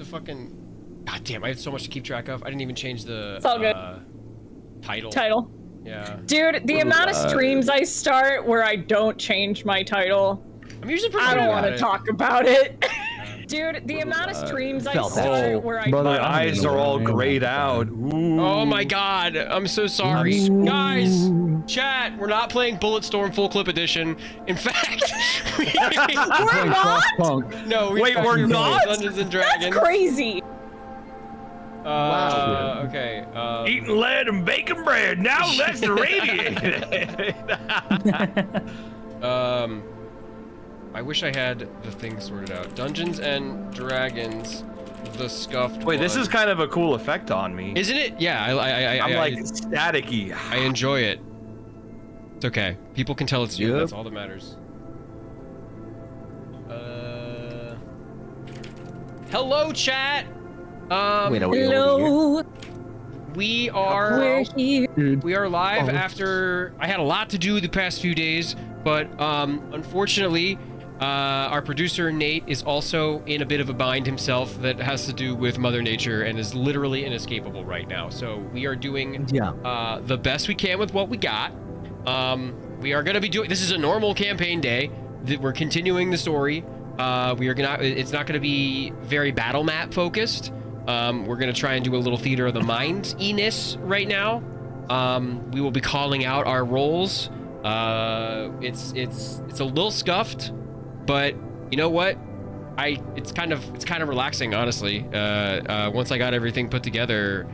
fucking... God damn, I had so much to keep track of. I didn't even change the It's all good. title. Yeah. Dude, the amount of streams I start where I don't change my title, I'm usually pretty I good don't about want to it. talk about it. Dude, the amount of streams I start where I Brother, don't my eyes are all grayed out. Oh my god, I'm so sorry. Guys, chat, we're not playing Bulletstorm Full Clip Edition. In fact, we're not? No, Wait, we're not? Dungeons and Dragons. That's crazy. Wow. Okay. Eating lead and baking bread. Now let's radiate. I wish I had the thing sorted out. Dungeons and Dragons, the scuffed. Wait, this one. is kind of a cool effect on me. Isn't it? Yeah, I'm like staticky. I enjoy it. It's okay. People can tell it's you. That's all that matters. Hello, chat. Hello. We are We're here. We are live after I had a lot to do the past few days, but unfortunately, our producer Nate is also in a bit of a bind himself that has to do with Mother Nature and is literally inescapable right now. So we are doing the best we can with what we got. We are going to be doing, this is a normal campaign day. We're continuing the story. It's not going to be very battle map focused. We're going to try and do a little theater of the mind-iness right now. We will be calling out our roles. It's a little scuffed, but you know what? It's kind of relaxing, honestly. Once I got everything put together,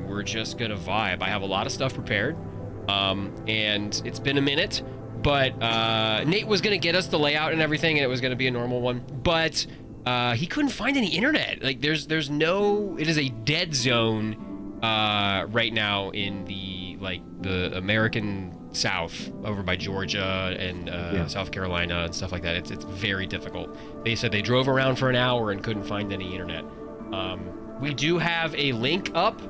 we're just gonna vibe. I have a lot of stuff prepared, and it's been a minute, but Nate was gonna get us the layout and everything, and it was gonna be a normal one, but he couldn't find any internet. Like there's no, it is a dead zone right now in the American South over by Georgia and South Carolina and stuff like that. It's very difficult. They said they drove around for an hour and couldn't find any internet. We do have a link up.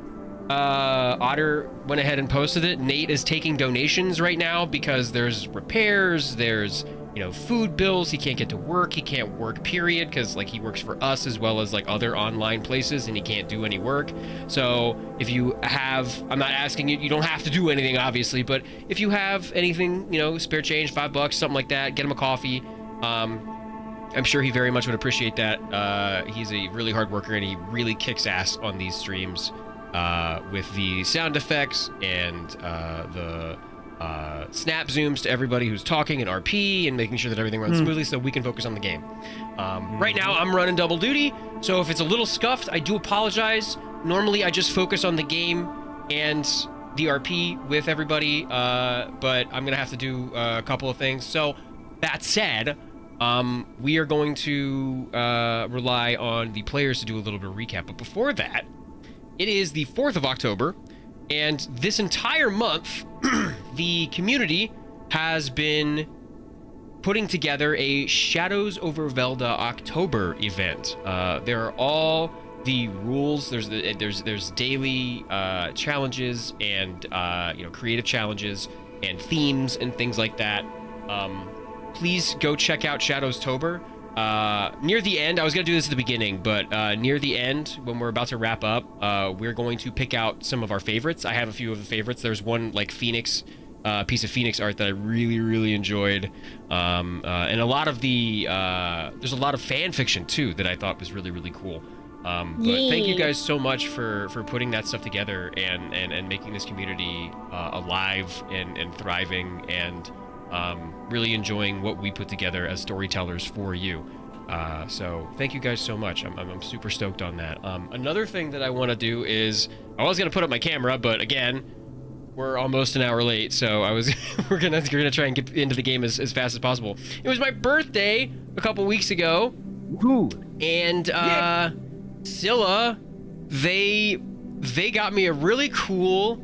Otter went ahead and posted it. Nate is taking donations right now because there's repairs, there's food bills. He can't get to work. He can't work, period, because he works for us as well as other online places, and he can't do any work. So if you have, I'm not asking you, you don't have to do anything, obviously, but if you have anything, spare change, $5, something like that, get him a coffee. I'm sure he very much would appreciate that. He's a really hard worker, and he really kicks ass on these streams with the sound effects and the snap zooms to everybody who's talking and RP and making sure that everything runs smoothly so we can focus on the game. Right now I'm running double duty, so if it's a little scuffed, I do apologize. Normally I just focus on the game and the RP with everybody, but I'm gonna have to do a couple of things. So that said, we are going to rely on the players to do a little bit of recap. But before that, it is the 4th of October, and this entire month, the community has been putting together a Shadows over Velda October event. There are all the rules. There's daily challenges and creative challenges and themes and things like that. Please go check out Shadowstober. Near the end, I was gonna do this at the beginning, but near the end, when we're about to wrap up, we're going to pick out some of our favorites. I have a few of the favorites. There's one Phoenix, piece of Phoenix art that I really enjoyed, and a lot of the there's a lot of fan fiction too that I thought was really cool. But thank you guys so much for putting that stuff together and making this community alive and thriving and really enjoying what we put together as storytellers for you. So thank you guys so much. I'm super stoked on that. Another thing that I want to do is, I was gonna put up my camera, but again, we're almost an hour late, so we're gonna try and get into the game as fast as possible. It was my birthday a couple weeks ago. Ooh. And Scylla, they got me a really cool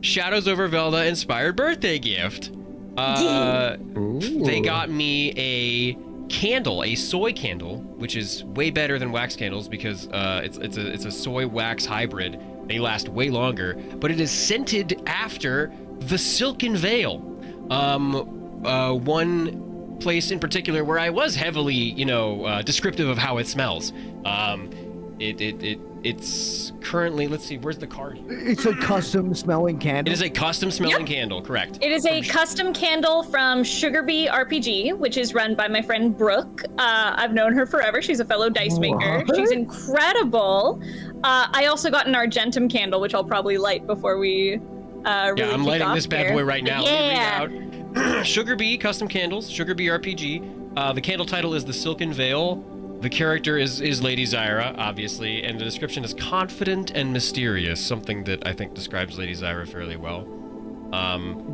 Shadows over Velda inspired birthday gift. They got me a candle, a soy candle, which is way better than wax candles because it's a soy wax hybrid. They last way longer, but it is scented after the Silken Veil. One place in particular where I was heavily, descriptive of how it smells. It's currently, let's see, where's the card? It's a custom smelling candle. It is a custom smelling candle, correct? It is a custom candle from Sugar Bee RPG, which is run by my friend Brooke. I've known her forever. She's a fellow dice maker. What? She's incredible. I also got an Argentum candle, which I'll probably light before we really I'm kick lighting off this bad here. boy right now. Yeah. Let me read out. Sugar Bee custom candles, Sugar Bee RPG. The candle title is The Silken Veil. The character is Lady Zyra, obviously, and the description is confident and mysterious, something that I think describes Lady Zyra fairly well.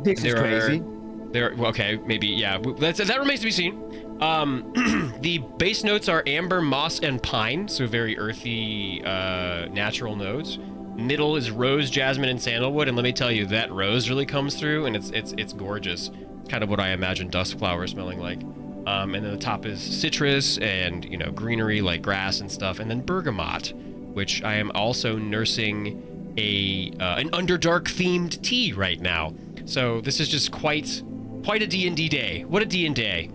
This is crazy. Well, okay, maybe, yeah. That remains to be seen. The base notes are amber, moss, and pine, so very earthy, natural notes. Middle is rose, jasmine, and sandalwood, and let me tell you, that rose really comes through, and it's gorgeous. It's kind of what I imagine dusk flower smelling like. And then the top is citrus and, you know, greenery like grass and stuff, and then bergamot, which I am also nursing an Underdark themed tea right now. So this is just quite a D&D day. What a D&D day.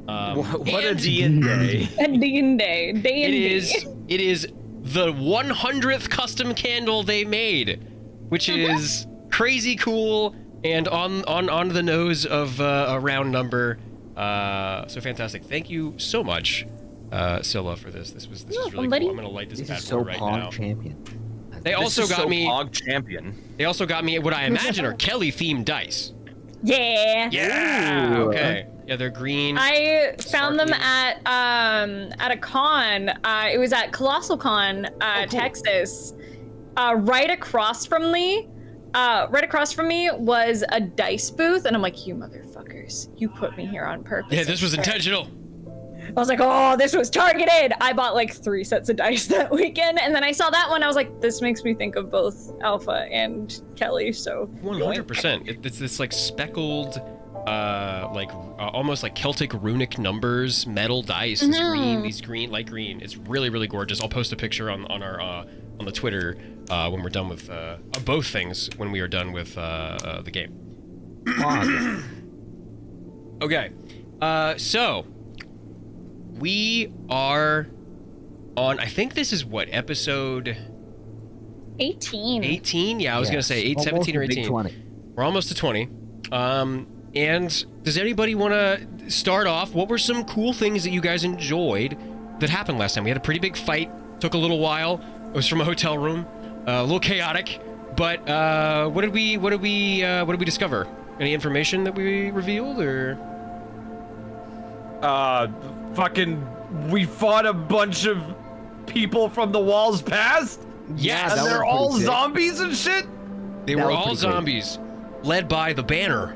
What a D&D day. A D&D. It is the 100th custom candle they made, which is crazy cool and on the nose of a round number. So fantastic. Thank you so much, Scylla, for this. This is really cool. I'm gonna light this bad boy right now. Champion. They also got me Pog champion. They also got me what I imagine are Kelly themed dice. Yeah. Yeah. Ooh. Okay. Yeah, they're green. I found them at a con. It was at Colossal Con, cool. Texas. Right across from me was a dice booth, and I'm like, you motherfuckers, you put me here on purpose. Yeah, this was intentional. I was like, oh, this was targeted. I bought like 3 sets of dice that weekend, and then I saw that one. I was like, this makes me think of both Alpha and Kelly. So 100%. It's this like speckled, almost like Celtic runic numbers, metal dice. These light green. It's really, really gorgeous. I'll post a picture on the Twitter when we're done with both things. When we are done with the game. Okay, so we are on. I think this is what, episode 18. 18? Yeah, I was gonna say 8, 17, or 18. 20. We're almost to 20. And does anybody want to start off? What were some cool things that you guys enjoyed that happened last time? We had a pretty big fight. Took a little while. It was from a hotel room. A little chaotic. But what did we discover? Any information that we revealed, or? We fought a bunch of people from the walls past? Yes. And they're all zombies and shit? They were all zombies, led by the Banner,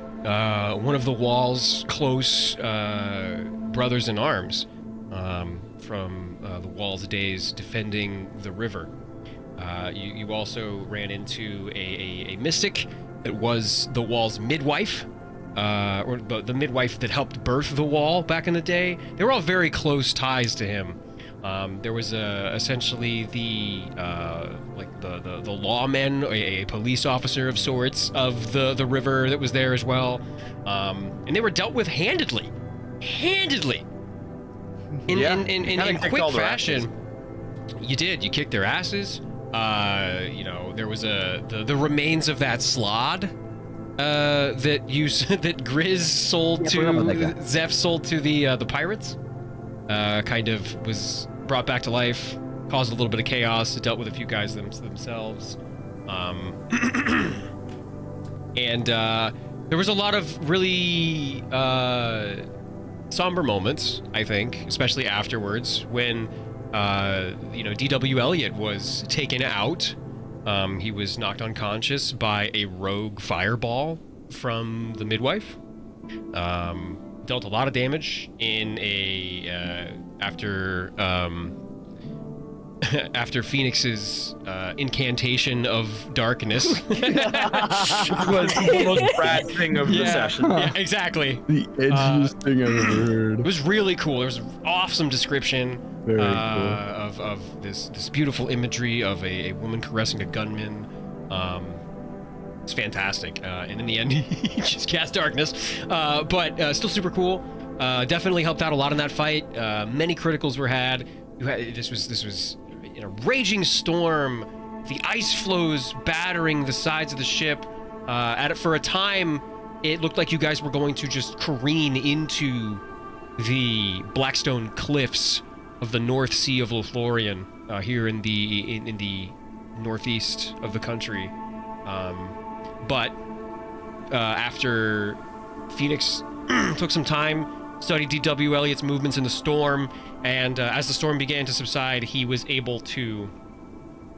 one of the Wall's close brothers in arms, from the Wall's days defending the river. You also ran into a mystic that was the Wall's midwife, or the midwife that helped birth the Wall back in the day. They were all very close ties to him. There was essentially the lawman, a police officer of sorts of the river that was there as well, and they were dealt with handedly, in quick fashion. You did. You kicked their asses. There was the remains of that slod that Grizz sold to Zeph sold to the pirates. Kind of was brought back to life, caused a little bit of chaos, dealt with a few guys themselves. And there was a lot of really somber moments, I think, especially afterwards when D.W. Elliott was taken out. He was knocked unconscious by a rogue fireball from the midwife. Dealt a lot of damage in after Phoenix's incantation of darkness. Which was the most Brad thing of the session. Yeah, exactly. The edgiest thing I've ever heard. It was really cool. There was awesome description Very cool. of this beautiful imagery of a woman caressing a gunman. It's fantastic. And in the end, he just cast darkness. But still super cool. Definitely helped out a lot in that fight. Many criticals were had. This was in a raging storm. The ice floes battering the sides of the ship. For a time, it looked like you guys were going to just careen into the Blackstone Cliffs of the North Sea of Lothlorien, here in the northeast of the country. But after Phoenix took some time, studied D.W. Elliott's movements in the storm, and as the storm began to subside, he was able to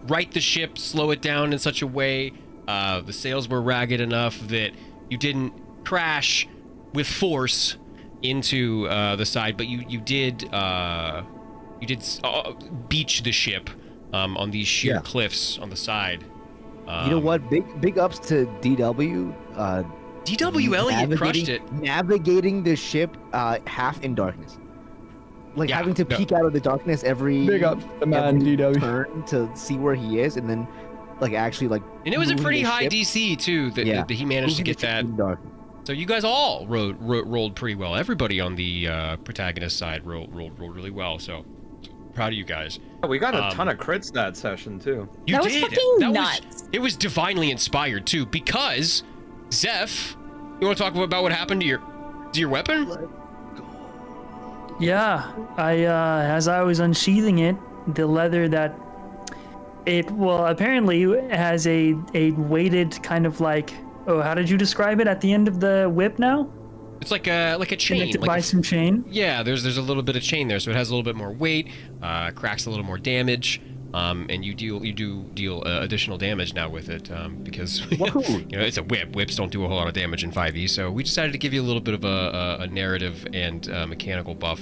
right the ship, slow it down in such a way the sails were ragged enough that you didn't crash with force into the side, but you did beach the ship on these sheer cliffs on the side. You know what? Big ups to DW. D.W. Elliott crushed it. Navigating the ship half in darkness. Like having to peek out of the darkness every Big up the man, DW. turn to see where he is, and then actually And it was a pretty high ship. DC too that he managed to get that. So you guys all rolled pretty well. Everybody on the protagonist side rolled really well. So proud of you guys. We got a ton of crits that session too. You That did. was fucking nuts. It was divinely inspired too, because Zeph, you want to talk about what happened to your weapon? Yeah, as I was unsheathing it, the leather that apparently has a weighted kind of how did you describe it at the end of the whip now? It's like a chain. Connected by some chain? Yeah, there's a little bit of chain there, so it has a little bit more weight, cracks a little more damage, and you do deal additional damage now with it, because it's a whip. Whips don't do a whole lot of damage in 5e, so we decided to give you a little bit of a narrative and mechanical buff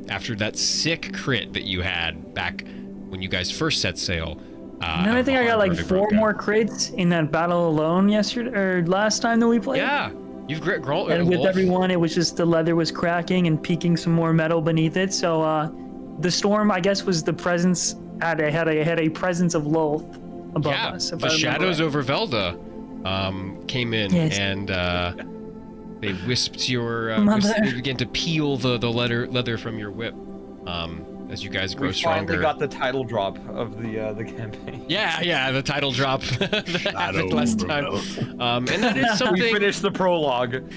after that sick crit that you had back when you guys first set sail. And I think I got 4 more crits in that battle alone last time that we played. Yeah, you've grown. And with everyone, it was just the leather was cracking and peeking some more metal beneath it. So the storm, I guess, was the presence had a presence of Lolth above us. The shadows over Velda came in and they wisped your. They began to peel the leather from your whip. As you guys grow stronger. We finally got the title drop of the campaign. Yeah, the title drop that happened last time. And that is something. We finished the prologue.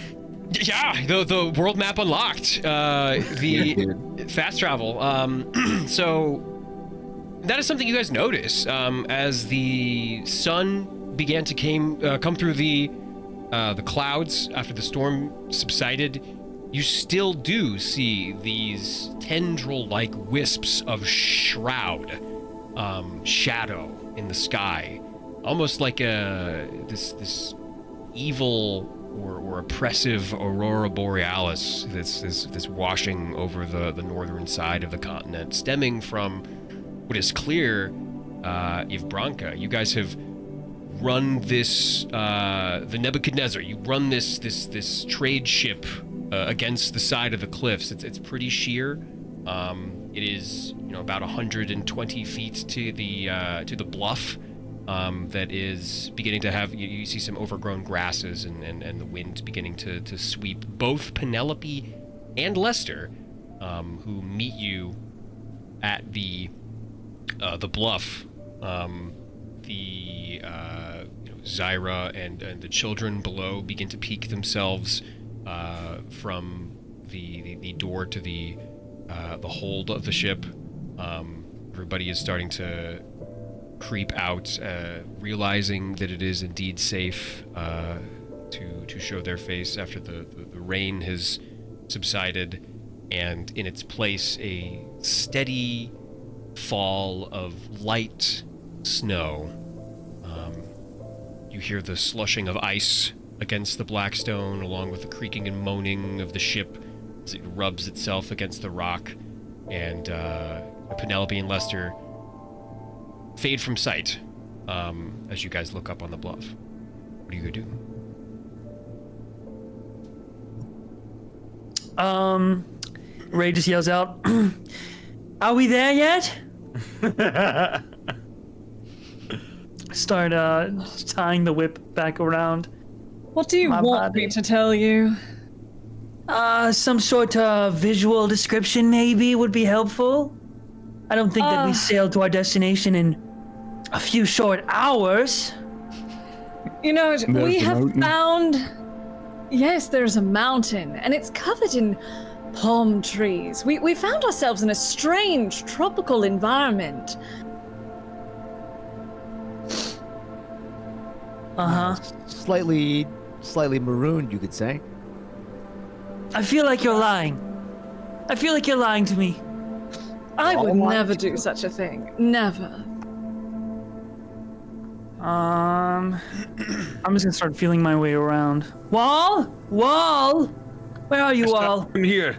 Yeah, the world map unlocked. The fast travel. So that is something you guys notice as the sun began to come through the clouds after the storm subsided. You still do see these tendril-like wisps of shroud, shadow in the sky, almost like this evil or oppressive aurora borealis that's washing over the northern side of the continent, stemming from what is clear, Ivbranka. You guys have run this the Nebuchadnezzar. You run this trade ship against the side of the cliffs. It's pretty sheer. It is about 120 feet to the bluff that is beginning to have you see some overgrown grasses and the wind beginning to sweep both Penelope and Lester, who meet you at the bluff. Zyra and the children below begin to peek themselves from the door to the hold of the ship. Everybody is starting to creep out, realizing that it is indeed safe to show their face after the rain has subsided, and in its place a steady fall of light snow. You hear the slushing of ice against the Blackstone, along with the creaking and moaning of the ship as it rubs itself against the rock, and Penelope and Lester fade from sight as you guys look up on the bluff. What are you gonna do? Ray just yells out, "Are we there yet?" Start tying the whip back around. What do you want me to tell you? Some sort of visual description maybe would be helpful. I don't think that we sailed to our destination in a few short hours. You know, we the have mountain. found. Yes, there's a mountain, and it's covered in palm trees. We found ourselves in a strange tropical environment. Slightly marooned, you could say. I feel like you're lying. I feel like you're lying to me. I would Oh, never do such a thing. Never. I'm just gonna start feeling my way around. Wall? Where are you, Wall? I'm here.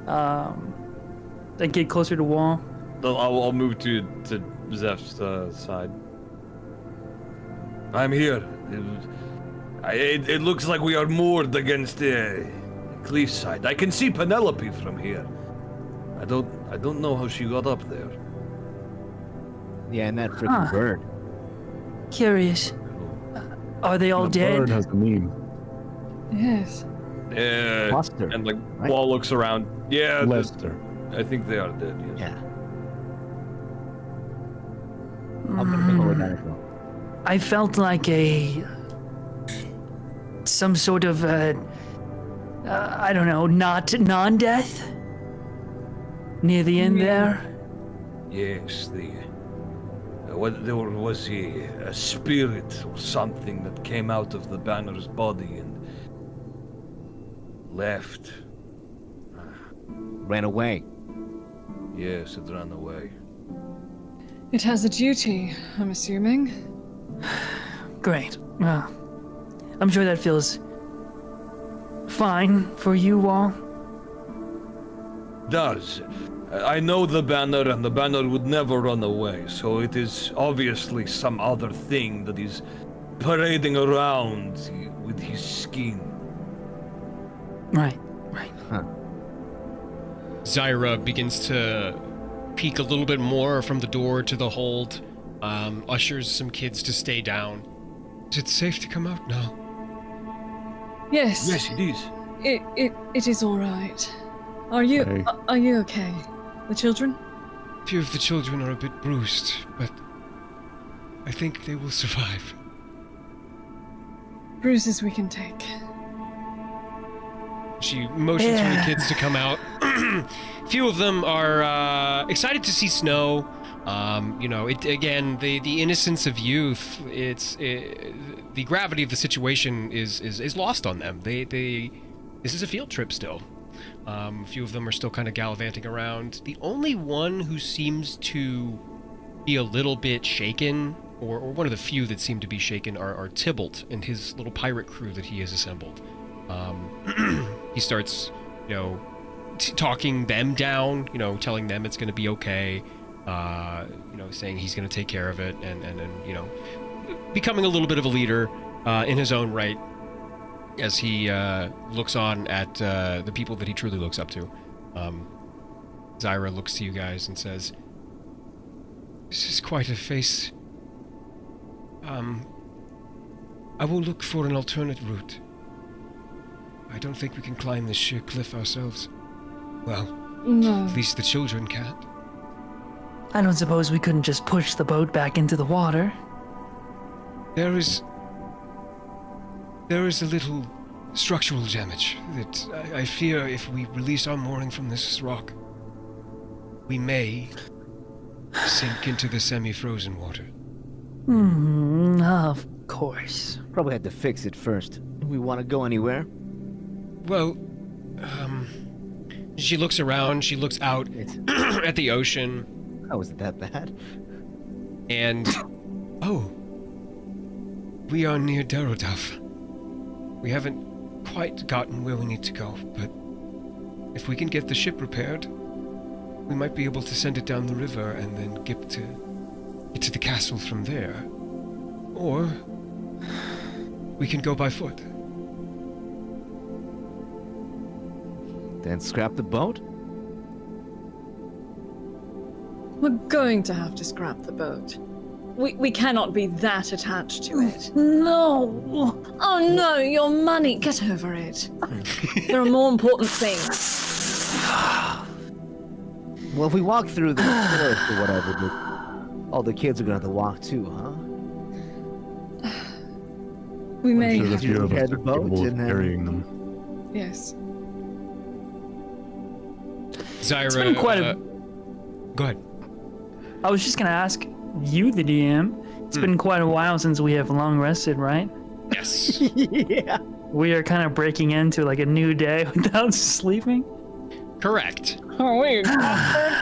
I get closer to Wall. I'll move to Zeph's side. I'm here. It looks like we are moored against the cliffside. I can see Penelope from here. I don't know how she got up there. Yeah, and that freaking bird. Curious. Are they all The dead? bird has a name. Yes. Buster, And like right? Wall looks around. Yeah, Lester. I think they are dead. Yes. Yeah. I'm gonna go with that as well. I felt like some sort of I don't know, not non-death near the end there. Yes, there was a spirit or something that came out of the banner's body and left. Ran away. Yes, it ran away. It has a duty, I'm assuming. Great. I'm sure that feels fine for you, Wall. Does. I know the banner, and the banner would never run away, so it is obviously some other thing that is parading around with his skin. Right. Zyra begins to peek a little bit more from the door to the hold, ushers some kids to stay down. Is it safe to come out now? Yes. Yes, it is. It is all right. Are you Hey. are you okay? The children? A few of the children are a bit bruised, but I think they will survive. Bruises we can take. She motions for the kids to come out. A few of them are excited to see snow. The innocence of youth. The gravity of the situation is lost on them. This is a field trip still. A few of them are still kind of gallivanting around. The only one who seems to be a little bit shaken, or one of the few that seem to be shaken, are Tybalt and his little pirate crew that he has assembled. He starts, talking them down, telling them it's going to be okay, saying he's going to take care of it, and becoming a little bit of a leader in his own right as he looks on at the people that he truly looks up to. Zyra looks to you guys and says, "This is quite a face. I will look for an alternate route. I don't think we can climb this sheer cliff ourselves. Well, No. at least the children can't. I don't suppose we couldn't just push the boat back into the water. There is a little structural damage that I fear if we release our mooring from this rock, we may sink into the semi-frozen water." Of course. Probably had to fix it first. Do we want to go anywhere? Well, she looks around, she looks out at the ocean, How was it that bad? and we are near Darodaf. We haven't quite gotten where we need to go, but if we can get the ship repaired, we might be able to send it down the river and then get to the castle from there. Or we can go by foot. Then scrap the boat? We're going to have to scrap the boat. We cannot be that attached to it. No. Oh no, your money. Get over it. There are more important things. Well, if we walk through the forest or whatever, all the kids are gonna have to walk too, huh? We may sure have that you to. have Few of us the are boat capable of and then- carrying them. Yes. Zyra, It's been quite a. Go ahead. I was just gonna ask you, the DM. It's been quite a while since we have long rested, right? Yes. Yeah. We are kind of breaking into like a new day without sleeping. Correct. Oh wait. A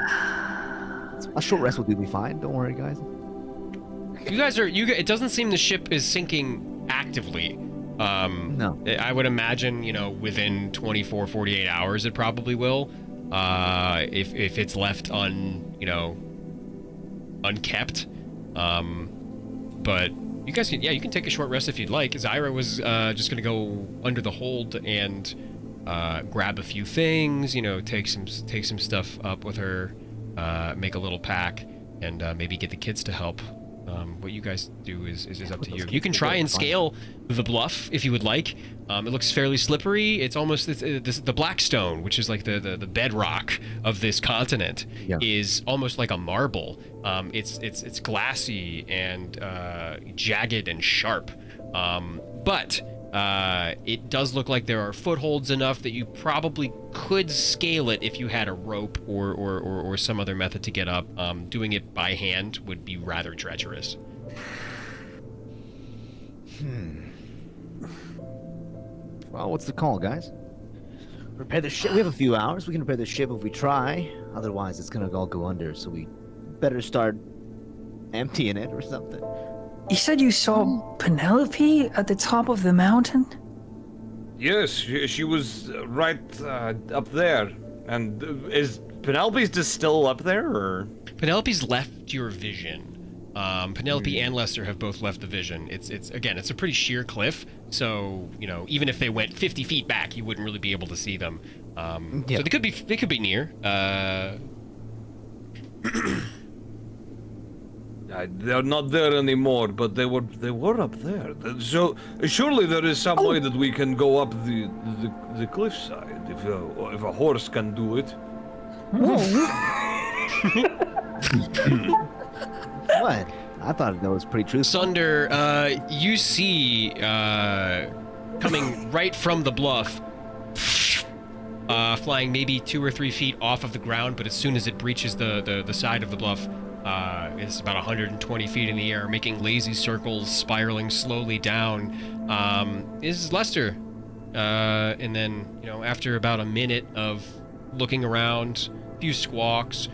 short rest will do me fine. Don't worry, guys. You guys are. It doesn't seem the ship is sinking actively. No. I would imagine, within 24, 48 hours, it probably will. If it's left unkept. But you guys can, you can take a short rest if you'd like. Zyra was just gonna go under the hold and grab a few things, take some stuff up with her, make a little pack, and maybe get the kids to help. What you guys do is up to you. You can try and scale the bluff if you would like. It looks fairly slippery. It's almost the Blackstone, which is like the bedrock of this continent, is almost like a marble. It's glassy and jagged and sharp, but it does look like there are footholds enough that you probably could scale it if you had a rope or some other method to get up. Doing it by hand would be rather treacherous. Well, what's the call, guys? Repair the ship. We have a few hours. We can repair the ship if we try. Otherwise, it's gonna all go under. So we better start emptying it or something. You said you saw Penelope at the top of the mountain? Yes, she was right up there. And is Penelope's just still up there, or? Penelope's left your vision. Penelope and Lester have both left the vision. It's a pretty sheer cliff, so even if they went 50 feet back, you wouldn't really be able to see them. So they could be near. They're not there anymore, but they were up there. So surely there is some way that we can go up the cliffside if a horse can do it. What? I thought that was pretty true. Sunder, you see coming right from the bluff, flying maybe 2 or 3 feet off of the ground, but as soon as it breaches the side of the bluff, it's about 120 feet in the air, making lazy circles, spiraling slowly down. Is Lester. And then, after about a minute of looking around, a few squawks,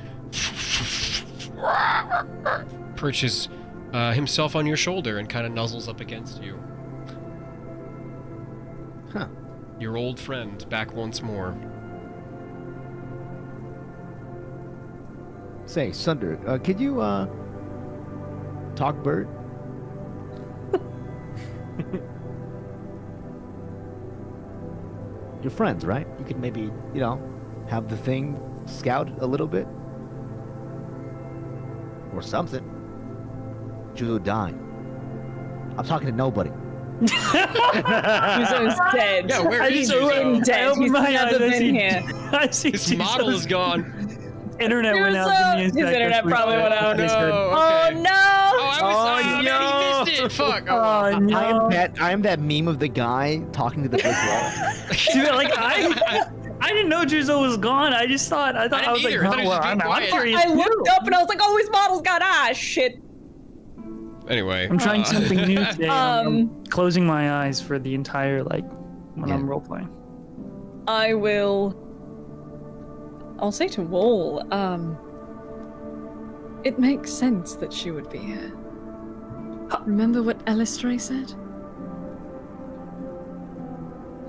perches himself on your shoulder and kind of nuzzles up against you. Huh. Your old friend back once more. Say, Sunder, could you talk bird? You're friends, right? You could maybe, have the thing scout a little bit. Or something. Judo dying. I'm talking to nobody. Juzo's dead. Yeah, where is He's Juzo? dead. He's never been here. I see His model is gone. Internet went out. Juzo! His internet probably went out. No. Oh Okay. no! Oh, he missed it. Fuck. Oh, no. I am that meme of the guy talking to the brick wall. Dude, like I didn't know Juzo was gone. I was like, either. I thought he was just being I'm quiet. curious. I looked up and I was like, oh, his model's got shit. Anyway. I'm trying something new today. I'm Um, closing my eyes for the entire when I'm role playing. I'll say to Wall, it makes sense that she would be here. Remember what Elistray said?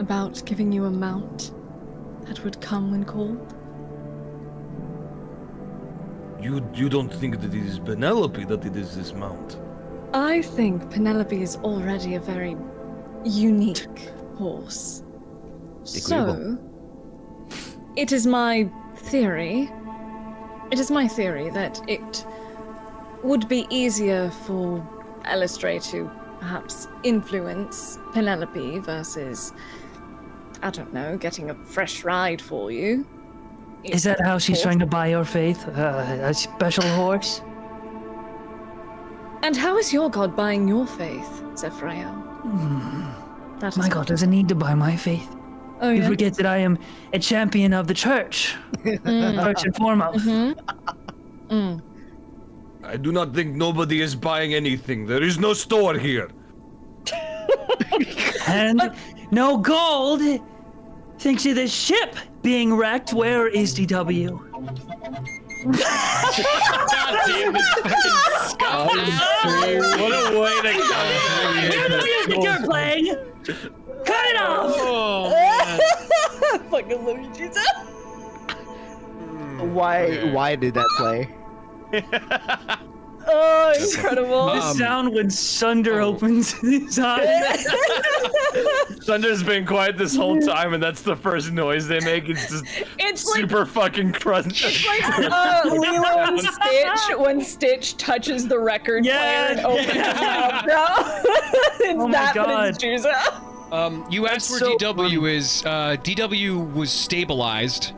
About giving you a mount that would come when called? You don't think that it is Penelope that it is this mount? I think Penelope is already a very unique horse. So, it is my theory that it would be easier for Elistray to perhaps influence Penelope versus, I don't know, getting a fresh ride for you. Is that how she's trying to buy your faith? A special horse? And how is your god buying your faith, Zephyriel? That is My God doesn't need to buy my faith. Oh, You yeah? forget that I am a champion of the church. First and foremost. I do not think nobody is buying anything. There is no store here. And no gold. Thanks to this ship being wrecked. Where is DW? God damn it, fucking Scott. What a way to You know you're playing. Cut it off. Oh, man. Fucking Luigi's. Why did that play? Oh, incredible. The sound when Sunder opens his eyes. Sunder's been quiet this whole time, and that's the first noise they make. It's just It's like super fucking crunch. it's like Lilo and Stitch when Stitch touches the record player and opens his mouth, bro. It's Oh my that, but God. it's Juzo. You asked where so DW is. DW was stabilized.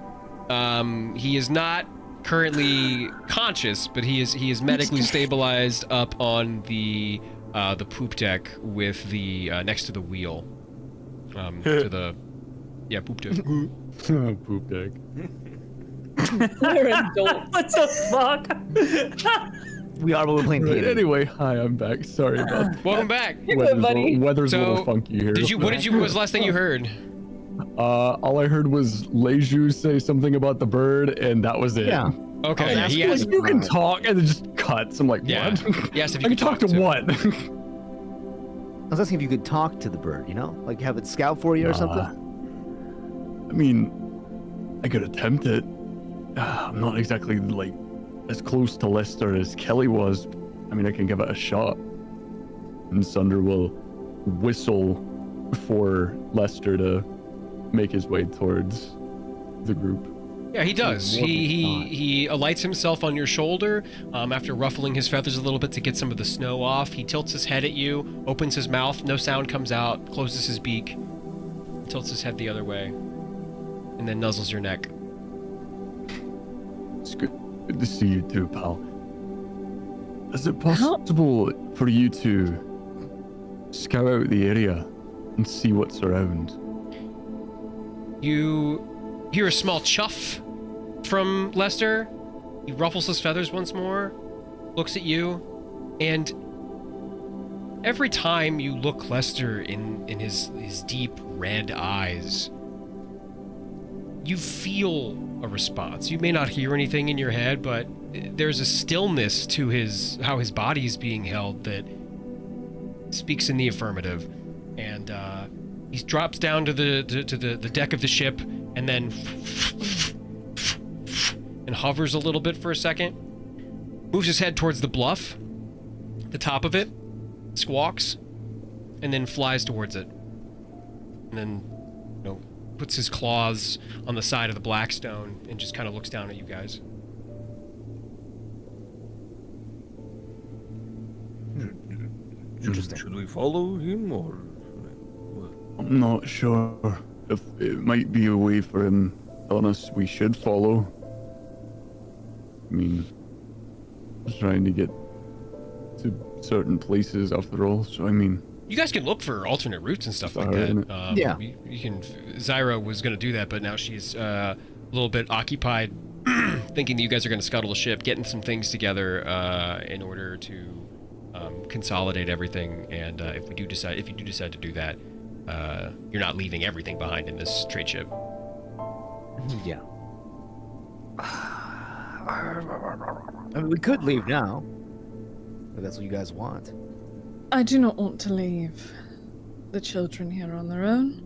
He is not currently conscious, but he is medically stabilized up on the poop deck with the next to the wheel. To the poop deck. Poop deck. They're adults. What the fuck? We are, but we're playing Right, D&D. anyway, hi, I'm back. Sorry about that. Welcome back. You're good, buddy. Weather's a So, little funky here. What was the last thing you heard? All I heard was Leju say something about the bird, and that was it. Yeah. Okay, that's he cool. asked. Like, you can talk, and it just cuts. I'm like, Yeah. what? He asked if I you can could talk to what? I was asking if you could talk to the bird, you know? Like have it scout for you or something? I mean, I could attempt it. I'm not exactly, like, as close to Lester as Kelly was. I mean, I can give it a shot. And Sunder will whistle for Lester to make his way towards the group. Yeah, he does. What He alights himself on your shoulder after ruffling his feathers a little bit to get some of the snow off. He tilts his head at you, opens his mouth, no sound comes out, closes his beak, tilts his head the other way, and then nuzzles your neck. It's good to see you too, pal. Is it possible for you to scout out the area and see what's around? You hear a small chuff from Lester. He ruffles his feathers once more, looks at you, and every time you look Lester in his deep red eyes, you feel a response. You may not hear anything in your head, but there's a stillness to how his body is being held that speaks in the affirmative. And he drops down to the deck of the ship and then and hovers a little bit for a second, moves his head towards the bluff, the top of it, squawks, and then flies towards it. And then, puts his claws on the side of the Blackstone and just kind of looks down at you guys. Interesting. Should we follow him or? I'm not sure if it might be a way for him telling us we should follow. I mean, trying to get to certain places after all, so I mean... You guys can look for alternate routes and stuff like Alright, that. Yeah. You can. Zyra was going to do that, but now she's a little bit occupied thinking that you guys are going to scuttle the ship, getting some things together in order to consolidate everything. And if you do decide to do that, you're not leaving everything behind in this trade ship. Yeah. I mean, we could leave now. If that's what you guys want. I do not want to leave the children here on their own.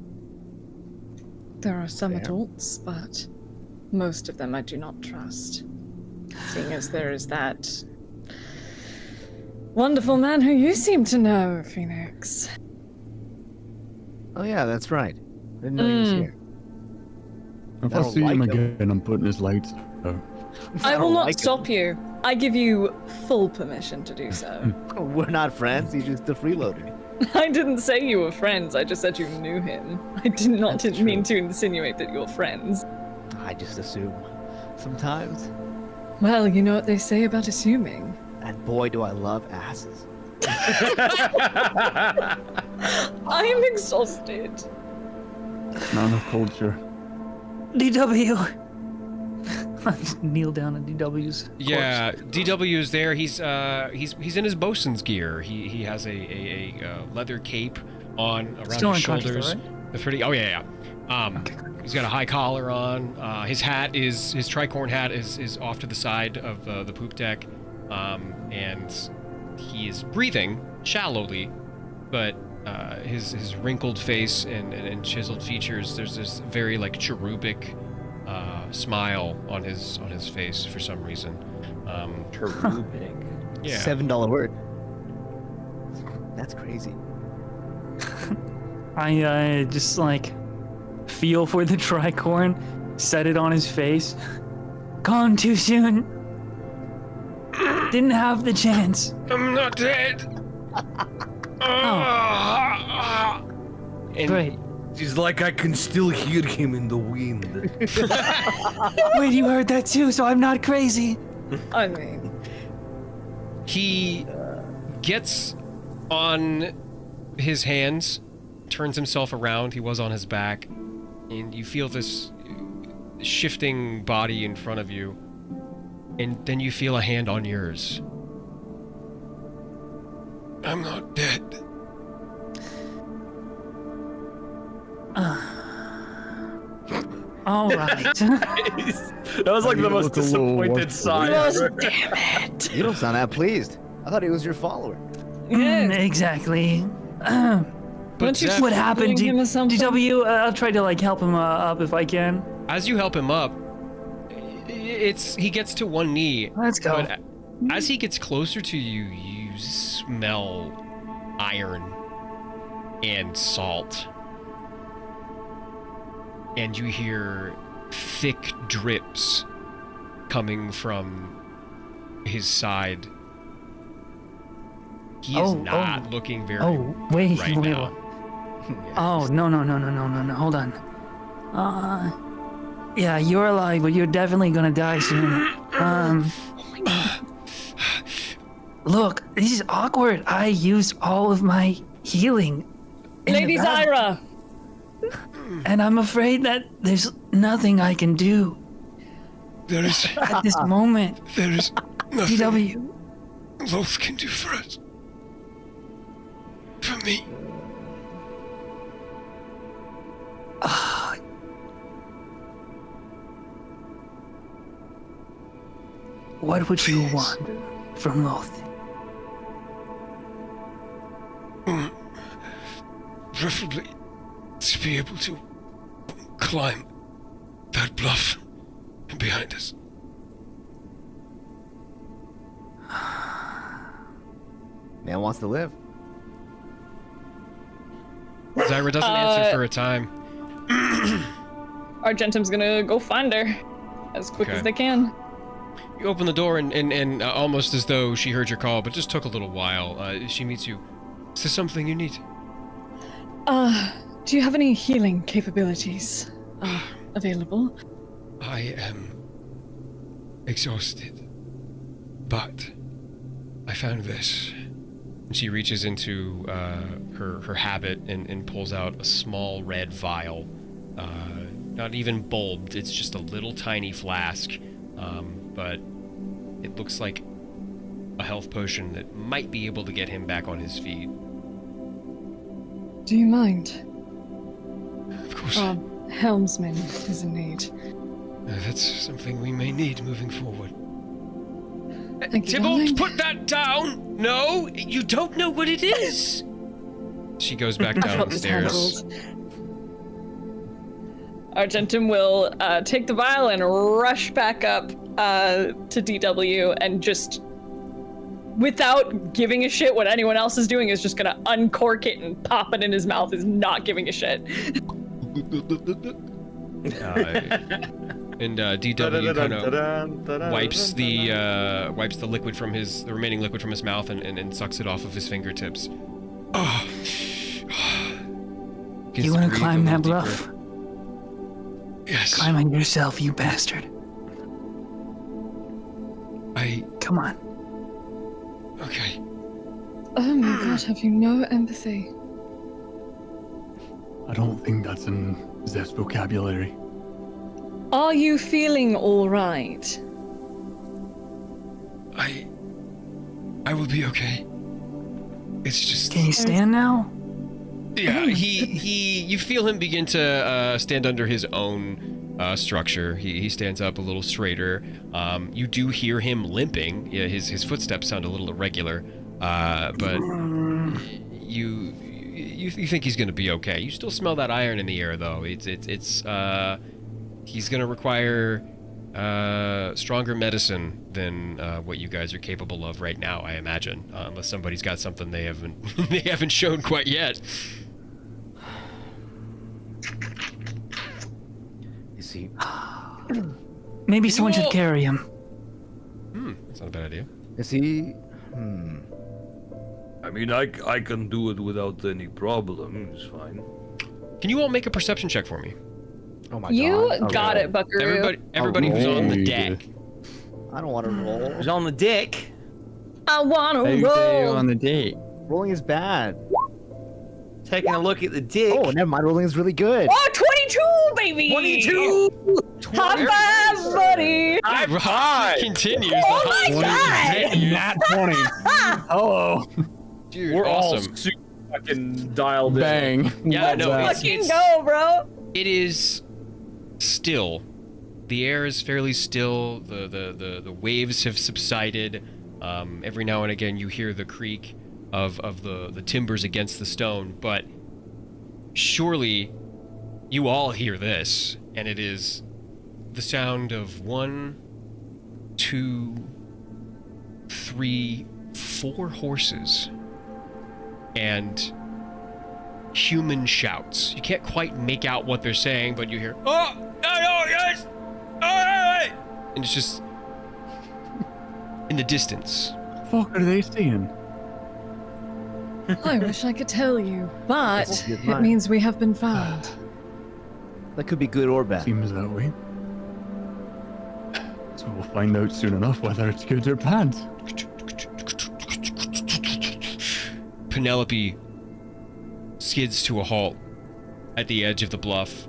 There are some Fair. adults, but most of them I do not trust. Seeing as there is that wonderful man who you seem to know, Phoenix. Oh yeah, that's right. I didn't know he was here. If I I don't see him like him. again, I'm putting his lights out. I will don't not like him. stop you. I give you full permission to do so. We're not friends. He's just a freeloader. I didn't say you were friends. I just said you knew him. I did not That's mean to insinuate that you're friends. I just assume. sometimes. Well, you know what they say about assuming. And boy, do I love asses. I'm exhausted. Not enough culture. DW. I just kneel down at DW's. Yeah, DW is there. He's in his bosun's gear. He has a leather cape on around Still his unconscious, shoulders. though, The pretty. Oh yeah. He's got a high collar on. His tricorn hat is off to the side of the poop deck, and he is breathing shallowly, but his wrinkled face and chiseled features. There's this very like cherubic smile on his face for some reason. Cherubic. Yeah. $7 word. That's crazy. I just like feel for the tricorn, set it on his face. Gone too soon. Didn't have the chance. I'm not dead. And Great. It's like I can still hear him in the wind. Wait, you heard that too, so I'm not crazy. I mean, he gets on his hands, turns himself around. He was on his back, and you feel this shifting body in front of you, and then you feel a hand on yours. I'm not dead. All right. That was like the most look a little disappointed worried. sigh. gosh, ever. damn it. You don't sound that pleased. I thought he was your follower. Exactly. But you Zeph, What happened, him or something? DW? I'll try to like help him up if I can. as you help him up, he gets to one knee. Let's go. But as he gets closer to you, you smell iron and salt. And you hear thick drips coming from his side. He is not looking very wait, right wait. now. Oh, no. Hold on. Yeah, you're alive, but you're definitely gonna die soon. Look, this is awkward. I used all of my healing. in the Lady battle, Zyra. And I'm afraid that there's nothing I can do There is at this moment. nothing DW. Loth can do for us. For me. What would you want from Loth? Preferably to be able to climb that bluff behind us. Man wants to live. Zyra doesn't answer for a time. Argentum's gonna go find her as quick Okay. as they can. You open the door and almost as though she heard your call, but just took a little while. She meets you. Is there something you need? Do you have any healing capabilities available? I am exhausted, but I found this. And she reaches into her habit and pulls out a small red vial. Not even bulbed, it's just a little tiny flask. But it looks like a health potion that might be able to get him back on his feet. Do you mind? Of course, Helmsman is in need. that's something we may need moving forward. Thank you, Tybalt, darling. put that down! No, you don't know what it is! She goes back down Got the this stairs. handled. Argentum will take the vial and rush back up to DW and just, without giving a shit what anyone else is doing, is just gonna uncork it and pop it in his mouth, is not giving a shit. And DW kind of wipes the liquid from the remaining liquid from his mouth and sucks it off of his fingertips. Oh. You want to climb that bluff? Yes. Climb on yourself, you bastard. Come on. Okay. Oh my god, have you no empathy? I don't think that's in Zeph's vocabulary. Are you feeling all right? I will be okay. It's just. Can you stand now? Yeah, you feel him begin to stand under his own structure. He stands up a little straighter. You do hear him limping. Yeah, his footsteps sound a little irregular, but you think he's gonna be okay. You still smell that iron in the air, though. He's gonna require stronger medicine than what you guys are capable of right now, I imagine, unless somebody's got something they haven't shown quite yet. You see, Maybe someone should carry him. That's not a bad idea. is he? I mean, I can do it without any problem. It's fine. Can you all make a perception check for me? Oh my You god. got Okay. it, Buckaroo. Everybody who's on the roll. deck. I don't want to roll. Who's on the dick? I wanna How you roll. on the date? Rolling is bad. Taking a look at the dick. Oh, never mind. Rolling is really good. Oh, 22, baby! 22! High five, buddy! High five! Continues. Oh the my high god! Nat 20. Hello. Dude, We're all awesome. super fucking dialed in. Bang. Yeah, Love no, that. Fucking go, bro! It is still. The air is fairly still. The waves have subsided. Every now and again you hear the creak of the timbers against the stone, but surely you all hear this, and it is the sound of 1, 2, 3, 4 horses and human shouts. You can't quite make out what they're saying, but you hear, "Oh, yes, oh, and it's just in the distance. Fuck are they saying? I wish I could tell you, but That's good it line. means we have been found. That could be good or bad. Seems that way. So we'll find out soon enough whether it's good or bad. Penelope skids to a halt at the edge of the bluff,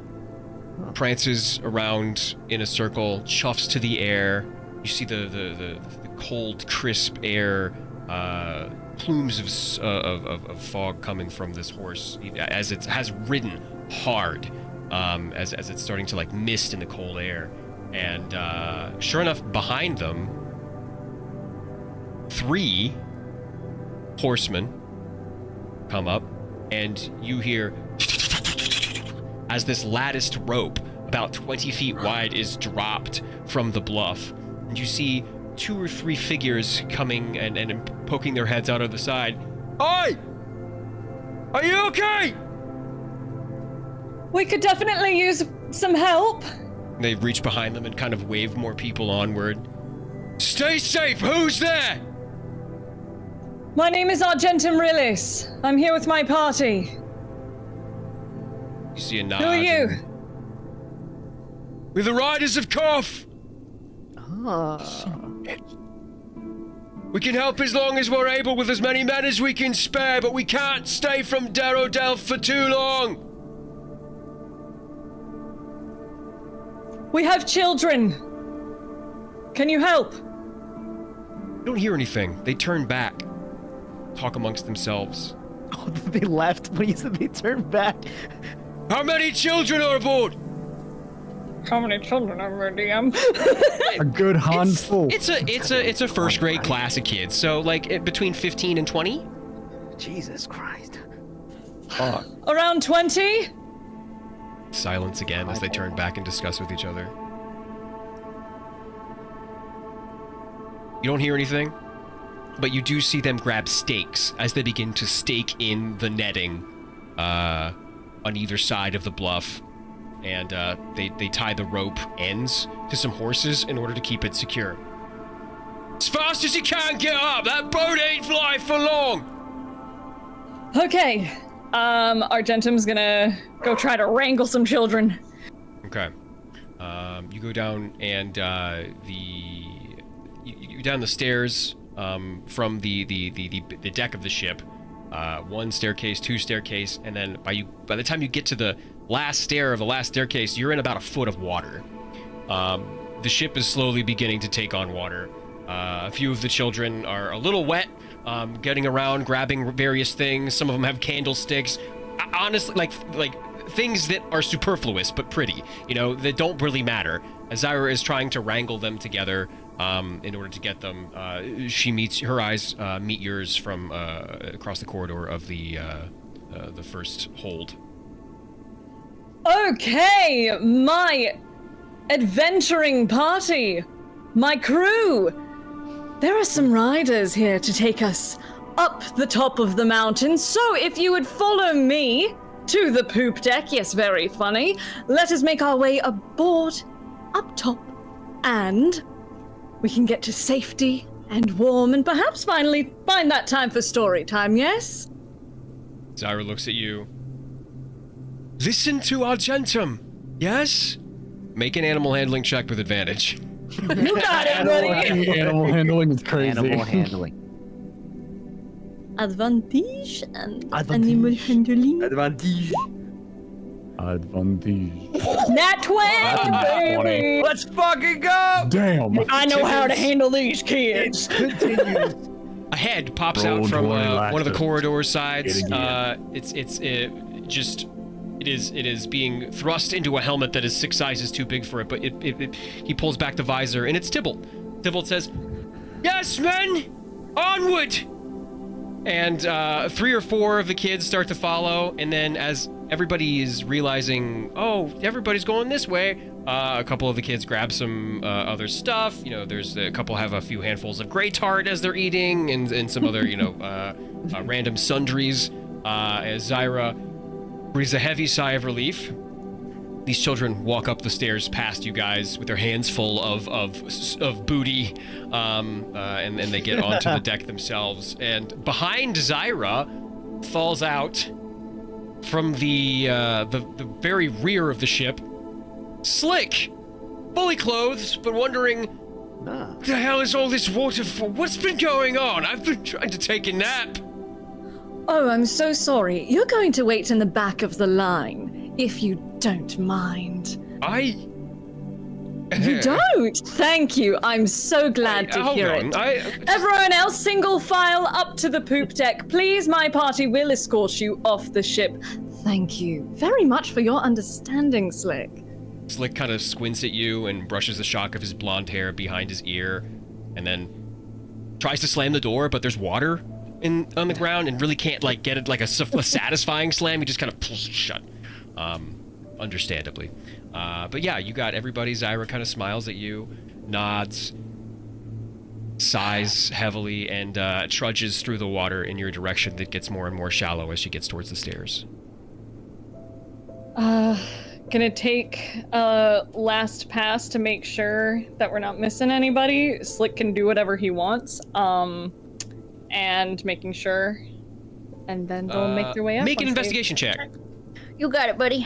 prances around in a circle, chuffs to the air. You see the cold, crisp air, plumes of fog coming from this horse as it has ridden hard, as it's starting to like mist in the cold air. And sure enough, behind them, 3 horsemen come up, and you hear as this latticed rope about 20 feet wide is dropped from the bluff, and you see 2 or 3 figures coming and poking their heads out of the side. Hi! Are you okay? We could definitely use some help. They reach behind them and kind of wave more people onward. Stay safe! Who's there? My name is Argentum Rillis. I'm here with my party. You see a nod. Who are you? We're the Riders of Koth! We can help as long as we're able with as many men as we can spare, but we can't stay from Darodel for too long! We have children. Can you help? You don't hear anything. They turn back, talk amongst themselves. Oh, they left, but you said they turned back. How many children are aboard? How many children are there, DM? A good handful. It's a first grade class of kids, so like between 15 and 20. Jesus Christ. Fuck. Around 20? Silence again as they turn back and discuss with each other. You don't hear anything, but you do see them grab stakes as they begin to stake in the netting on either side of the bluff, and they tie the rope ends to some horses in order to keep it secure. As fast as you can, get up! That boat ain't fly for long! Okay. Argentum's gonna go try to wrangle some children. Okay. You go down, and you down the stairs from the deck of the ship. One staircase, two staircase, and then by the time you get to the last stair of the last staircase, you're in about a foot of water. The ship is slowly beginning to take on water. A few of the children are a little wet, getting around, grabbing various things. Some of them have candlesticks. Honestly, like things that are superfluous but pretty, that don't really matter. Zyra is trying to wrangle them together in order to get them. Her eyes meet yours from across the corridor of the first hold. Okay, my adventuring party, my crew. There are some riders here to take us up the top of the mountain, so if you would follow me to the poop deck, yes, very funny, let us make our way aboard up top, and we can get to safety and warm and perhaps finally find that time for story time, yes? Zyra looks at you. Listen to Argentum, yes? Make an animal handling check with advantage. You got it, buddy! Animal handling is crazy. Animal handling. Advantage and Advantage. animal handling. Advantage. Advantage. Nat 20, Nat 20. baby! Let's fucking go! Damn. I know how to handle these kids. A head pops Roll out from 20 one of the laxatives. corridor sides. Get again. It is being thrust into a helmet that is 6 sizes too big for it. But he pulls back the visor, and it's Tybalt. Tybalt says, "Yes, men, onward!" And 3 or 4 of the kids start to follow, and then as everybody is realizing, oh, everybody's going this way, a couple of the kids grab some other stuff. There's a couple have a few handfuls of Grey Tart as they're eating, and some other, random sundries. As Zyra breathes a heavy sigh of relief. These children walk up the stairs past you guys with their hands full of booty, and they get onto the deck themselves. And behind Zyra falls out from the very rear of the ship, Slick, fully clothed, but wondering, Ah. the hell is all this water for? What's been going on? I've been trying to take a nap. Oh, I'm so sorry. You're going to wait in the back of the line, if you don't mind. You don't? Thank you. I'm so glad to Hold hear on. it. Everyone else, single file up to the poop deck. Please, my party will escort you off the ship. Thank you very much for your understanding, Slick. Slick kind of squints at you and brushes the shock of his blonde hair behind his ear, and then tries to slam the door, but there's water on the ground and really can't get it a satisfying slam. He just kind of pulls it shut, understandably. But yeah, you got everybody. Zyra kind of smiles at you, nods, sighs heavily, and trudges through the water in your direction that gets more and more shallow as she gets towards the stairs. Gonna take a last pass to make sure that we're not missing anybody. Slick can do whatever he wants. And making sure. And then they'll make their way up. Make an once they- investigation check. You got it, buddy.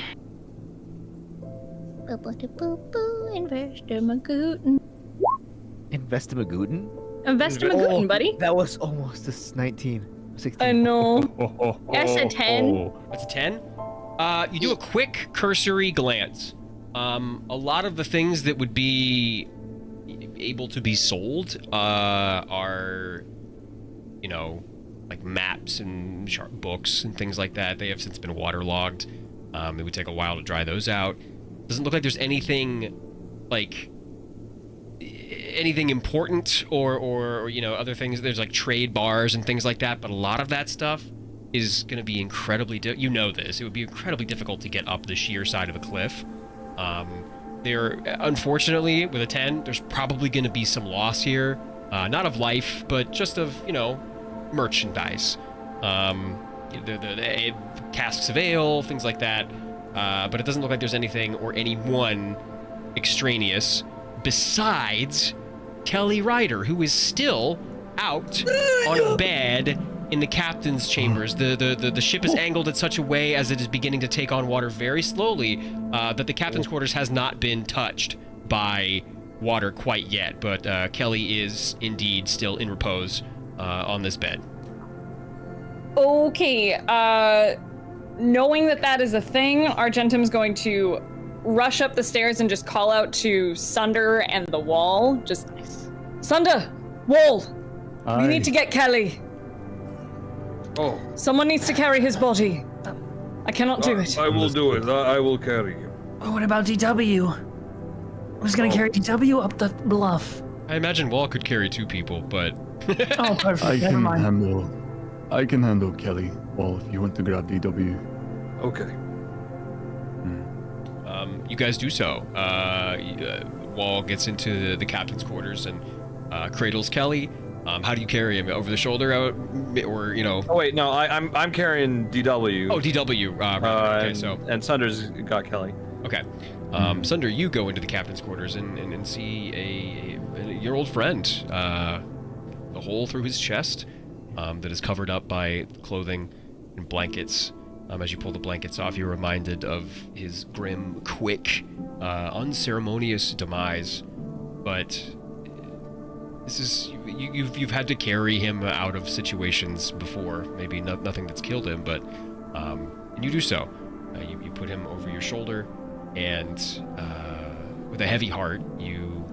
Investimagootin. Investimagootin, buddy. That was almost a 19. 16. I know. Oh, That's a 10. That's a 10. You do a quick cursory glance. A lot of the things that would be able to be sold are, like maps and books and things like that. They have since been waterlogged. It would take a while to dry those out. Doesn't look like there's anything important or other things. There's trade bars and things like that, but a lot of that stuff is going to be incredibly it would be incredibly difficult to get up the sheer side of the cliff. There, unfortunately, with a 10, there's probably going to be some loss here, not of life, but just of merchandise. The casks of ale, things like that. But it doesn't look like there's anything or anyone extraneous besides Kelly Ryder, who is still out on a bed in the captain's chambers. The ship is angled in such a way as it is beginning to take on water very slowly, that the captain's quarters has not been touched by water quite yet, but Kelly is indeed still in repose on this bed. Okay, knowing that is a thing, Argentum's going to rush up the stairs and just call out to Sunder and the wall. Just, Sunder, wall, we need to get Kelly. Oh. Someone needs to carry his body. I cannot do it. I will do it. I will carry him. Oh, what about DW? Who's gonna carry DW up the bluff? I imagine Wall could carry 2 people, but... Oh, perfect. I Never mind. I can handle Kelly. Well, if you want to grab DW. Okay. You guys do so. Wall gets into the captain's quarters and cradles Kelly. How do you carry him? Over the shoulder, out, or Oh wait, no, I'm carrying DW. Oh, DW. Right. Okay, so and Sunder's got Kelly. okay. Sunder, you go into the captain's quarters and see your old friend. The hole through his chest that is covered up by clothing and blankets. As you pull the blankets off, you're reminded of his grim, quick, unceremonious demise. But this is you've had to carry him out of situations before. Maybe nothing that's killed him, but and you do so. You put him over your shoulder, and with a heavy heart, you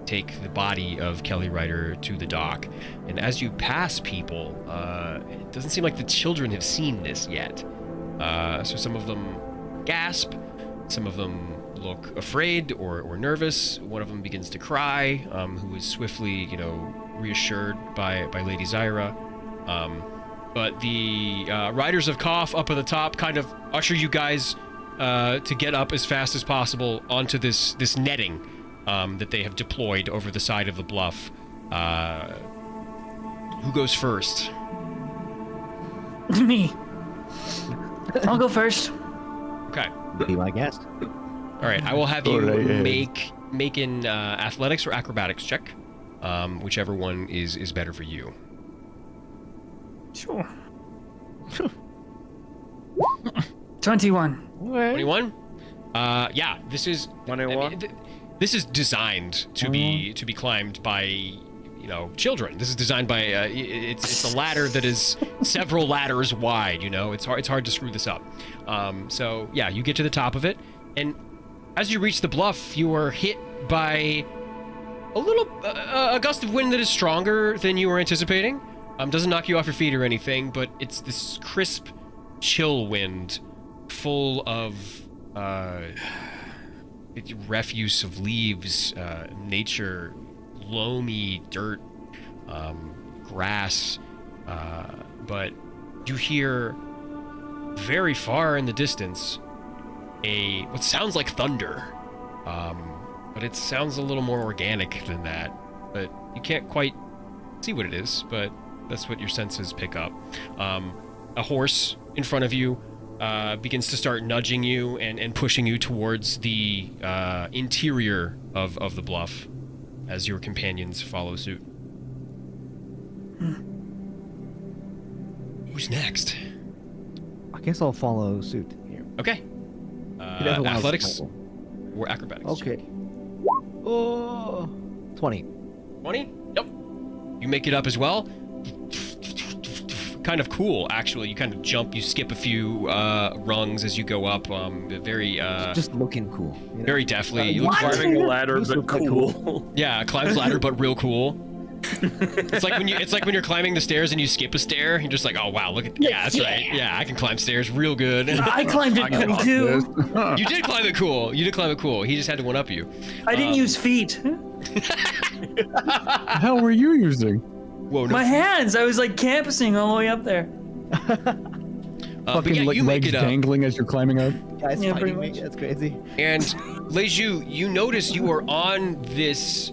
take the body of Kelly Ryder to the dock. And as you pass people, it doesn't seem like the children have seen this yet. So some of them gasp, some of them look afraid or nervous. One of them begins to cry, who is swiftly, reassured by Lady Zyra. But the Riders of Koth up at the top kind of usher you guys to get up as fast as possible onto this netting that they have deployed over the side of the bluff. Who goes first? Me. I'll go first. Okay. Be my guest. All right, I will have you make an athletics or acrobatics check, whichever one is better for you. Sure. 21. 21? Yeah, this is 21. This is designed to be climbed by children. This is designed by it's a ladder that is several ladders wide. It's hard to screw this up. So yeah, you get to the top of it, and as you reach the bluff, you are hit by a gust of wind that is stronger than you were anticipating. Doesn't knock you off your feet or anything, but it's this crisp, chill wind, full of refuse of leaves, nature, loamy dirt, grass, but you hear very far in the distance what sounds like thunder, but it sounds a little more organic than that, but you can't quite see what it is, but that's what your senses pick up. A horse in front of you begins to start nudging you and pushing you towards the interior of the bluff as your companions follow suit. Who's next? I guess I'll follow suit here. Okay. Athletics or acrobatics? Okay. Oh, 20. 20? Yep. You make it up as well. Kind of cool, actually. You kind of jump, you skip a few rungs as you go up. Very just looking cool. Very deftly. You look Climbing a ladder, but cool. Yeah, climbs ladder, but real cool. It's like when you're climbing the stairs and you skip a stair. You're just like, oh wow, look at that's right. Yeah, I can climb stairs real good. I climbed it cool too. You did climb it cool. He just had to one up you. I didn't use feet. The hell were you using? Whoa, no. My hands. I was like campusing all the way up there. Fucking you make legs it up. dangling as you're climbing up. Guys Yeah, fighting pretty me. much. That's crazy. And Leju, you notice you are on this.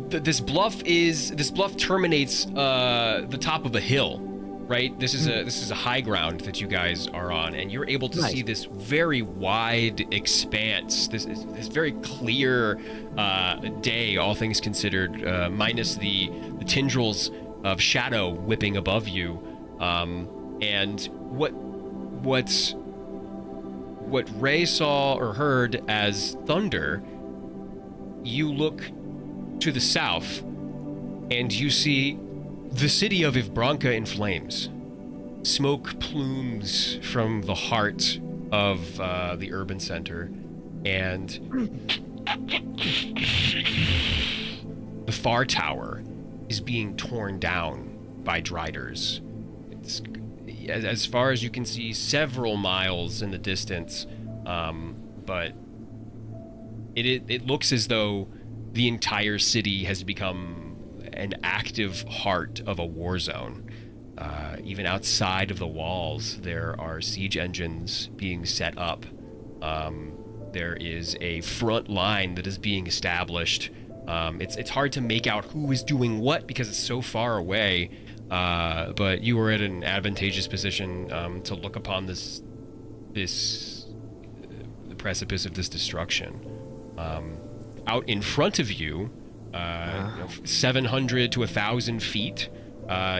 This bluff terminates the top of a hill, right? This is a high ground that you guys are on, and you're able to see this very wide expanse. This very clear day, all things considered, minus the tendrils of shadow whipping above you. And what Ray saw or heard as thunder you look to the south, and you see the city of Ivbranca in flames. Smoke plumes from the heart of the urban center, and the far tower is being torn down by Driders. It's, as far as you can see, several miles in the distance, but it looks as though the entire city has become an active heart of a war zone. Even outside of the walls, there are siege engines being set up. There is a front line that is being established. It's hard to make out who is doing what because it's so far away, but you are at an advantageous position to look upon the precipice of this destruction. Out in front of you, 700 to 1,000 feet,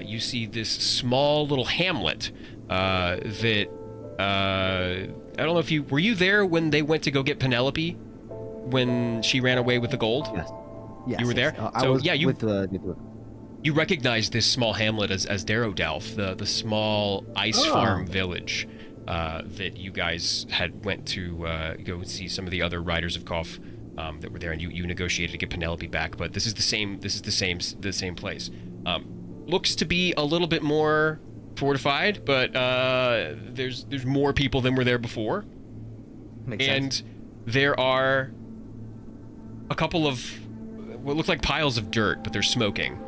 you see this small little hamlet that I don't know if were you there when they went to go get Penelope when she ran away with the gold? Yes. Yes, you were there. I was with you recognize this small hamlet as Darodalf, the small ice farm village that you guys had went to go see some of the other riders of Kof that were there, and you negotiated to get Penelope back. But this is the same place. Looks to be a little bit more fortified, but there's more people than were there before. Makes sense. There are a couple of what look like piles of dirt, but they're smoking,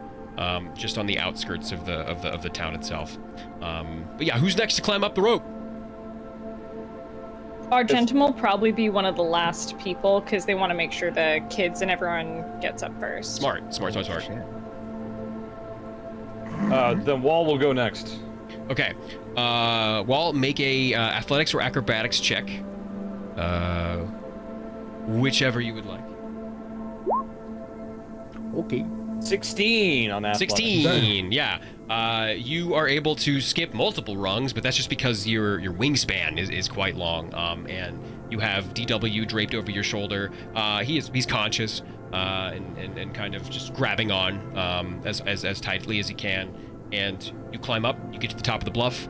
just on the outskirts of the town itself. But yeah, who's next to climb up the rope? Argentum will probably be one of the last people because they want to make sure the kids and everyone gets up first. Smart. Then Wall will go next. Okay. Wall, make a athletics or acrobatics check. Whichever you would like. Okay. 16 on that. 16, yeah. You are able to skip multiple rungs, but that's just because your wingspan is quite long. And you have DW draped over your shoulder. He's conscious and kind of just grabbing on as tightly as he can. And you climb up. You get to the top of the bluff.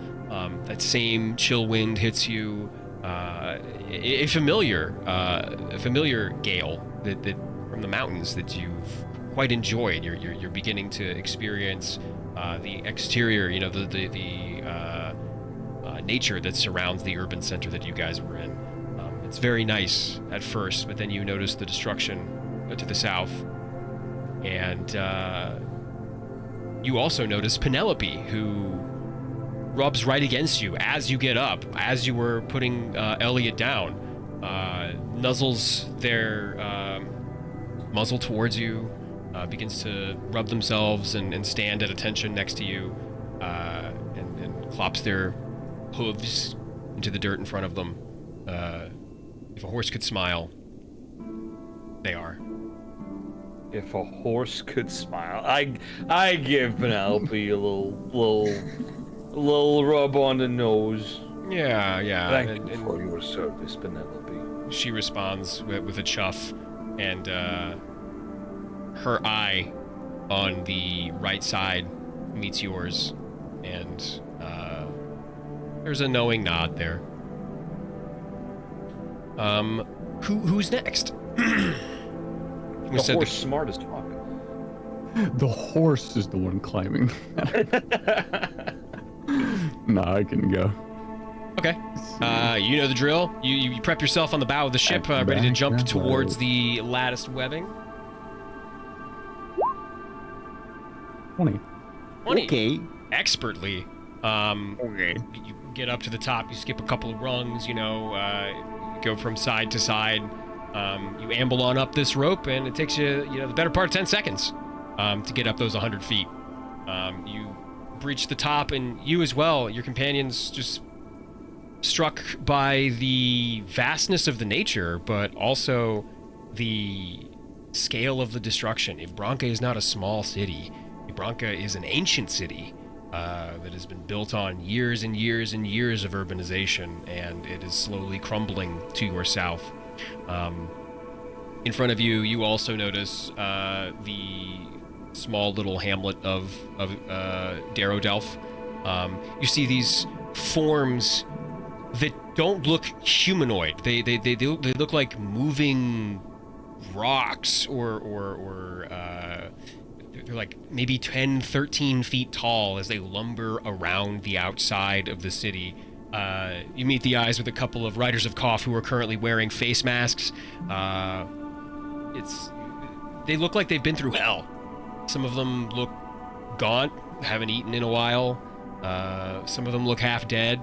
That same chill wind hits you. A familiar gale that from the mountains that you've quite enjoyed. You're beginning to experience the exterior, the nature that surrounds the urban center that you guys were in. It's very nice at first, but then you notice the destruction to the south, and you also notice Penelope, who rubs right against you as you get up, as you were putting Elliot down, nuzzles their muzzle towards you, begins to rub themselves and stand at attention next to you, and clops their hooves into the dirt in front of them. If a horse could smile, they are. If a horse could smile, I give Penelope a little rub on the nose. Yeah. Thank you for your service, Penelope. She responds with a chuff, and her eye on the right side meets yours, and there's a knowing nod there. Who's next? The horse smart as fuck. The horse is the one climbing. Nah, I can go. Okay. You know the drill. You prep yourself on the bow of the ship, ready to jump towards the latticed webbing. 20. Okay. Expertly. Okay. You get up to the top, you skip a couple of rungs, go from side to side. You amble on up this rope, and it takes you, the better part of 10 seconds to get up those 100 feet. You breach the top, and you as well, your companions, just struck by the vastness of the nature, but also the scale of the destruction. Ivbranca is not a small city. Ivbranca is an ancient city that has been built on years and years and years of urbanization, and it is slowly crumbling to your south. In front of you, you also notice the small little hamlet of Darrow-Delph. You see these forms that don't look humanoid. They look like moving rocks or they're like maybe 10, 13 feet tall as they lumber around the outside of the city. You meet the eyes with a couple of Riders of Koth who are currently wearing face masks. They look like they've been through hell. Some of them look gaunt, haven't eaten in a while. Some of them look half dead.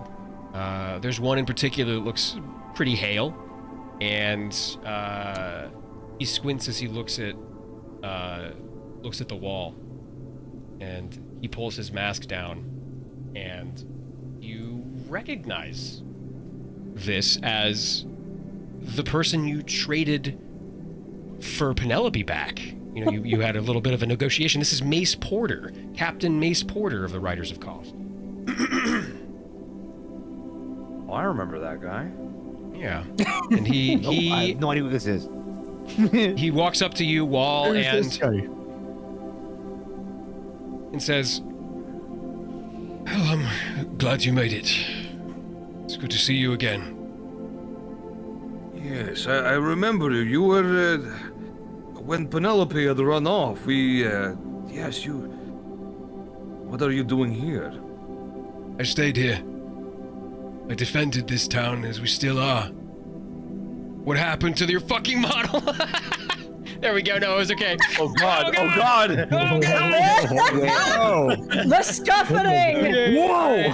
There's one in particular that looks pretty hale, and he squints as he looks at the wall, and he pulls his mask down, and you recognize this as the person you traded for Penelope back. You know, you had a little bit of a negotiation. This is Mace Porter, Captain Mace Porter of the Riders of Koth. Oh, I remember that guy. Yeah, and I have no idea who this is. he walks up to you, Wall, Who's this guy? and says, "Well, I'm glad you made it. It's good to see you again." Yes, I remember you. You were, when Penelope had run off, yes, you... What are you doing here? I stayed here. I defended this town as we still are. What happened to your fucking model? There we go. No, it was okay. Oh God! Oh God! The scuffling! Whoa!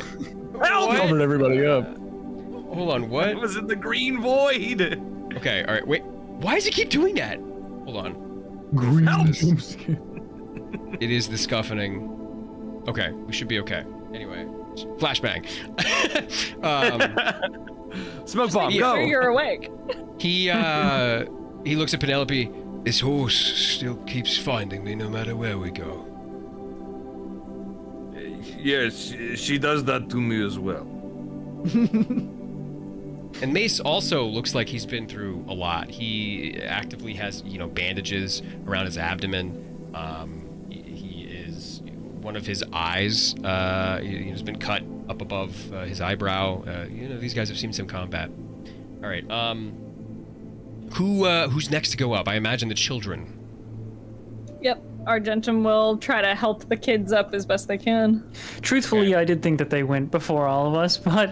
What? Covered everybody up. Hold on, what? It was in the green void. Okay, all right, wait. Why does he keep doing that? Hold on. Green This- jumpscare. It is the scuffing. Okay, we should be okay. Anyway, flashbang. Smoke bomb. Make Go. sure you're awake. He looks at Penelope. This horse still keeps finding me no matter where we go. Yes, she does that to me as well. And Mace also looks like he's been through a lot. He actively has, bandages around his abdomen. He is, one of his eyes has been cut up above his eyebrow. These guys have seen some combat. All right. Who's next to go up? I imagine the children. Yep. Argentum will try to help the kids up as best they can. Truthfully, I did think that they went before all of us, but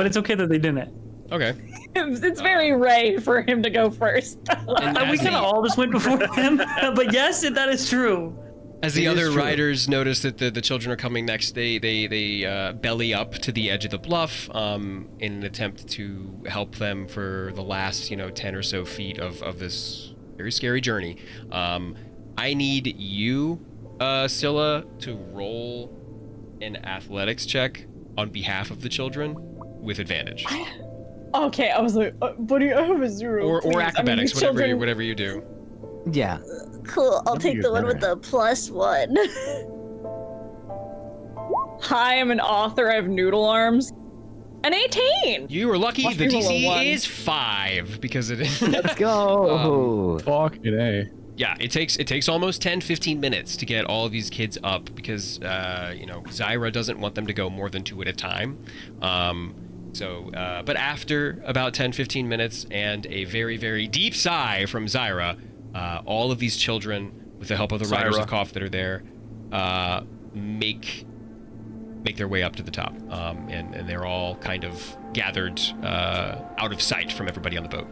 it's okay that they didn't. Okay. It's very Ray for him to go first. And We as kind of the- all just went before him, but yes, that is true. As the It is other true. riders notice that the children are coming next, they belly up to the edge of the bluff in an attempt to help them for the last 10 or so feet of this very scary journey. I need you, Scylla, to roll an athletics check on behalf of the children with advantage, Okay, I was like, buddy, I have a 0. or please. acrobatics, these children- whatever you do. Yeah. Cool. I'll That'd take be the one with better. the +1. Hi, I'm an author. I have noodle arms. An 18. You are lucky. Must The be roll a one. DC is 5 because it is. Let's go. Fucking A. Yeah, it takes almost 10-15 minutes to get all of these kids up because Zyra doesn't want them to go more than 2 at a time. But after about 10-15 minutes and a very, very deep sigh from Zyra, all of these children, with the help of the Riders of Koth that are there, make their way up to the top, and they're all kind of gathered out of sight from everybody on the boat.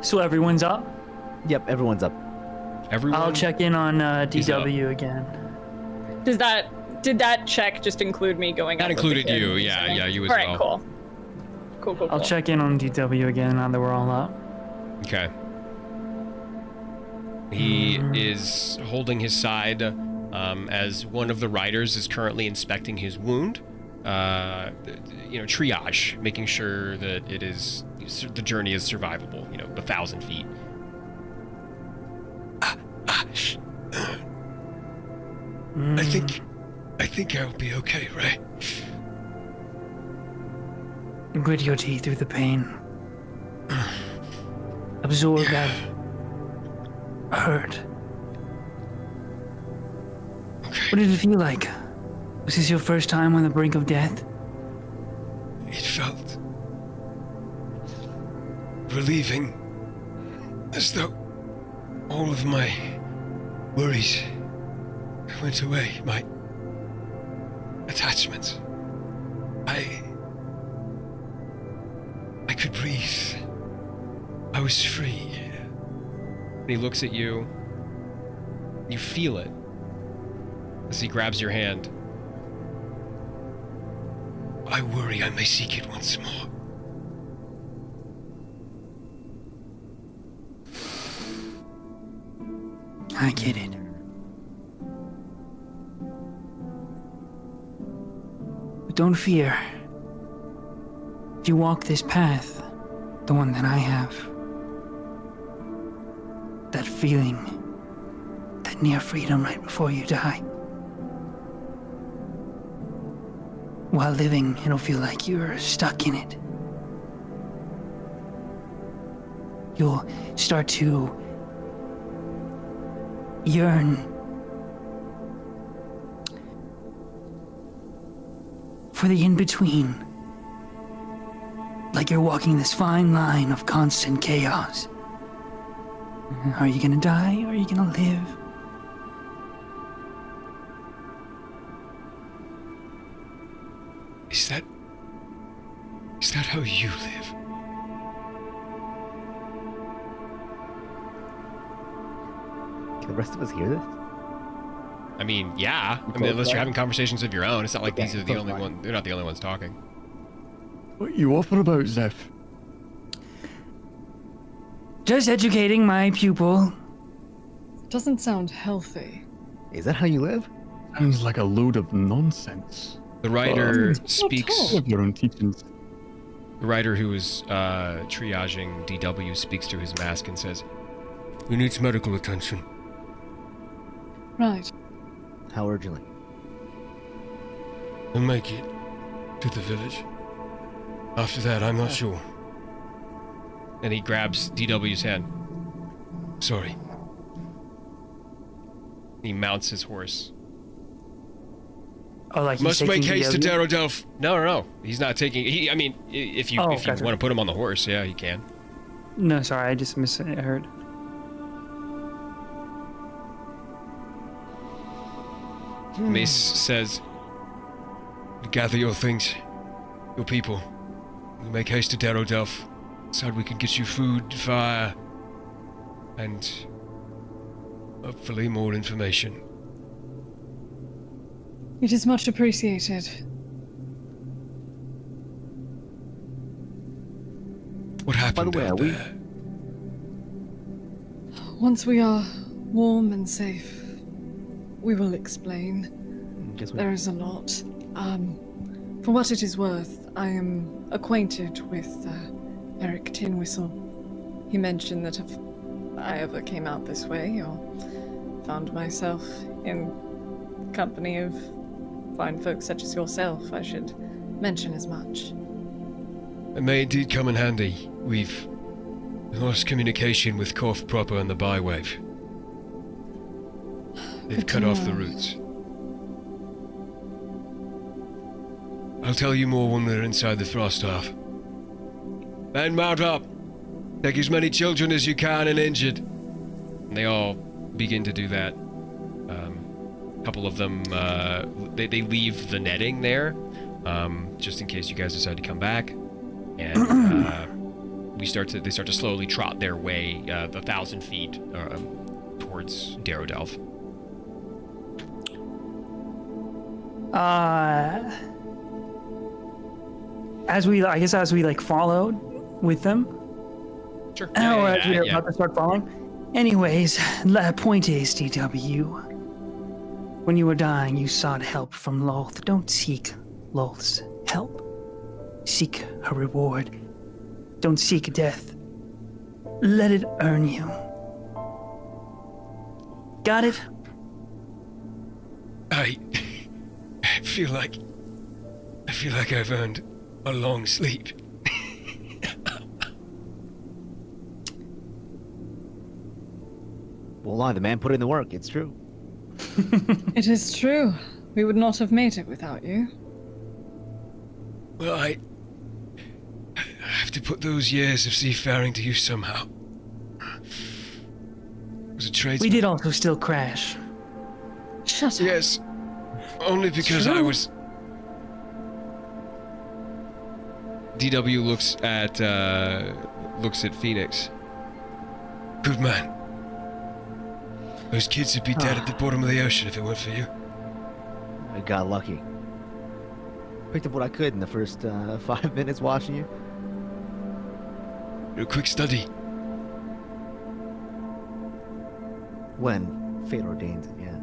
So everyone's up. Yep, everyone's up. Everyone. I'll check in on He's up. DW again. Did that check just include me going? That up with the included kid, you, I'm yeah, assuming? yeah, you as All right, well. cool. I'll check in on DW again now that we're all up. Okay. He is holding his side as one of the riders is currently inspecting his wound. Triage, making sure that the journey is survivable. 1,000 feet. I think I'll be okay, right? Grit your teeth through the pain. Absorb that hurt. What did it feel like? Was this your first time on the brink of death? It felt relieving, as though all of my worries went away, my attachments. I could breathe. I was free. And he looks at you. You feel it as he grabs your hand. I worry I may seek it once more. I get it. But don't fear. If you walk this path, the one that I have, that feeling, that near freedom right before you die, while living, it'll feel like you're stuck in it. You'll start to yearn for the in-between. Like you're walking this fine line of constant chaos. Are you gonna die or are you gonna live? Is that how you live? Can the rest of us hear this? I mean, yeah. I mean, unless you're having conversations of your own. It's not like these are the only ones. They're not the only ones talking. What are you waffling about, Zeph? Just educating my pupil. Doesn't sound healthy. Is that how you live? Sounds like a load of nonsense. The writer Not speaks. at Of your own teachings. The writer who is triaging DW speaks to his mask and says, "He needs medical attention." Right. How urgently? We'll make it to the village. After that, I'm not sure. And he grabs DW's hand. Sorry. He mounts his horse. Oh, like he's Must make taking haste to the- Darodelf. No. He's not taking. I mean, if you gotcha. want to put him on the horse, yeah, he can. No, sorry, I just misheard. Mace says, "Gather your things, your people. We'll make haste to Darodelf. So we can get you food, fire, and hopefully more information." It is much appreciated. What happened way, out are we- there? Once we are warm and safe, we will explain. Guess we... There is a lot. For what it is worth, I am acquainted with Eric Tinwhistle. He mentioned that if I ever came out this way or found myself in company of fine folks such as yourself, I should mention as much. It may indeed come in handy. We've lost communication with Korf proper and the Bywave. They've Good to cut off the know. routes. I'll tell you more when we're inside the Frost Half. Men, mount up. Take as many children as you can and injured. And they all begin to do that. A couple of them, they leave the netting there, just in case you guys decide to come back. And they start to slowly trot their way 1,000 feet towards Darodelf. As we like followed with them, Sure. or as we were about to start following. Anyways, the point is, DW, when you were dying, you sought help from Lolth. Don't seek Lolth's help. Seek her reward. Don't seek death. Let it earn you. Got it? I feel like I've earned a long sleep. Won't lie, the man put in the work. It's true. It is true. We would not have made it without you. Well, I have to put those years of seafaring to use somehow. Was a tradesman. We did also still crash. Shut up. Yes, only because I was. DW looks at Phoenix. Good man. Those kids would be dead at the bottom of the ocean if it weren't for you. I got lucky. Picked up what I could in the first 5 minutes watching you. A quick study. When fate ordains it, yeah.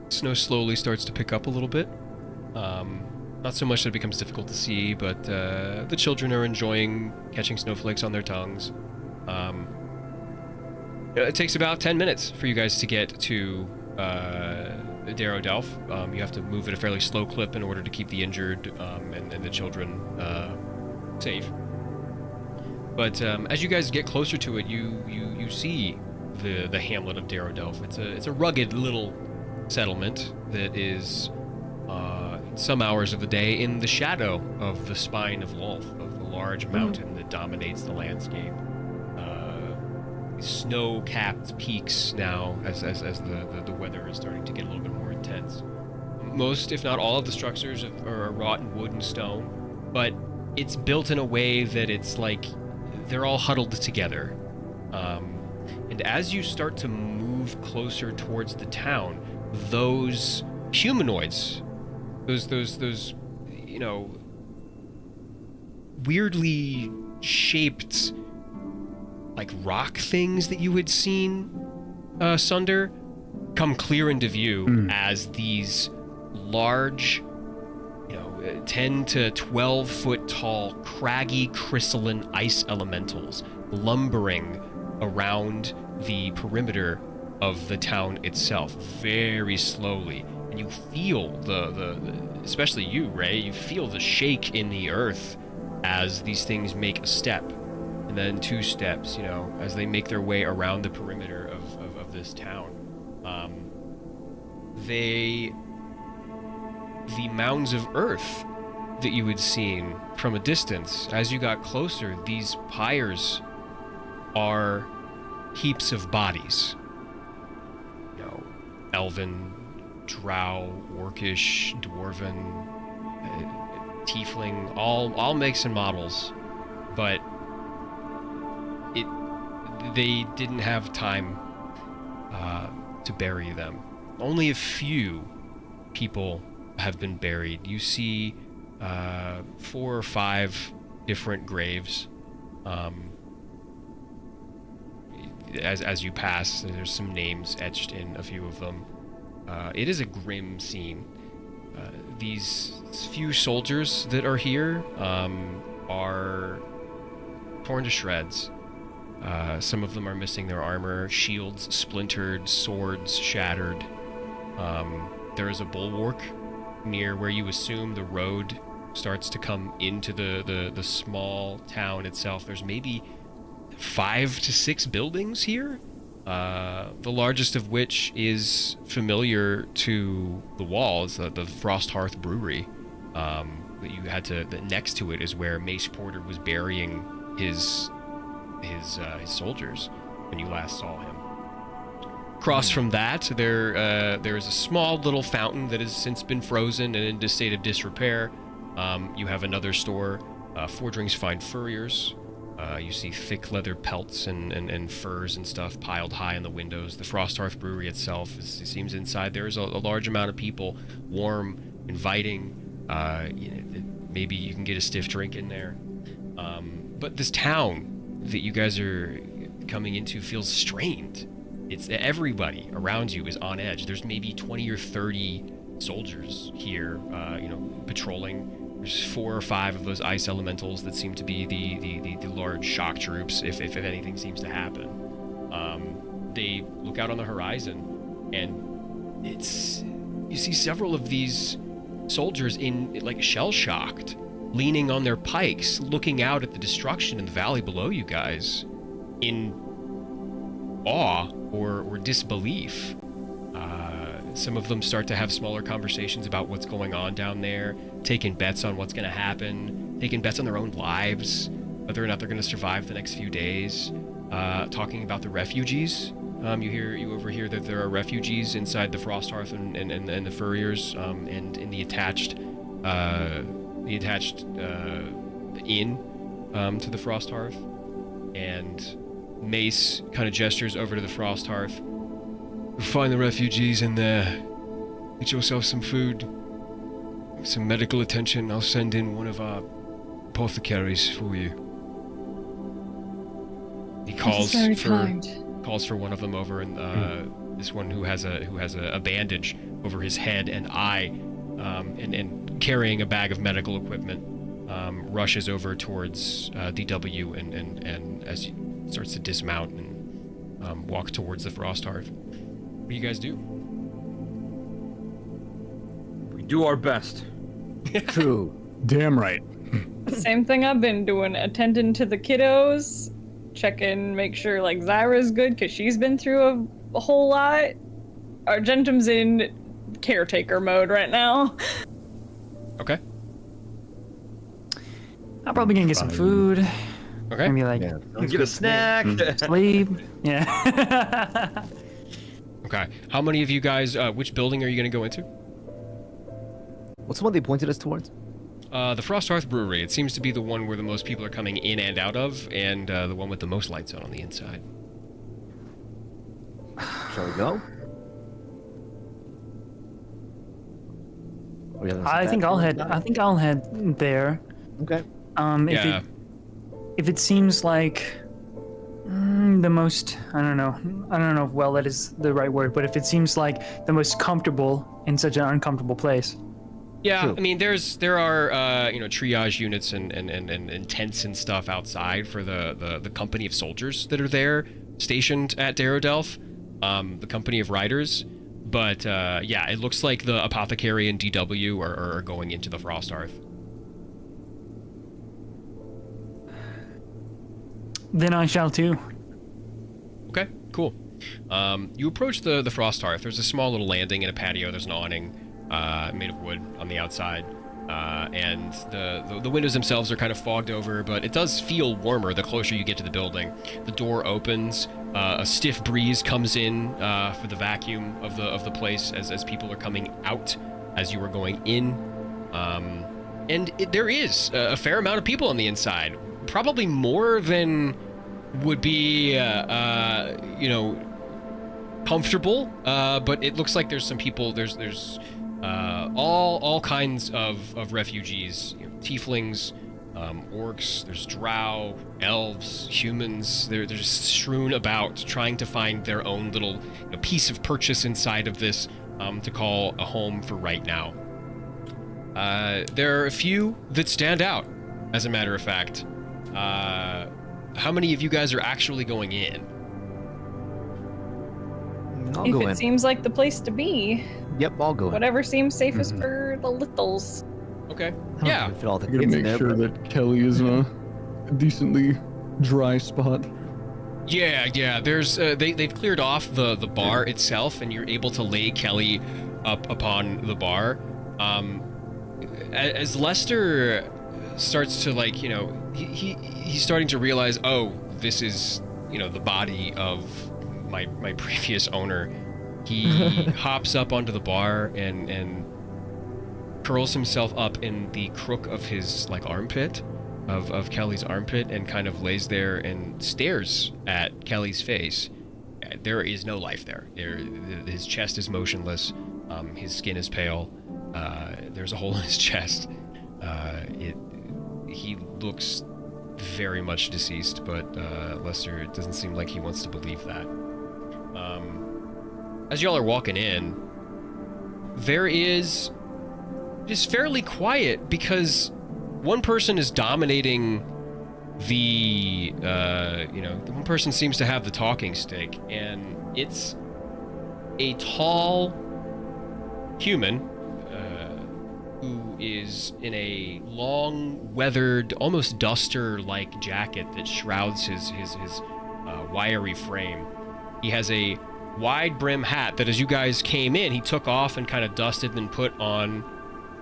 Snow slowly starts to pick up a little bit. Not so much that it becomes difficult to see, but the children are enjoying catching snowflakes on their tongues. It takes about 10 minutes for you guys to get to Darrow Delph. You have to move at a fairly slow clip in order to keep the injured and the children safe. But as you guys get closer to it, you see the hamlet of Darrow Delph. It's a rugged little settlement that is some hours of the day in the shadow of the spine of Lolth, of the large mountain that dominates the landscape. Snow-capped peaks now as the weather is starting to get a little bit more intense. Most, if not all, of the structures are wrought in wood and stone, but it's built in a way that it's like they're all huddled together. And as you start to move closer towards the town, those humanoids, those weirdly shaped like rock things that you had seen Sunder come clear into view as these large 10 to 12 foot tall craggy crystalline ice elementals lumbering around the perimeter of the town itself very slowly. And you feel the especially you, Ray, you feel the shake in the earth as these things make a step and then 2 steps, as they make their way around the perimeter of this town. The mounds of earth that you had seen from a distance, as you got closer, these pyres are heaps of bodies. Elven, drow, orcish, dwarven, tiefling, all makes and models, but they didn't have time to bury them. Only a few people have been buried. You see 4 or 5 different graves. As you pass, there's some names etched in a few of them. It is a grim scene. These few soldiers that are here are torn to shreds. Some of them are missing their armor, shields splintered, swords shattered. There is a bulwark near where you assume the road starts to come into the small town itself. There's maybe 5 to 6 buildings here, the largest of which is familiar to the walls, the Frost Hearth Brewery. That you had to. Next to it is where Mace Porter was burying his soldiers when you last saw him. Across from that, there is a small little fountain that has since been frozen and in a state of disrepair. You have another store, Fordring's Fine Furriers. You see thick leather pelts and furs and stuff piled high in the windows. The Frost Hearth Brewery itself, it seems inside there is a large amount of people, warm, inviting. Maybe you can get a stiff drink in there. But this town that you guys are coming into feels strained. It's everybody around you is on edge. There's maybe 20 or 30 soldiers here, patrolling. There's 4 or 5 of those ice elementals that seem to be the large shock troops if anything seems to happen. They look out on the horizon, and you see several of these soldiers in like shell-shocked, leaning on their pikes, looking out at the destruction in the valley below you guys. in awe or disbelief. Some of them start to have smaller conversations about what's going on down there, taking bets on what's going to happen, taking bets on their own lives, whether or not they're going to survive the next few days, talking about the refugees. You overhear that there are refugees inside the Frost Hearth and the Furriers, and in the attached inn to the Frost Hearth. And Mace kind of gestures over to the Frost Hearth. Find the refugees in there. Get yourself some food, some medical attention. I'll send in one of our apothecaries for you. He calls for one of them over, and this one who has a bandage over his head and eye, and carrying a bag of medical equipment, rushes over towards DW and as he starts to dismount and walk towards the Frost Hearth. What do you guys do? We do our best. True. Damn right. Same thing I've been doing, attending to the kiddos, checking, make sure like Zyra's good because she's been through a whole lot. Argentum's in caretaker mode right now. Okay. I'm probably gonna get some food. Okay. Maybe like Get a snack. sleep. Yeah. Okay. How many of you guys? Which building are you going to go into? What's the one they pointed us towards? The Frost Hearth Brewery. It seems to be the one where the most people are coming in and out of, and the one with the most lights on the inside. Shall we go? Or you have I think I'll head there. Okay. Yeah. If it seems like the most, I don't know if well that is the right word, but if it seems like the most comfortable in such an uncomfortable place. Yeah, True. I mean, there are triage units and tents and stuff outside for the company of soldiers that are there stationed at Darodelph, the company of riders. But yeah, it looks like the apothecary and DW are going into the Frost Hearth. Then I shall too. Okay, cool. You approach the Frost Hearth. There's a small little landing and a patio. There's an awning made of wood on the outside. And the windows themselves are kind of fogged over, but it does feel warmer the closer you get to the building. The door opens. A stiff breeze comes in for the vacuum of the place as people are coming out as you are going in. And there is a fair amount of people on the inside. Probably more than would be, comfortable. But it looks like there's some people. There's all kinds of refugees, tieflings, orcs. There's drow, elves, humans. They're just strewn about, trying to find their own little piece of purchase inside of this to call a home for right now. There are a few that stand out, as a matter of fact. How many of you guys are actually going in? I'll If go it in. seems like the place to be, Yep, I'll go in. whatever seems safest for the littles. Okay. I don't Yeah. think we fit all the I gotta kids in make there, sure but- that Kelly is in a decently dry spot. Yeah. There's they've cleared off the bar itself, and you're able to lay Kelly up upon the bar. As Lester starts to he's starting to realize, oh, this is the body of my previous owner. He hops up onto the bar and curls himself up in the crook of his armpit of Kelly's armpit, and kind of lays there and stares at Kelly's face. There is no life there. His chest is motionless. His skin is pale. There's a hole in his chest. He looks very much deceased, but Lester, it doesn't seem like he wants to believe that. As y'all are walking in, there is just fairly quiet, because one person is dominating the one person seems to have the talking stick, and it's a tall human who is in a long, weathered, almost duster-like jacket that shrouds his wiry frame. He has a wide brim hat that, as you guys came in, he took off and kind of dusted and put on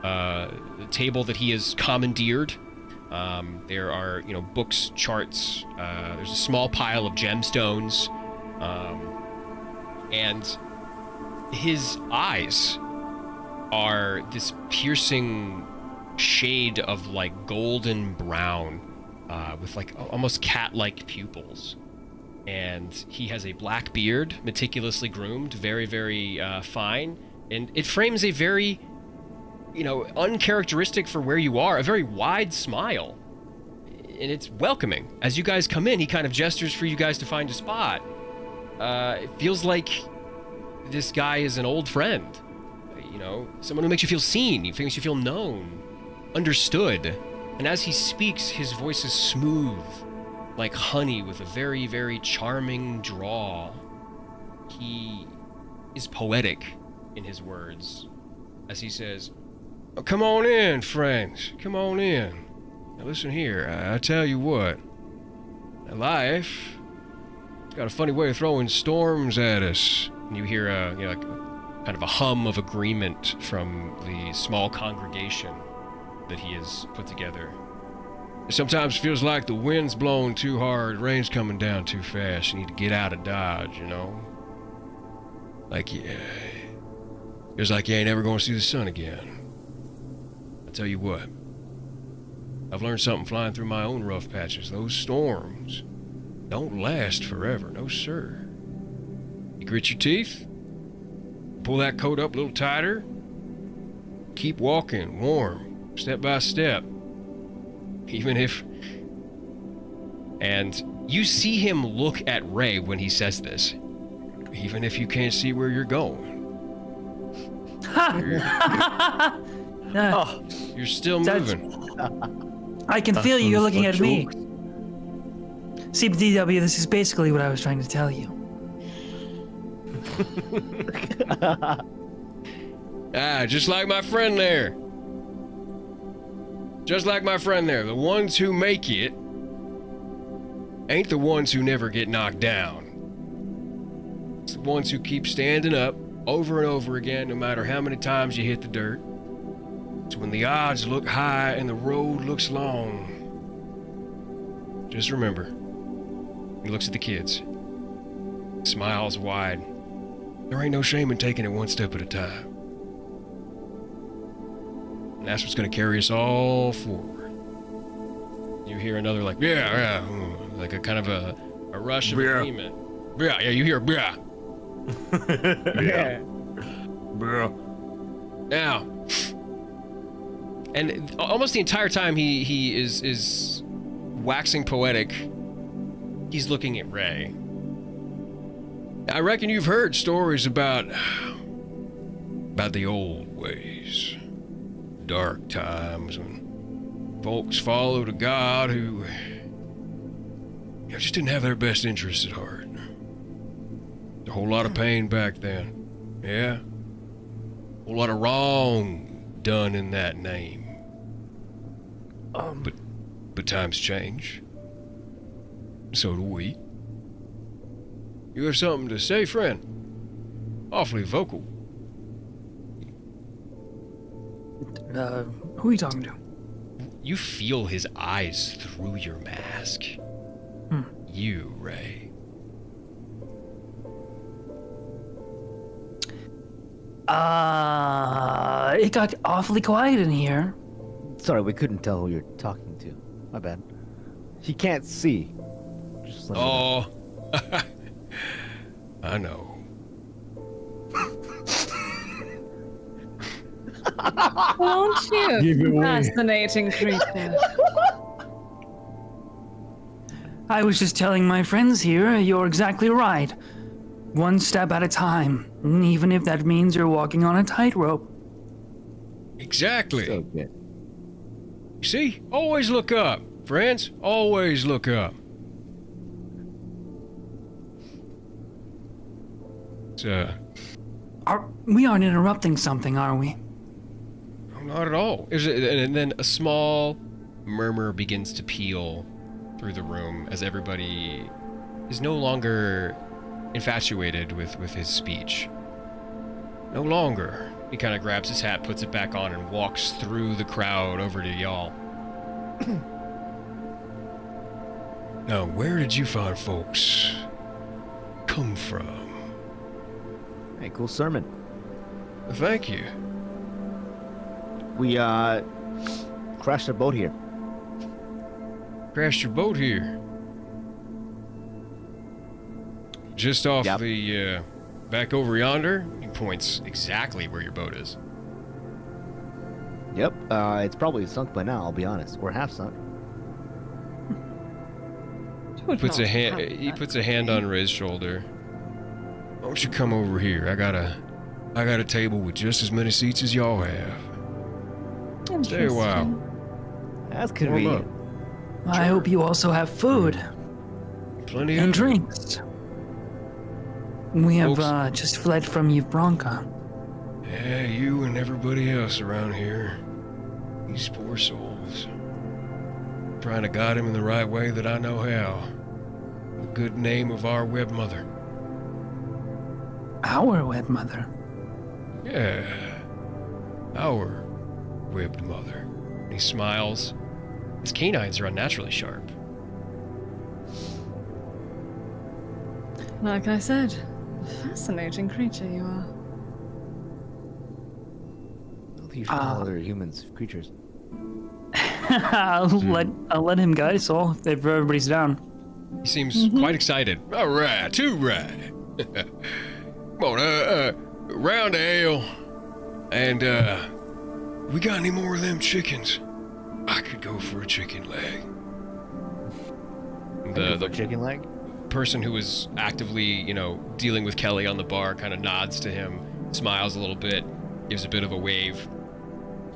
the table that he has commandeered. There are, books, charts. There's a small pile of gemstones, and his eyes are this piercing shade of like golden brown, with like almost cat-like pupils. And he has a black beard, meticulously groomed, very, very fine, and it frames a very, uncharacteristic for where you are, a very wide smile, and it's welcoming. As you guys come in, he kind of gestures for you guys to find a spot. It feels like this guy is an old friend, someone who makes you feel seen, he makes you feel known, understood. And as he speaks, his voice is smooth, like honey, with a very, very charming drawl. He is poetic in his words as he says, "Oh, come on in, friends. Come on in. Now listen here, I tell you what. Life, it's got a funny way of throwing storms at us." And you hear like kind of a hum of agreement from the small congregation that he has put together. "It sometimes feels like the wind's blowing too hard, rain's coming down too fast. You need to get out of Dodge, Like, feels like you ain't ever gonna see the sun again. I tell you what, I've learned something flying through my own rough patches. Those storms don't last forever, no sir. You grit your teeth, pull that coat up a little tighter, keep walking warm, step by step. Even if..." And you see him look at Ray when he says this. "Even if you can't see where you're going, you're still moving." I can feel you're looking at me. See, DW, this is basically what I was trying to tell you. Just like my friend there. Just like my friend there. The ones who make it ain't the ones who never get knocked down. It's the ones who keep standing up over and over again, no matter how many times you hit the dirt. It's when the odds look high and the road looks long. Just remember. He looks at the kids. Smiles wide. There ain't no shame in taking it one step at a time. And that's what's gonna carry us all forward. You hear another like, yeah, like a kind of a rush of agreement. Yeah, you hear, yeah. Yeah. Now, and almost the entire time he is waxing poetic, he's looking at Ray. "I reckon you've heard stories about the old ways. Dark times when folks followed a god who just didn't have their best interests at heart. A whole lot of pain back then. Yeah. A whole lot of wrong done in that name. But times change. So do we. You have something to say, friend? Awfully vocal." Who are you talking to? You feel his eyes through your mask. You, Ray. It got awfully quiet in here. Sorry, we couldn't tell who you're talking to. My bad. He can't see. Just let me know. Oh, I know. Won't Give you? it away. Fascinating creature. I was just telling my friends here, you're exactly right. One step at a time, even if that means you're walking on a tightrope. Exactly. So good. See? Always look up, friends. Always look up. We aren't interrupting something, are we? Not at all. And then a small murmur begins to peel through the room as everybody is no longer infatuated with his speech. No longer. He kind of grabs his hat, puts it back on, and walks through the crowd over to y'all. Now, where did you find folks come from? Hey, cool sermon. Thank you. We crashed our boat here. Crashed your boat here. Just off Yep. the, back over yonder. He points exactly where your boat is. Yep. It's probably sunk by now. I'll be honest, or half sunk. Would Puts not a hand. have He that. puts a hand on Ray's shoulder. Why don't you come over here? I got a table with just as many seats as y'all have. Stay a while. Interesting. That's Warm convenient. up. I hope you also have food Plenty and of drinks. We have Folks- just fled from Yvronka. Yeah, you and everybody else around here. These poor souls. Trying to guide him in the right way that I know how. The good name of our web mother. Our wed mother. Yeah. Our webbed mother. And he smiles. His canines are unnaturally sharp. Like I said, a fascinating creature you are. I don't think you should call other humans creatures. I'll let him guide us all if everybody's down. He seems quite excited. All right, too right. Come on, round of ale. And, we got any more of them chickens? I could go for a chicken leg. The Chicken leg. person who was actively, dealing with Kelly on the bar kind of nods to him, smiles a little bit, gives a bit of a wave,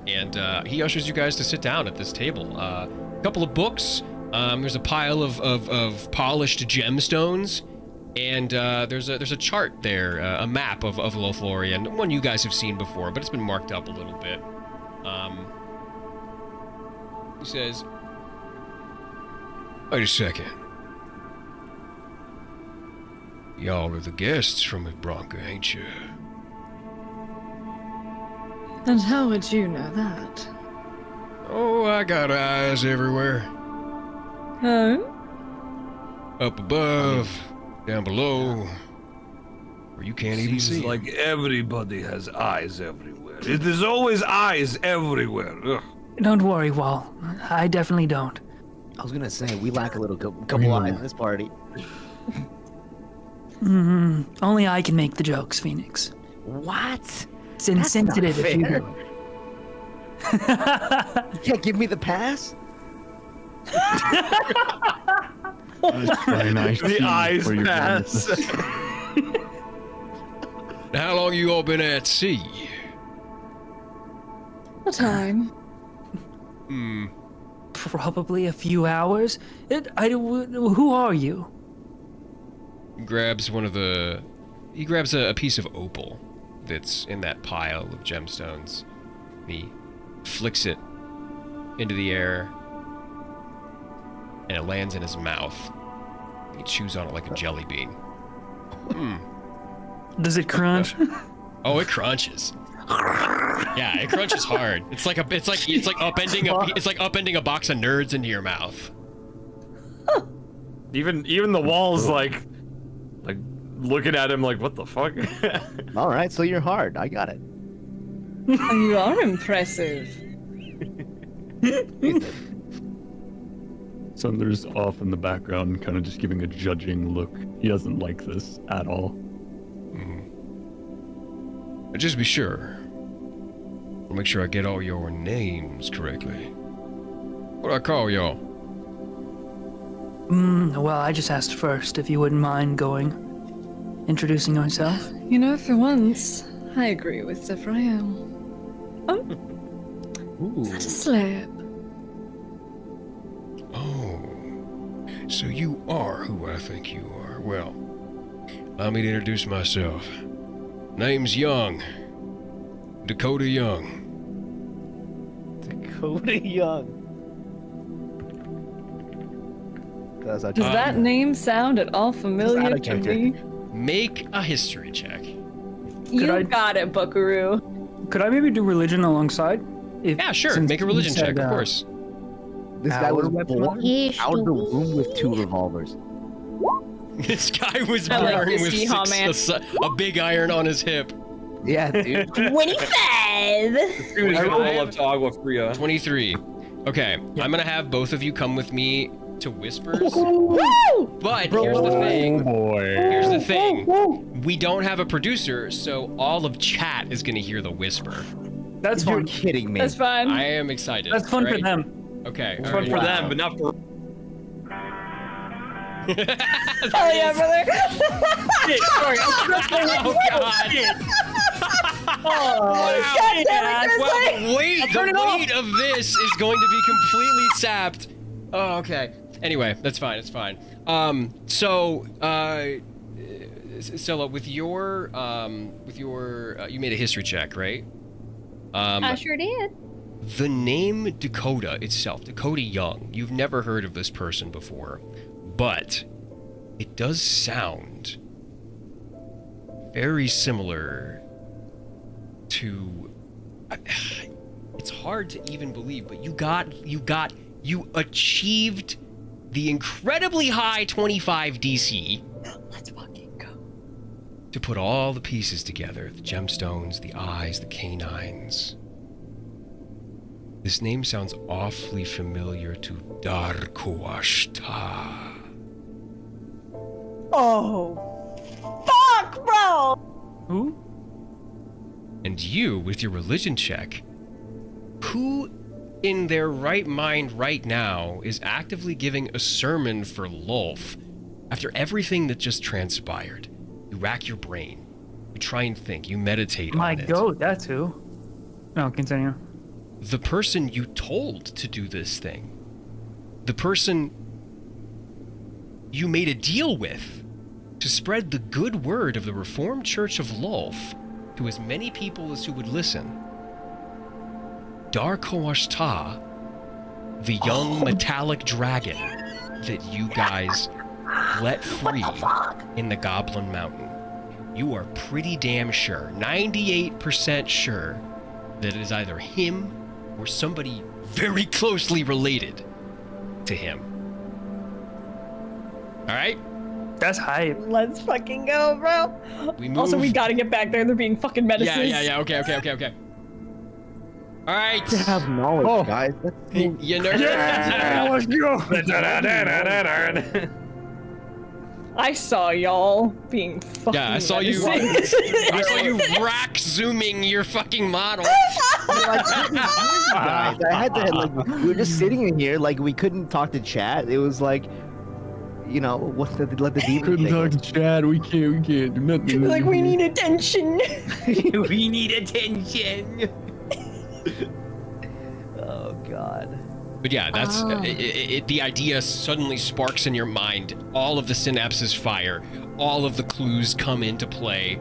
and he ushers you guys to sit down at this table. A couple of books. There's a pile of polished gemstones, and there's a chart there, a map of Lothlorien, one you guys have seen before, but it's been marked up a little bit. He says, "Wait a second. Y'all are the guests from Yvronka, ain't you?" And how would you know that? Oh, I got eyes everywhere. Oh? Up above, down below, where you can't even Seems see. like everybody has eyes everywhere. It is always eyes everywhere. Ugh. Don't worry, Wall. I definitely don't. I was gonna say we lack a little couple eyes in this party. Only I can make the jokes, Phoenix. What? It's insensitive if you fair. do. You can't give me the pass? That's very nice. The team eyes for your pass. business. How long you all been at sea? A time. Probably a few hours. Who are you? Grabs he grabs a piece of opal that's in that pile of gemstones. He flicks it into the air, and it lands in his mouth. He chews on it like a jelly bean. Does it crunch? Oh, it crunches. Yeah, it crunches hard. It's like upending a box of nerds into your mouth. Even the walls like looking at him like, what the fuck? All right, so you're hard. I got it. You are impressive. Sunder's off in the background, kind of just giving a judging look. He doesn't like this at all. Just be sure. I'll make sure I get all your names correctly. What do I call y'all? Well, I just asked first if you wouldn't mind introducing yourself. You know, for once, I agree with Zephyriel. Oh, is that a slip? Oh, so you are who I think you are. Well, allow me to introduce myself. Name's Young. Dakota Young. Dakota Young. Because I Does that name sound at all familiar out of to character. me? Make a history check. You I- got it, Buckaroo. Could I maybe do religion alongside? Yeah, sure. Since Make a you religion said, check, of course. This guy Our was weapon born Yes, out of the Louise. womb with 2 revolvers. This guy was I like born this with yeehaw man. a big iron on his hip. Yeah, dude. 25! Dude, I roll up to Agua Fria. 23. Okay, I'm gonna have both of you come with me to Whispers. Woo! But here's the Oh thing. boy. Here's the thing. We don't have a producer, so all of chat is gonna hear the whisper. That's You're fun. kidding me. That's fine. I am excited. That's fun for alright? them. Okay. It's fun for them, but not for. Hell yeah, brother. Oh god. God damn it, Well, Grizzly. the weight of this is going to be completely sapped. Oh, okay. Anyway, that's fine. It's fine. Stella, with your, you made a history check, right? I sure did. The name Dakota itself, Dakota Young, you've never heard of this person before, but it does sound very similar to. It's hard to even believe, but you achieved the incredibly high 25 DC Let's fucking go. to put all the pieces together, the gemstones, the eyes, the canines. This name sounds awfully familiar to Darkoashta. Oh. Fuck, bro. Who? And you, with your religion check, who in their right mind right now is actively giving a sermon for Lolf after everything that just transpired? You rack your brain. You try and think. You meditate My on it. goat, that too. No, continue. The person you told to do this thing, the person you made a deal with to spread the good word of the Reformed Church of Lolf to as many people as who would listen, Darkoashta, the young metallic dragon that you guys let free in the Goblin Mountain. You are pretty damn sure, 98% sure, that it is either him or somebody very closely related to him. All right? That's hype. Let's fucking go, bro. We move. Also, we gotta get back there. They're being fucking medicines. Yeah. Okay. All right. To have knowledge, guys. That's so- You know. let's go. I saw y'all being fucking Yeah, I saw you. medicines. I saw you rack zooming your fucking model. Like, guys, I had to like we were just sitting in here like we couldn't talk to chat. It was like, you know, let the demon Couldn't take talk us. to Chad. We can't do nothing. Like, we need attention. We need attention. Oh God. But yeah, that's the idea suddenly sparks in your mind. All of the synapses fire. All of the clues come into play,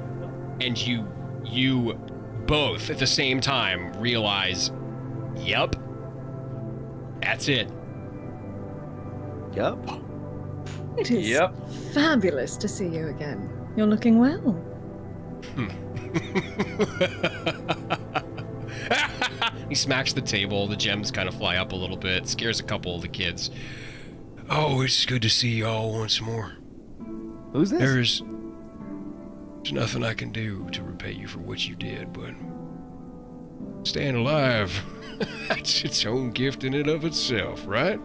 and you both at the same time realize, yep, that's it. Yep. It is Yep. fabulous to see you again. You're looking well. He smacks the table. The gems kind of fly up a little bit. Scares a couple of the kids. Oh, it's good to see y'all once more. Who's this? There's nothing I can do to repay you for what you did, but staying alive, that's its own gift in and of itself, right?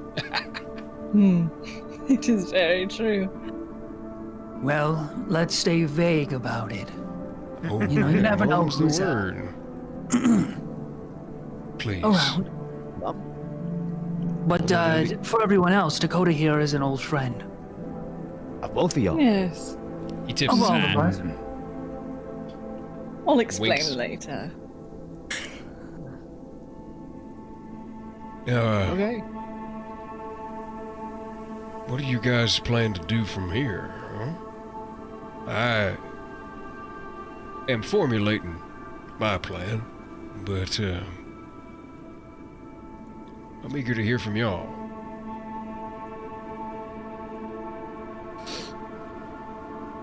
It is very true. Well, let's stay vague about it. Oh, You know, you never know mom's the who's word. Please. around. But for everyone else, Dakota here is an old friend. Both of y'all. Yes. He tips Of his all of hat. us. I'll explain Winks. later. Okay. What do you guys plan to do from here? Huh? I am formulating my plan, but I'm eager to hear from y'all.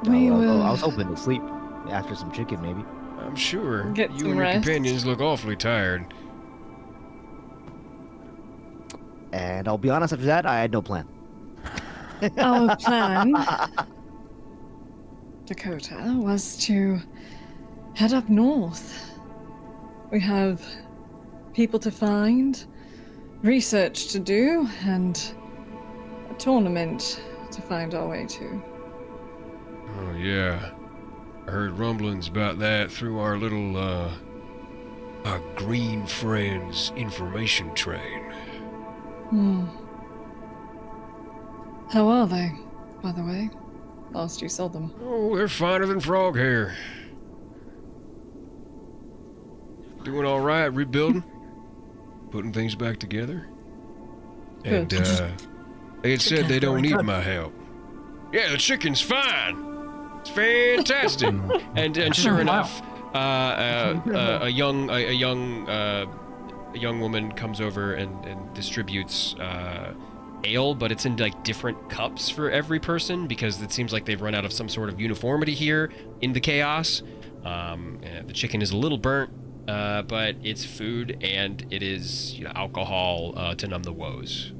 We I will was hoping to sleep after some chicken, maybe. I'm sure Get you some and your rest. companions look awfully tired. And I'll be honest, after that, I had no plan. Our plan, Dakota, was to head up north. We have people to find, research to do, and a tournament to find our way to. Oh, yeah. I heard rumblings about that through our little, our Green Friends information train. How are they, by the way? Last you saw them. Oh, they're finer than frog hair. Doing all right, rebuilding, putting things back together. And, Good. they had said they don't need my help. Yeah, the chicken's fine. It's fantastic. and sure enough, a young woman comes over and distributes ale, but it's in like different cups for every person because it seems like they've run out of some sort of uniformity here in the chaos. And the chicken is a little burnt, but it's food and it is alcohol to numb the woes.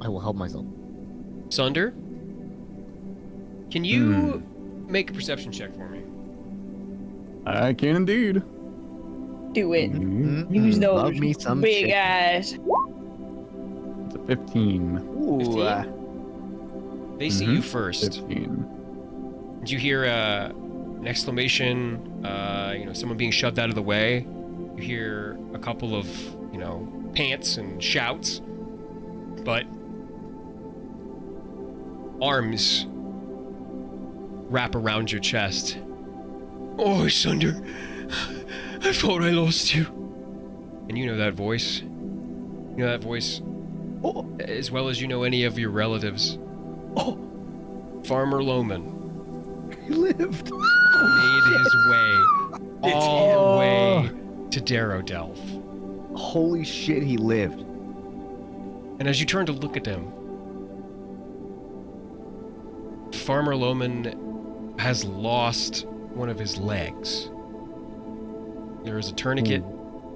I will help myself. Sunder, can you make a perception check for me? I can indeed. Do it. Mm-hmm. Use those Love me some big chicken. eyes. It's a 15. Ooh, 15? They see you first. 15. Did you hear an exclamation? Someone being shoved out of the way. You hear a couple of, pants and shouts, but arms wrap around your chest. Oh, Sunder, I thought I lost you. And you know that voice. You know that voice as well as you know any of your relatives. Oh, Farmer Loman he lived. made his way all the way to Darrow-Delph. Holy shit, he lived. And as you turn to look at him, Farmer Loman has lost one of his legs. There is a tourniquet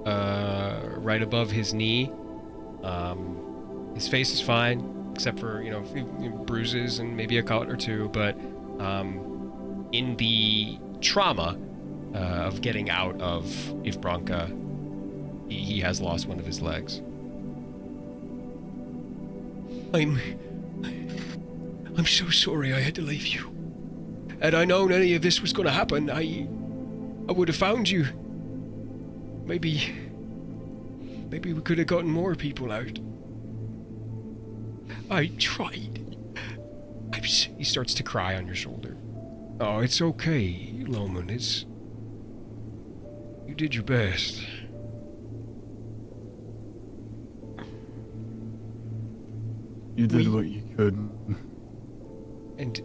right above his knee. His face is fine, except for, bruises and maybe a cut or two, but in the trauma of getting out of Ivbranca, he has lost one of his legs. I'm so sorry I had to leave you. Had I known any of this was going to happen, I would have found you. Maybe we could have gotten more people out. I tried. He starts to cry on your shoulder. Oh, it's okay, Loman. You did your best. You did what you could. And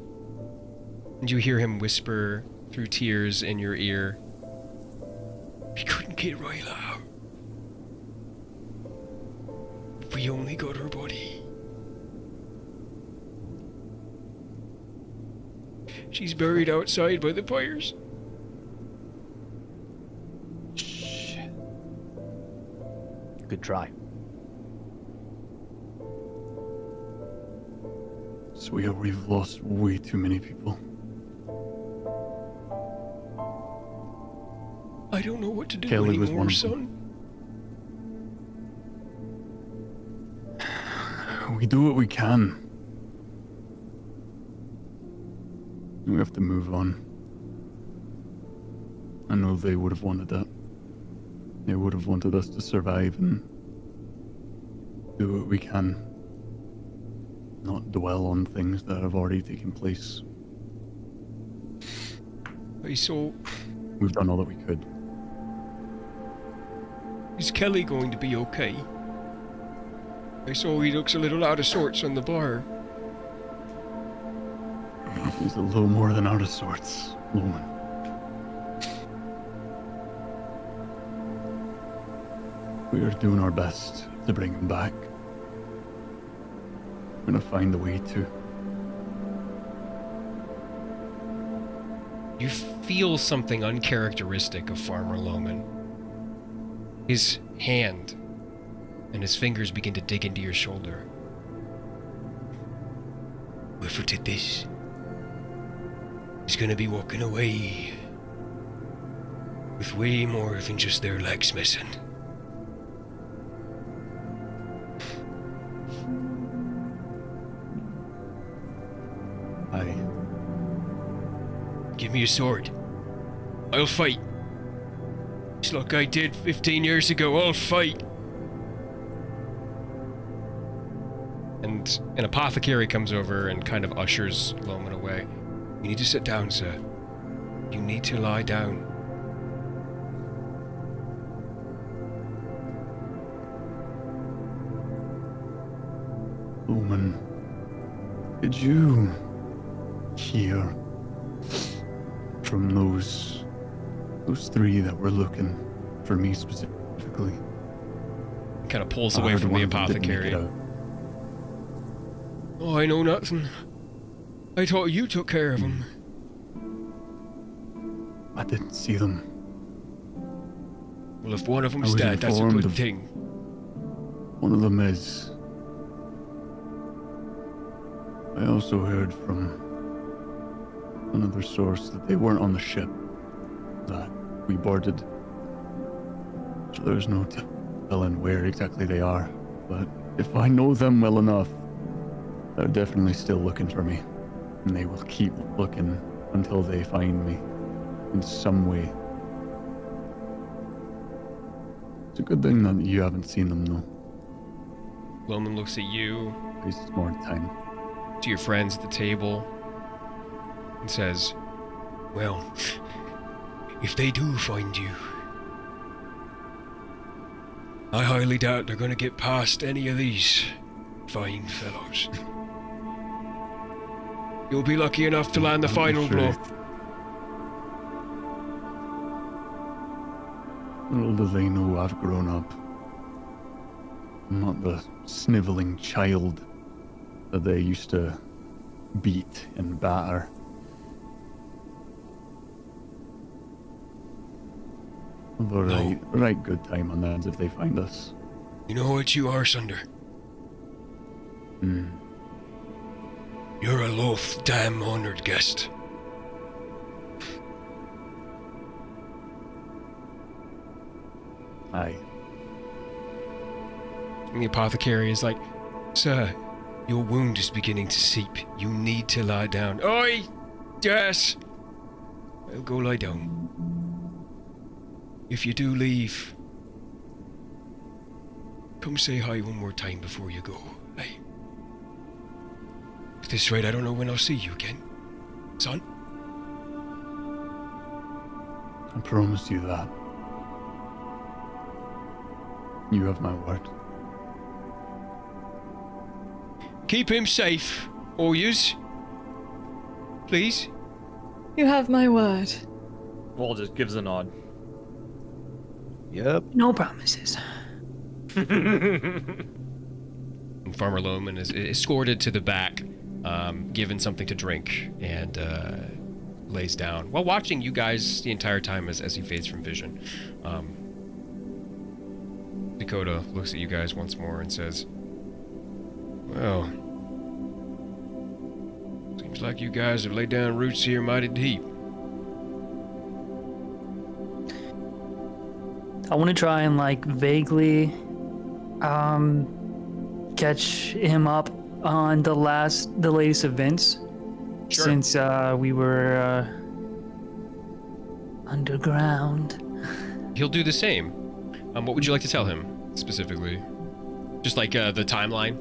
you hear him whisper through tears in your ear. We couldn't get Ryla out. We only got her body. She's buried outside by the fires. Shit. Good try. Swear, we've lost way too many people. I don't know what to do Kelly was anymore, one of them. son. We do what we can. We have to move on. I know they would have wanted that. They would have wanted us to survive and do what we can. Not dwell on things that have already taken place. I saw... We've done all that we could. Is Kelly going to be okay? I saw he looks a little out of sorts on the bar. He's a little more than out of sorts, Loman. We are doing our best to bring him back. gonna find a way to. You feel something uncharacteristic of Farmer Loman. His hand and his fingers begin to dig into your shoulder. Whoever did this is gonna be walking away with way more than just their legs missing. Aye. Give me your sword. I'll fight. Just like I did 15 years ago, I'll fight. And an apothecary comes over and kind of ushers Loman away. You need to sit down, sir. You need to lie down. Loman, did you hear from those three that were looking for me specifically? Kind of pulls I away heard from one the of them didn't make it apothecary. out. Oh, I know nothing. I thought you took care of him. I didn't see them. Well, if one of I them's was dead, that's a informed good of- thing. One of them is. I also heard from another source that they weren't on the ship that we boarded. So there's no telling where exactly they are. But if I know them well enough, they're definitely still looking for me. And they will keep looking until they find me in some way. It's a good thing that you haven't seen them, though. Loman looks at you, Wastes more time. to your friends at the table, and says, well, if they do find you, I highly doubt they're going to get past any of these fine fellows. You'll be lucky enough to land the final blow. Little do they know I've grown up. I'm not the sniveling child that they used to beat and batter. Although right good time on that if they find us. You know what you are, Sunder? You're a loath, damn honored guest. Aye. And the apothecary is like, sir, your wound is beginning to seep. You need to lie down. Oi! Yes! Well, go lie down. If you do leave, come say hi one more time before you go. Aye. At this rate, I don't know when I'll see you again. Son? I promise you that. You have my word. Keep him safe, all yous. Please? You have my word. Wall just gives a nod. Yep. No promises. And Farmer Loman is escorted to the back, given something to drink, and lays down while watching you guys the entire time as he fades from vision. Dakota looks at you guys once more and says, well, seems like you guys have laid down roots here mighty deep. I want to try and like vaguely catch him up on the latest events. Sure. Since we were underground. He'll do the same. What would you like to tell him, specifically? Just like the timeline?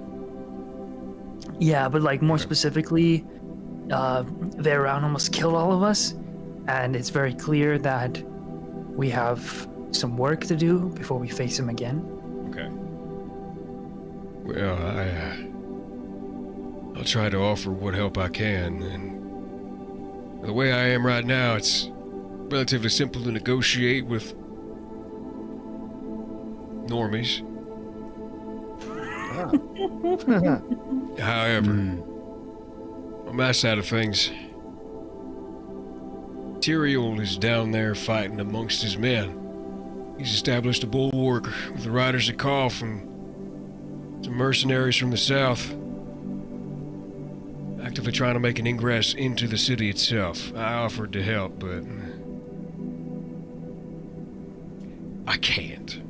Yeah, but like more specifically, Veyron almost killed all of us, and it's very clear that we have some work to do before we face him again. Okay. Well, I'll try to offer what help I can, and the way I am right now, it's relatively simple to negotiate with normies. However, on my side of things, Tyrael is down there fighting amongst his men. He's established a bulwark with the riders of Koff and some mercenaries from the south, actively trying to make an ingress into the city itself. I offered to help, but I can't.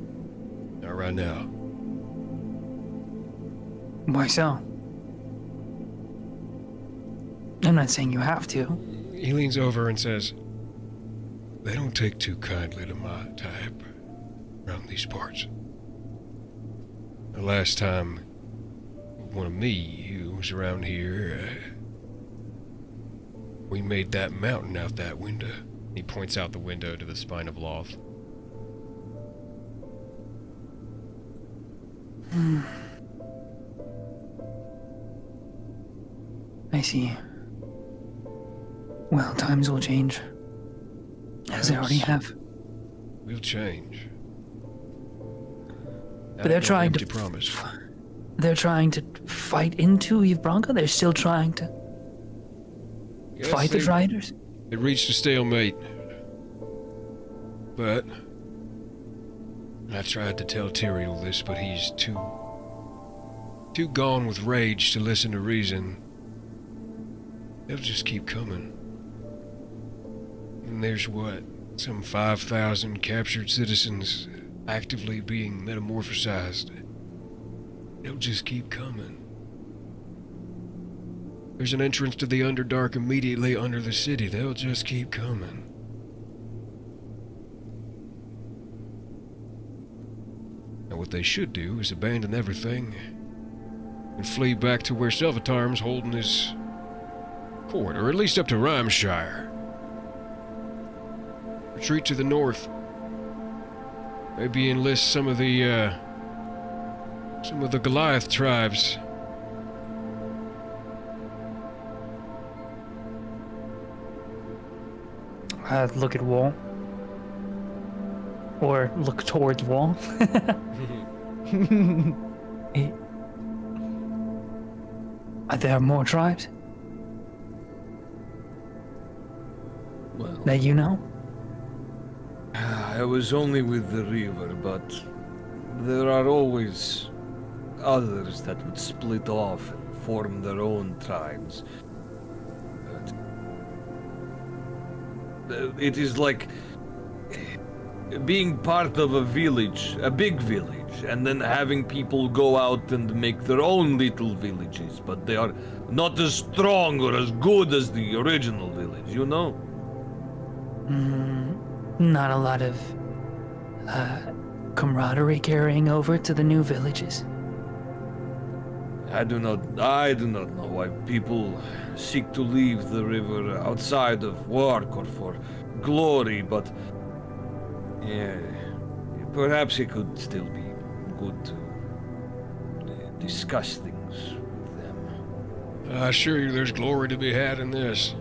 Not right now. Why so? I'm not saying you have to. He leans over and says, "They don't take too kindly to my type around these parts. The last time one of me who was around here, we made that mountain out that window." He points out the window to the spine of Loth. I see. Well, times will change. As they already have. We'll change. But they're trying to promise. They're trying to fight into Eve Bronca? They're still trying to fight the riders? They reached a stalemate. But I tried to tell Tyrael this, but he's too gone with rage to listen to reason. They'll just keep coming. And there's some 5,000 captured citizens actively being metamorphosized. They'll just keep coming. There's an entrance to the Underdark immediately under the city. They'll just keep coming. Now what they should do is abandon everything and flee back to where Selvatarm's holding his court, or at least up to Rhymeshire. Retreat to the north. Maybe enlist some of the Goliath tribes. Look at wall. Or look towards wall. Are there more tribes? Well, that you know? I was only with the river, but there are always others that would split off and form their own tribes. It is like being part of a village, a big village, and then having people go out and make their own little villages, but they are not as strong or as good as the original village, you know? Not a lot of camaraderie carrying over to the new villages. I do not know why people seek to leave the river outside of work or for glory, but yeah, perhaps it could still be good to discuss things with them. I assure you there's glory to be had in this.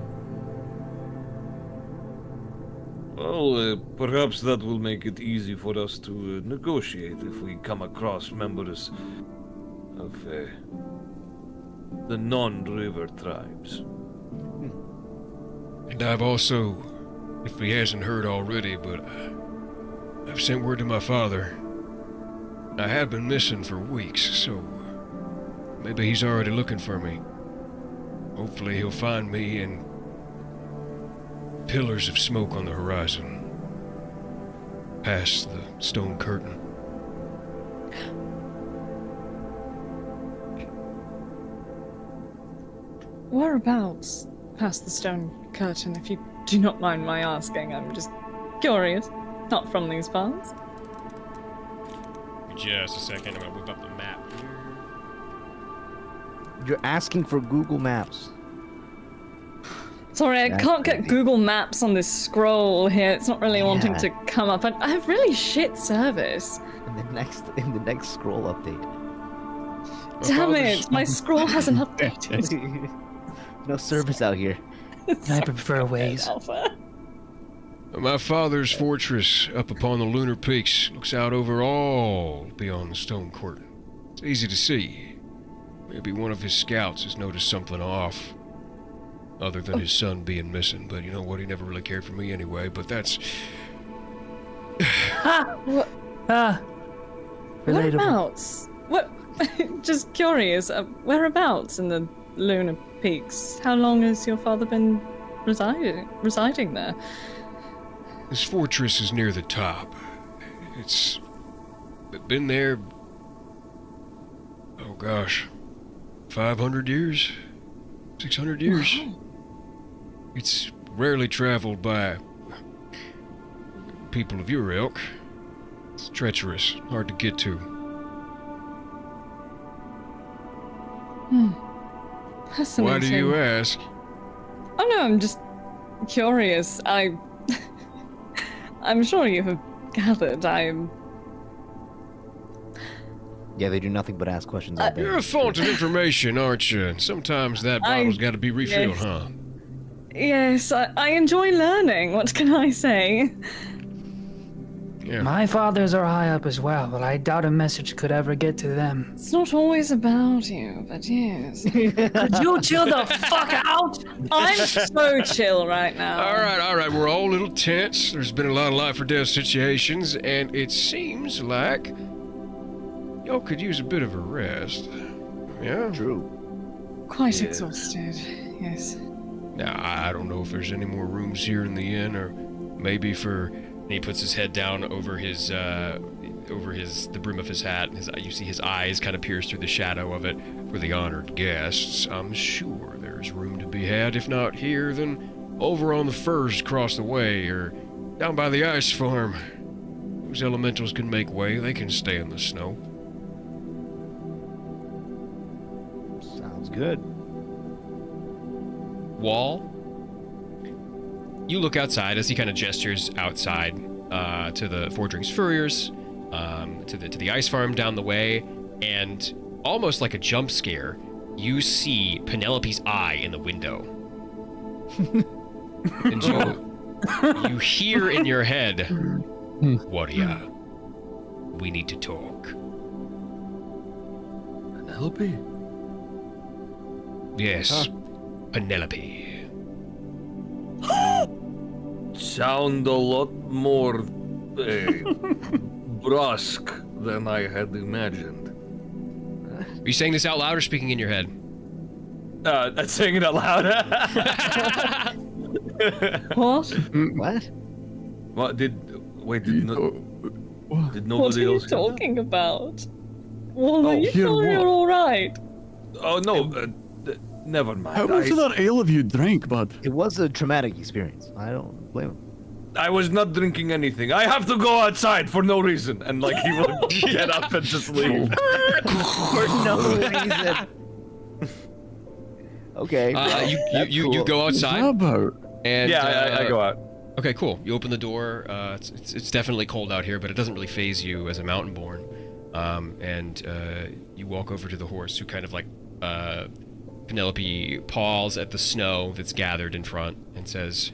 Well, perhaps that will make it easy for us to negotiate if we come across members of the non-river tribes. And I've also, if he hasn't heard already, but I've sent word to my father. I have been missing for weeks, so maybe he's already looking for me. Hopefully he'll find me in pillars of smoke on the horizon, past the stone curtain. Whereabouts past the stone curtain, if you do not mind my asking? I'm just curious. Not from these parts. Just a second, I'm gonna whip up the map here. You're asking for Google Maps. Sorry, I That's can't get crazy. Google Maps on this scroll here. It's not really wanting Yeah. to come up. I have really shit service. In the next scroll update. Damn it, my scroll hasn't updated. No service out here. I prefer ways. Alpha. My father's fortress up upon the lunar peaks looks out over all beyond the stone curtain. It's easy to see. Maybe one of his scouts has noticed something off. Other than his son being missing. But you know what? He never really cared for me anyway, but that's... Relatable. Whereabouts? What? Just curious. Whereabouts in the Lunar Peaks? How long has your father been residing there? This fortress is near the top. It's been there... Oh gosh. 500 years? 600 years? Wow. It's rarely traveled by people of your ilk. It's treacherous, hard to get to. Fascinating. Why do you ask? Oh no, I'm just curious. I'm sure you have gathered. Yeah, they do nothing but ask questions all day. You're a font of information, aren't you? Sometimes that bottle's got to be refilled, yes. huh? Yes, I enjoy learning. What can I say? Yeah. My fathers are high up as well, but I doubt a message could ever get to them. It's not always about you, but yes. Could you chill the fuck out? I'm so chill right now. All right. We're all a little tense. There's been a lot of life or death situations, and it seems like y'all could use a bit of a rest. Yeah? True. Quite Yeah. exhausted, yes. Now, I don't know if there's any more rooms here in the inn, or maybe for... And he puts his head down over the brim of his hat. You see his eyes kind of pierce through the shadow of it. For the honored guests, I'm sure there's room to be had. If not here, then over on the firs across the way, or down by the ice farm. Those elementals can make way. They can stay in the snow. Sounds good. Wall. You look outside as he kind of gestures outside to the Fordring's Furriers, to the ice farm down the way, and almost like a jump scare, you see Penelope's eye in the window. And you hear in your head, Warrior, we need to talk. Penelope? Yes, Penelope. Sound a lot more brusque than I had imagined. Are you saying this out loud or speaking in your head? I'm saying it out loud. What? What? What did nobody What are you else get that? talking about? Well, Oh, are you hear sure you're what? all right? Oh no, never mind. How much of that ale have you drank, bud? It was a traumatic experience. I don't blame him. I was not drinking anything. I have to go outside for no reason, and like he will get up and just leave. For no reason. Okay. You go What's outside. that about? And Yeah, I go out. Okay, cool. You open the door. It's definitely cold out here, but it doesn't really phase you as a mountain-born. And you walk over to the horse, who kind of like Penelope paws at the snow that's gathered in front and says,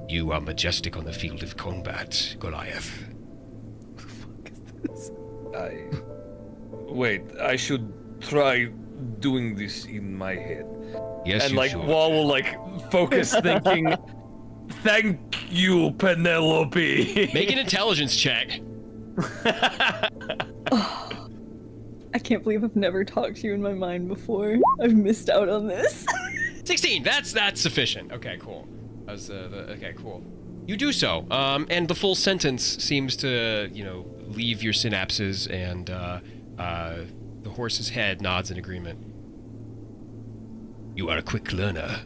"You are majestic on the field of combat, Goliath." Wait, I should try doing this in my head. Yes, And you like should. Wall will like focus thinking, "Thank you, Penelope." Make an intelligence check. I can't believe I've never talked to you in my mind before. I've missed out on this. 16. That's sufficient. Okay, cool. Okay, cool. You do so, and the full sentence seems to, leave your synapses, and the horse's head nods in agreement. You are a quick learner.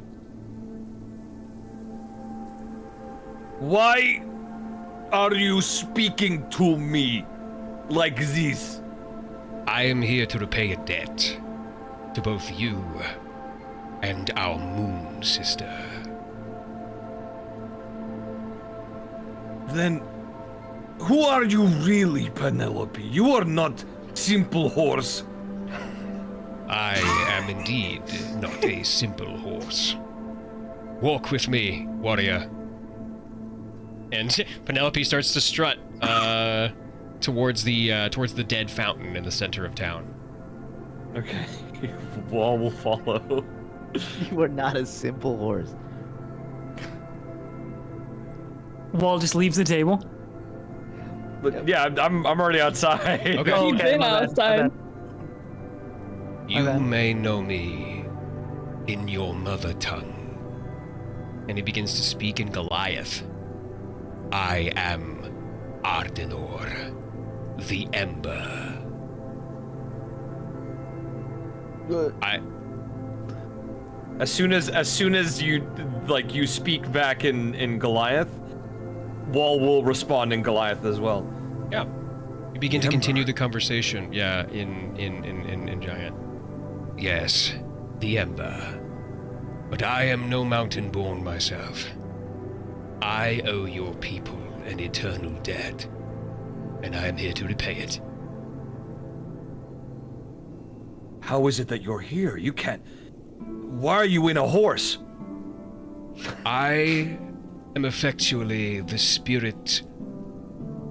Why are you speaking to me like this? I am here to repay a debt to both you and our moon sister. Then, who are you really, Penelope? You are not simple horse. I am indeed not a simple horse. Walk with me, warrior. And Penelope starts to strut towards the dead fountain in the center of town. Okay. Wall will follow. You are not a simple horse. Wall just leaves the table. But yeah, I'm already outside. Okay. Oh, You've okay, been my bad, my outside. bad. You bad. may know me in your mother tongue. And he begins to speak in Goliath. I am Ardenor, the Ember. As soon as you speak back in Goliath, Wall will respond in Goliath as well. Yeah. You begin to continue the conversation, yeah, in Giant. Yes, the Ember. But I am no mountain-born myself. I owe your people an eternal debt, and I am here to repay it. How is it that you're here? You can't. Why are you in a horse? I am effectually the spirit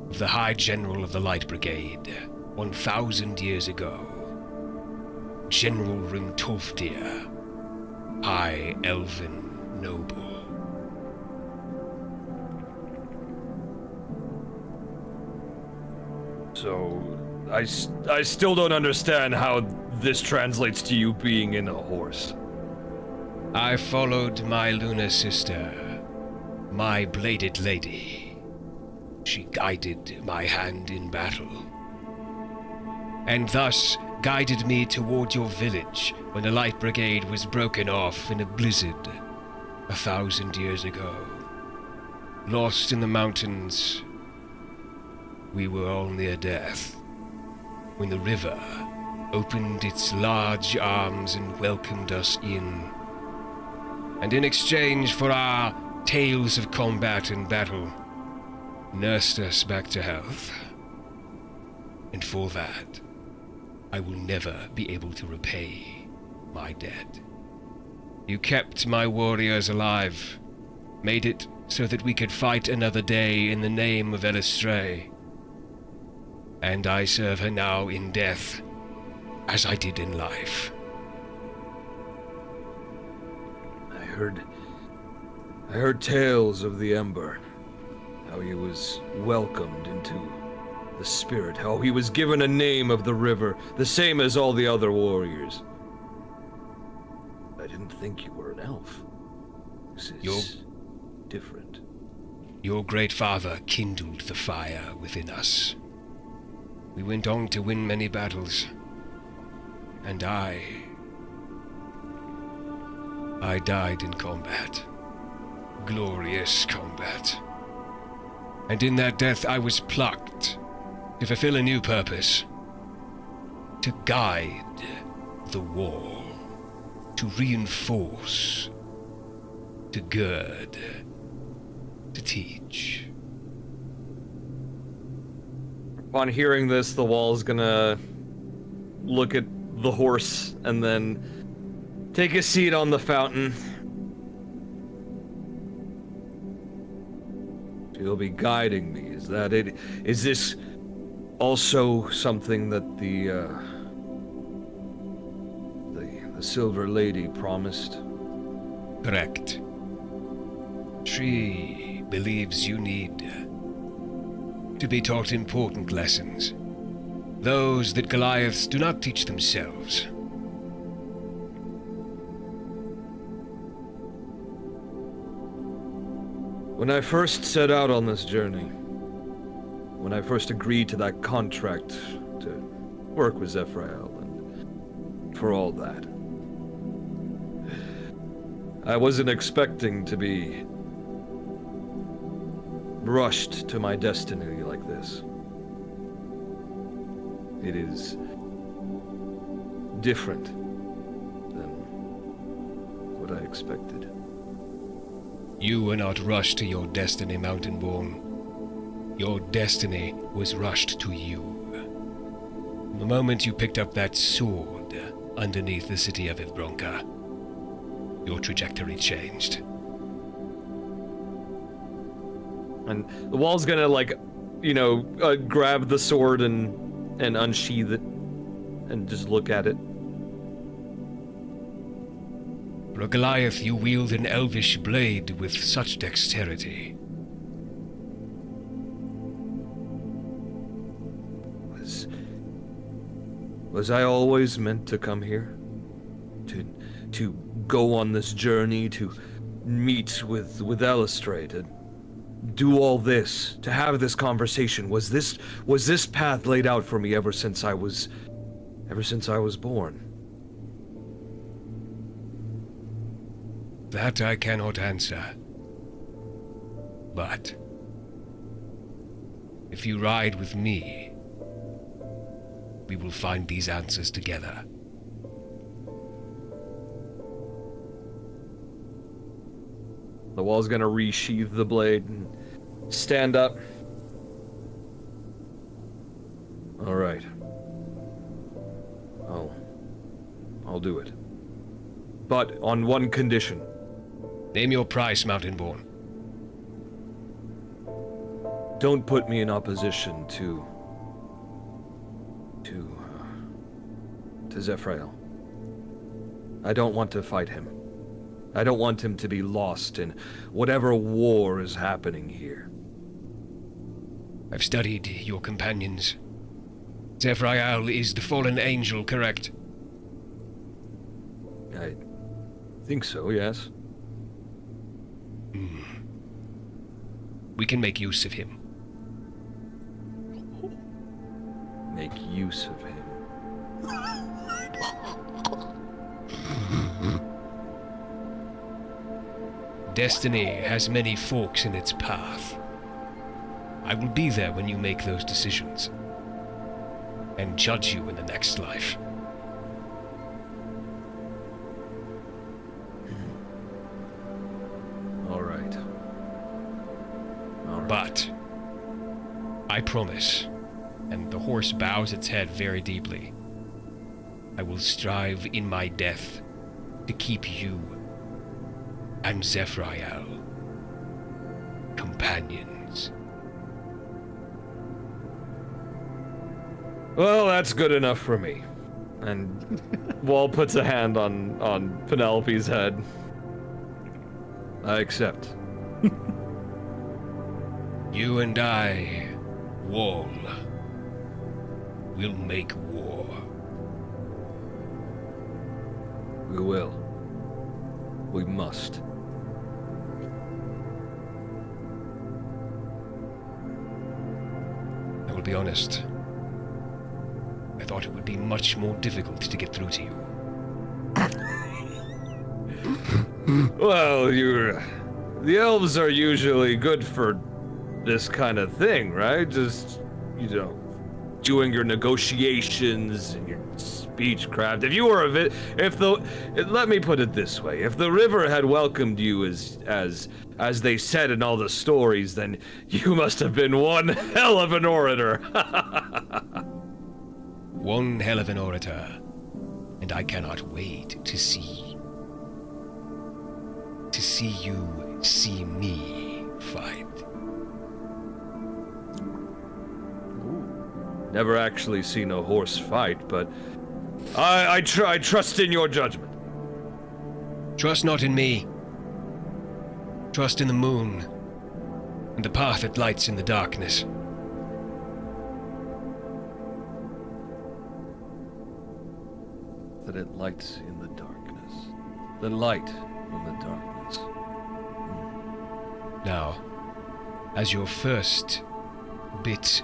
of the High General of the Light Brigade 1,000 years ago. General Rimtolfdir, High Elven Noble. So, I still don't understand how this translates to you being in a horse. I followed my lunar sister, my bladed lady. She guided my hand in battle, and thus guided me toward your village when the Light Brigade was broken off in a blizzard 1,000 years ago. Lost in the mountains, we were all near death when the river opened its large arms and welcomed us in. And in exchange for our tales of combat and battle, nursed us back to health. And for that, I will never be able to repay my debt. You kept my warriors alive, made it so that we could fight another day in the name of Elistray. And I serve her now in death, as I did in life. I heard tales of the Ember, how he was welcomed into the spirit, how he was given a name of the river, the same as all the other warriors. I didn't think you were an elf. This is different. Your great father kindled the fire within us. We went on to win many battles, and I died in combat. Glorious combat. And in that death I was plucked to fulfill a new purpose. To guide the wall. To reinforce. To gird. To teach. Upon hearing this, the Wall's gonna look at the horse and then take a seat on the fountain. You'll be guiding me, is that it? Is this also something that the Silver Lady promised? Correct. She believes you need to be taught important lessons. Those that Goliaths do not teach themselves. When I first set out on this journey, when I first agreed to that contract to work with Zephyrael and for all that, I wasn't expecting to be rushed to my destiny like this. It is different than what I expected. You were not rushed to your destiny, Mountainborn. Your destiny was rushed to you. The moment you picked up that sword underneath the city of Ivbronka, your trajectory changed. And the Wall's gonna, like, grab the sword and unsheath it and just look at it. For a Goliath, you wield an elvish blade with such dexterity. Was I always meant to come here? To go on this journey, to meet with Elistrade, to do all this, to have this conversation? Was this path laid out for me ever since I was born? That I cannot answer. But if you ride with me, we will find these answers together. The wall's gonna resheath the blade and stand up. All right. I'll do it. But on one condition. Name your price, Mountainborn. Don't put me in opposition to Zephra'el. I don't want to fight him. I don't want him to be lost in whatever war is happening here. I've studied your companions. Zephra'el is the fallen angel, correct? I think so, yes. We can make use of him. Make use of him. Destiny has many forks in its path. I will be there when you make those decisions, and judge you in the next life. All right. But I promise, and the horse bows its head very deeply, I will strive in my death to keep you and Zephra'el companions. Well, that's good enough for me. And Wall puts a hand on Penelope's head. I accept. You and I, Wall, will make war. We will. We must. I will be honest. I thought it would be much more difficult to get through to you. Well, the elves are usually good for this kind of thing, right? Just, doing your negotiations and your speechcraft. If you were let me put it this way: if the river had welcomed you as they said in all the stories, then you must have been one hell of an orator. One hell of an orator, and I cannot wait to see you see me fight. Never actually seen a horse fight, but I trust in your judgment. Trust not in me. Trust in the moon and the path it lights in the darkness. That it lights in the darkness. The light in the darkness. Now, as your first bit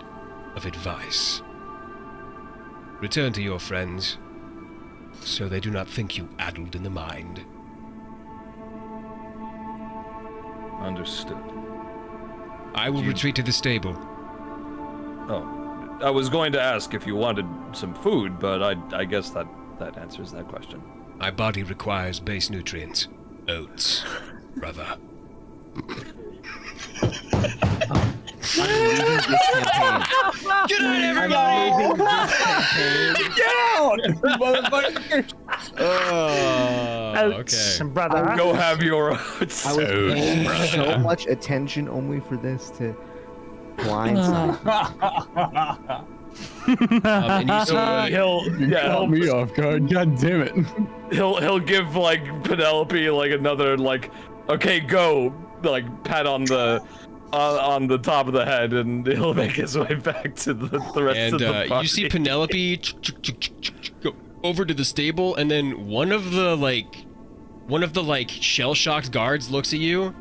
of advice, return to your friends, so they do not think you addled in the mind. Understood. I will retreat to the stable. Oh, I was going to ask if you wanted some food, but I guess that answers that question. My body requires base nutrients. Oats, brother. I'm leaving this campaign. Good night, everybody! I'm leaving this campaign. Get out, motherfucker! Oh, okay. Brother. Go have your oats. I was paying so much attention only for this to blind side. And you see, Caught me off guard. God damn it. He'll give like Penelope like another like, okay, go, like pat on the top of the head, and he'll make his way back to the rest of the party. You see Penelope go over to the stable, and then one of the shell-shocked guards looks at you,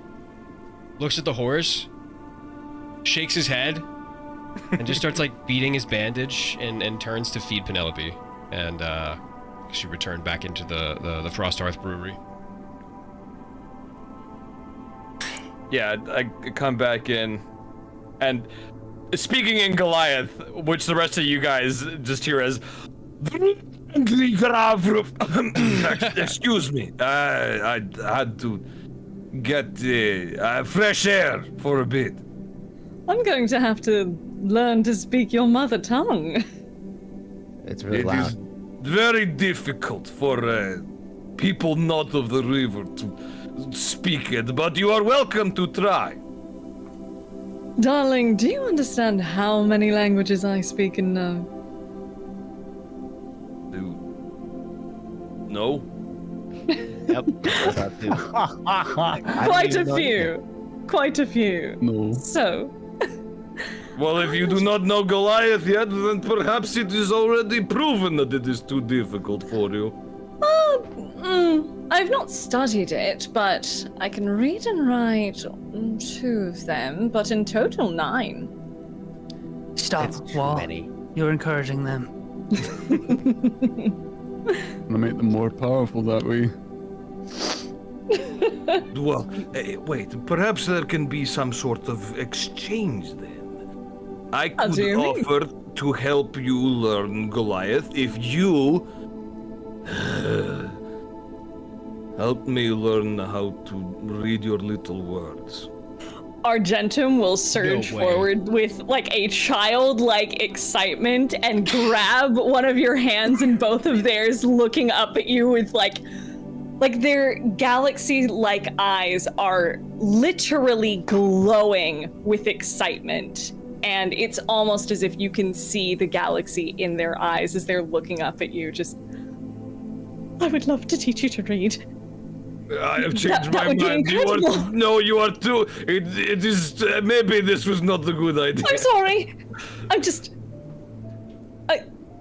looks at the horse, shakes his head, and just starts like beating his bandage, and turns to feed Penelope, and she returned back into the Frost Hearth Brewery. Yeah, I come back in, and speaking in Goliath, which the rest of you guys just hear as. Excuse me, I had to get fresh air for a bit. I'm going to have to learn to speak your mother tongue. It's really It loud. is very difficult for people not of the river to speak it, but you are welcome to try. Darling, do you understand how many languages I speak and know? No? Yep. that's that too. I Quite didn't a even know few. Quite a few. No. So, Well, if you do not know Goliath yet, then perhaps it is already proven that it is too difficult for you. I've not studied it, but I can read and write 2 of them, but in total 9. Stop, It's too Wall. many. You're encouraging them. I make them more powerful that way. Well, wait, perhaps there can be some sort of exchange then. I How could do you mean? offer to help you learn Goliath if you help me learn how to read your little words. Argentum will surge No way. forward with like a childlike excitement and grab one of your hands in both of theirs, looking up at you with like their galaxy-like eyes are literally glowing with excitement. And it's almost as if you can see the galaxy in their eyes as they're looking up at you. Just, I would love to teach you to read. I have That- changed that my would be mind. You are incredible. no, you are too. It is maybe this was not a good idea. I'm sorry.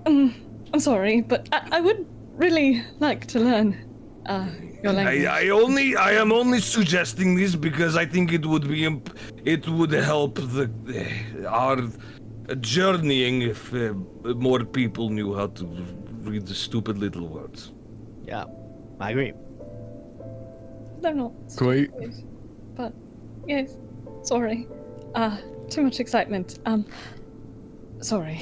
I'm sorry, but I would really like to learn your language. I am only suggesting this because I think it would be it would help our journeying if more people knew how to read the stupid little words. Yeah, I agree. They're not. Quite. But yes, sorry. Too much excitement. Sorry.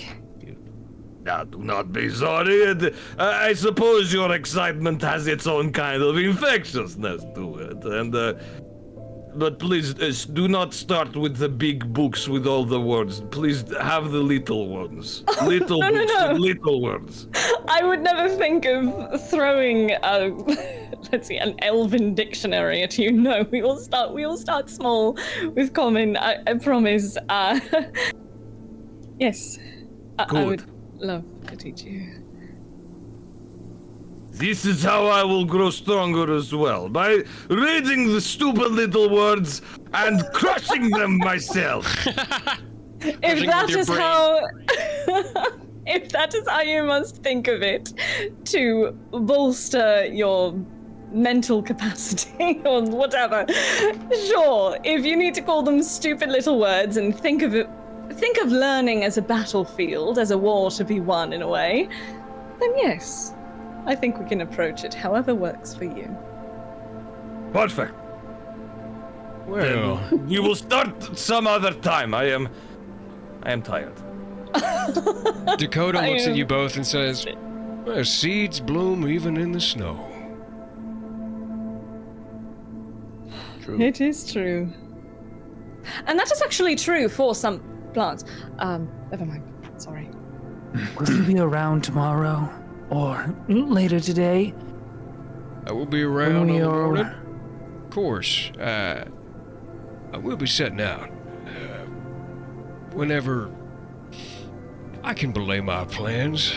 Do not be sorry. I suppose your excitement has its own kind of infectiousness to it, and but please do not start with the big books with all the words. Please have the little ones. Little No, no, books no. with little words. I would never think of throwing let's see, an elven dictionary at you. No, we will start small with common. I promise. Yes, I Good. would love to teach you. This is how I will grow stronger as well, by reading the stupid little words and crushing them myself. If Crushing that with your is brain. how, if that is how you must think of it, to bolster your mental capacity or whatever, sure. If you need to call them stupid little words and think of learning as a battlefield, as a war to be won in a way, then yes, I think we can approach it however works for you. Perfect. Well, We will start some other time. I am tired. Dakota I looks at am- you both and says, well, seeds bloom even in the snow. It is true. And that is actually true for some plants. Never mind. Sorry. Will you be around tomorrow or later today? I will be around we in the are- morning. Of course. I will be setting out. whenever I can belay my plans,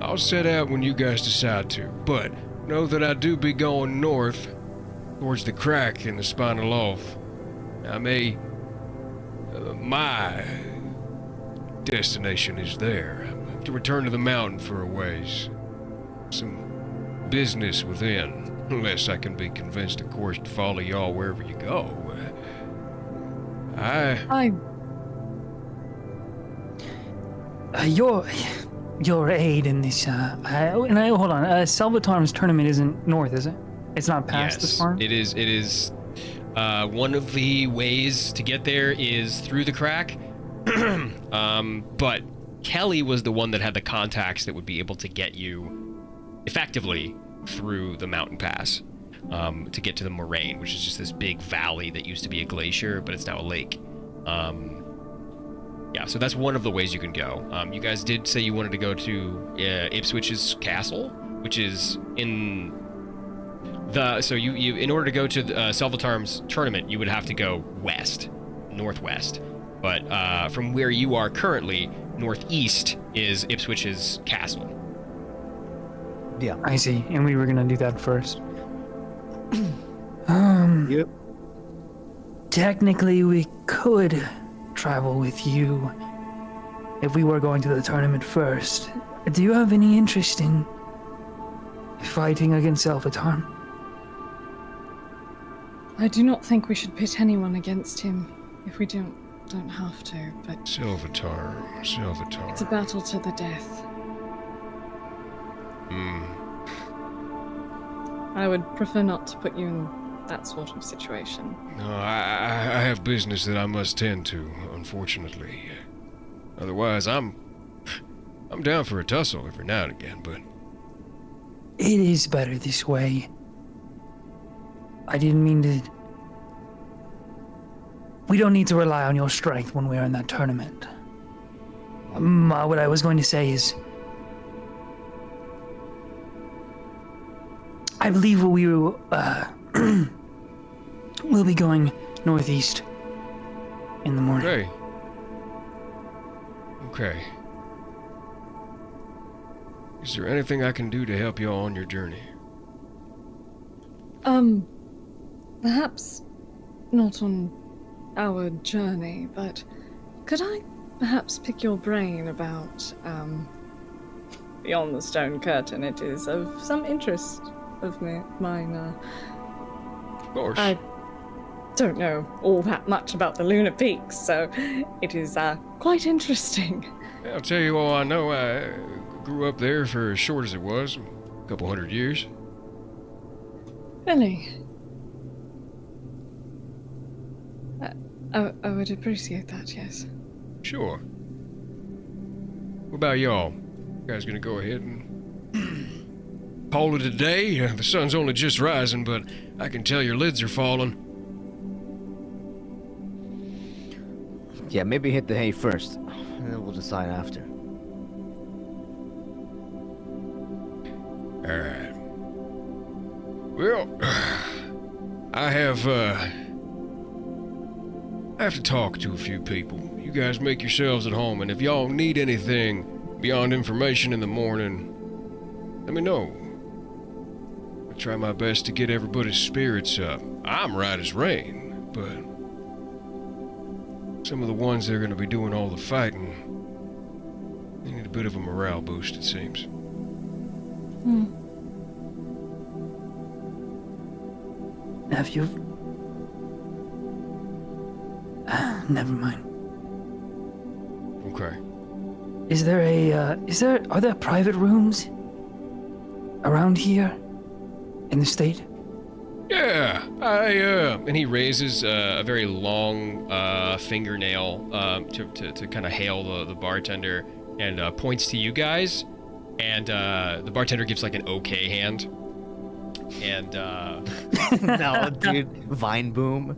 I'll set out when you guys decide to. But know that I do be going north towards the crack in the spinal off. I may... my destination is there. I have to return to the mountain for a ways. Some business within, unless I can be convinced, of course, to follow y'all wherever you go. Your aid in this, hold on. Salvator's tournament isn't north, is it? It's not past this far? It is. One of the ways to get there is through the crack. But Kelly was the one that had the contacts that would be able to get you effectively through the mountain pass, to get to the moraine, which is just this big valley that used to be a glacier, but it's now a lake. Yeah, so that's one of the ways you can go. You guys did say you wanted to go to Ipswich's castle, which is in the... So you in order to go to Salvator's tournament, you would have to go northwest. But from where you are currently, northeast is Ipswich's castle. Yeah. I see, and we were gonna do that first. Yep. Technically, we could travel with you if we were going to the tournament first. Do you have any interest in fighting against Salvator? I do not think we should pit anyone against him if we don't have to, but... Salvator. It's a battle to the death. I would prefer not to put you in that sort of situation. No, I have business that I must tend to, unfortunately. Otherwise, I'm down for a tussle every now and again, but... It is better this way. I didn't mean to... We don't need to rely on your strength when we're in that tournament. What I was going to say is... I believe we will, we'll be going northeast in the morning. Okay. Is there anything I can do to help you on your journey? Perhaps not on our journey, but could I perhaps pick your brain about, beyond the stone curtain? It is of some interest of mine. Of course. I don't know all that much about the Lunar Peaks, so it is quite interesting. I'll tell you all I know. I grew up there for as short as it was, a couple 100 years. Really? I would appreciate that, yes. Sure. What about y'all? You guys gonna go ahead and call it a day? The sun's only just rising, but I can tell your lids are falling. Yeah, maybe hit the hay first, and then we'll decide after. Alright. Well, I have to talk to a few people. You guys make yourselves at home, and if y'all need anything beyond information in the morning, let me know. I'll try my best to get everybody's spirits up. I'm right as rain, but some of the ones that are going to be doing all the fighting, they need a bit of a morale boost, it seems. Have you... Never mind. Okay. Are there private rooms around here in the state? Yeah, and he raises a very long fingernail to kind of hail the bartender and points to you guys, and the bartender gives like an okay hand, and No, dude, Vine Boom.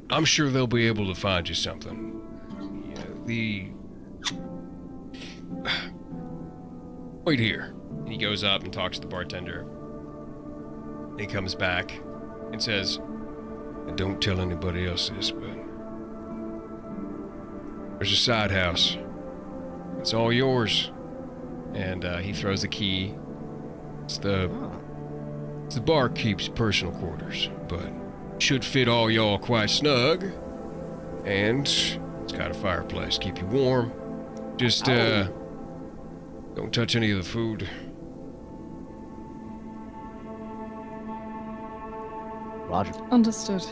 I'm sure they'll be able to find you something. Wait here. And he goes up and talks to the bartender. He comes back and says, "Don't tell anybody else this, but There's a side house. It's all yours. And he throws the key. It's the barkeep's personal quarters, but should fit all y'all quite snug. And it's got a fireplace, keep you warm. Just don't touch any of the food. Roger. Understood.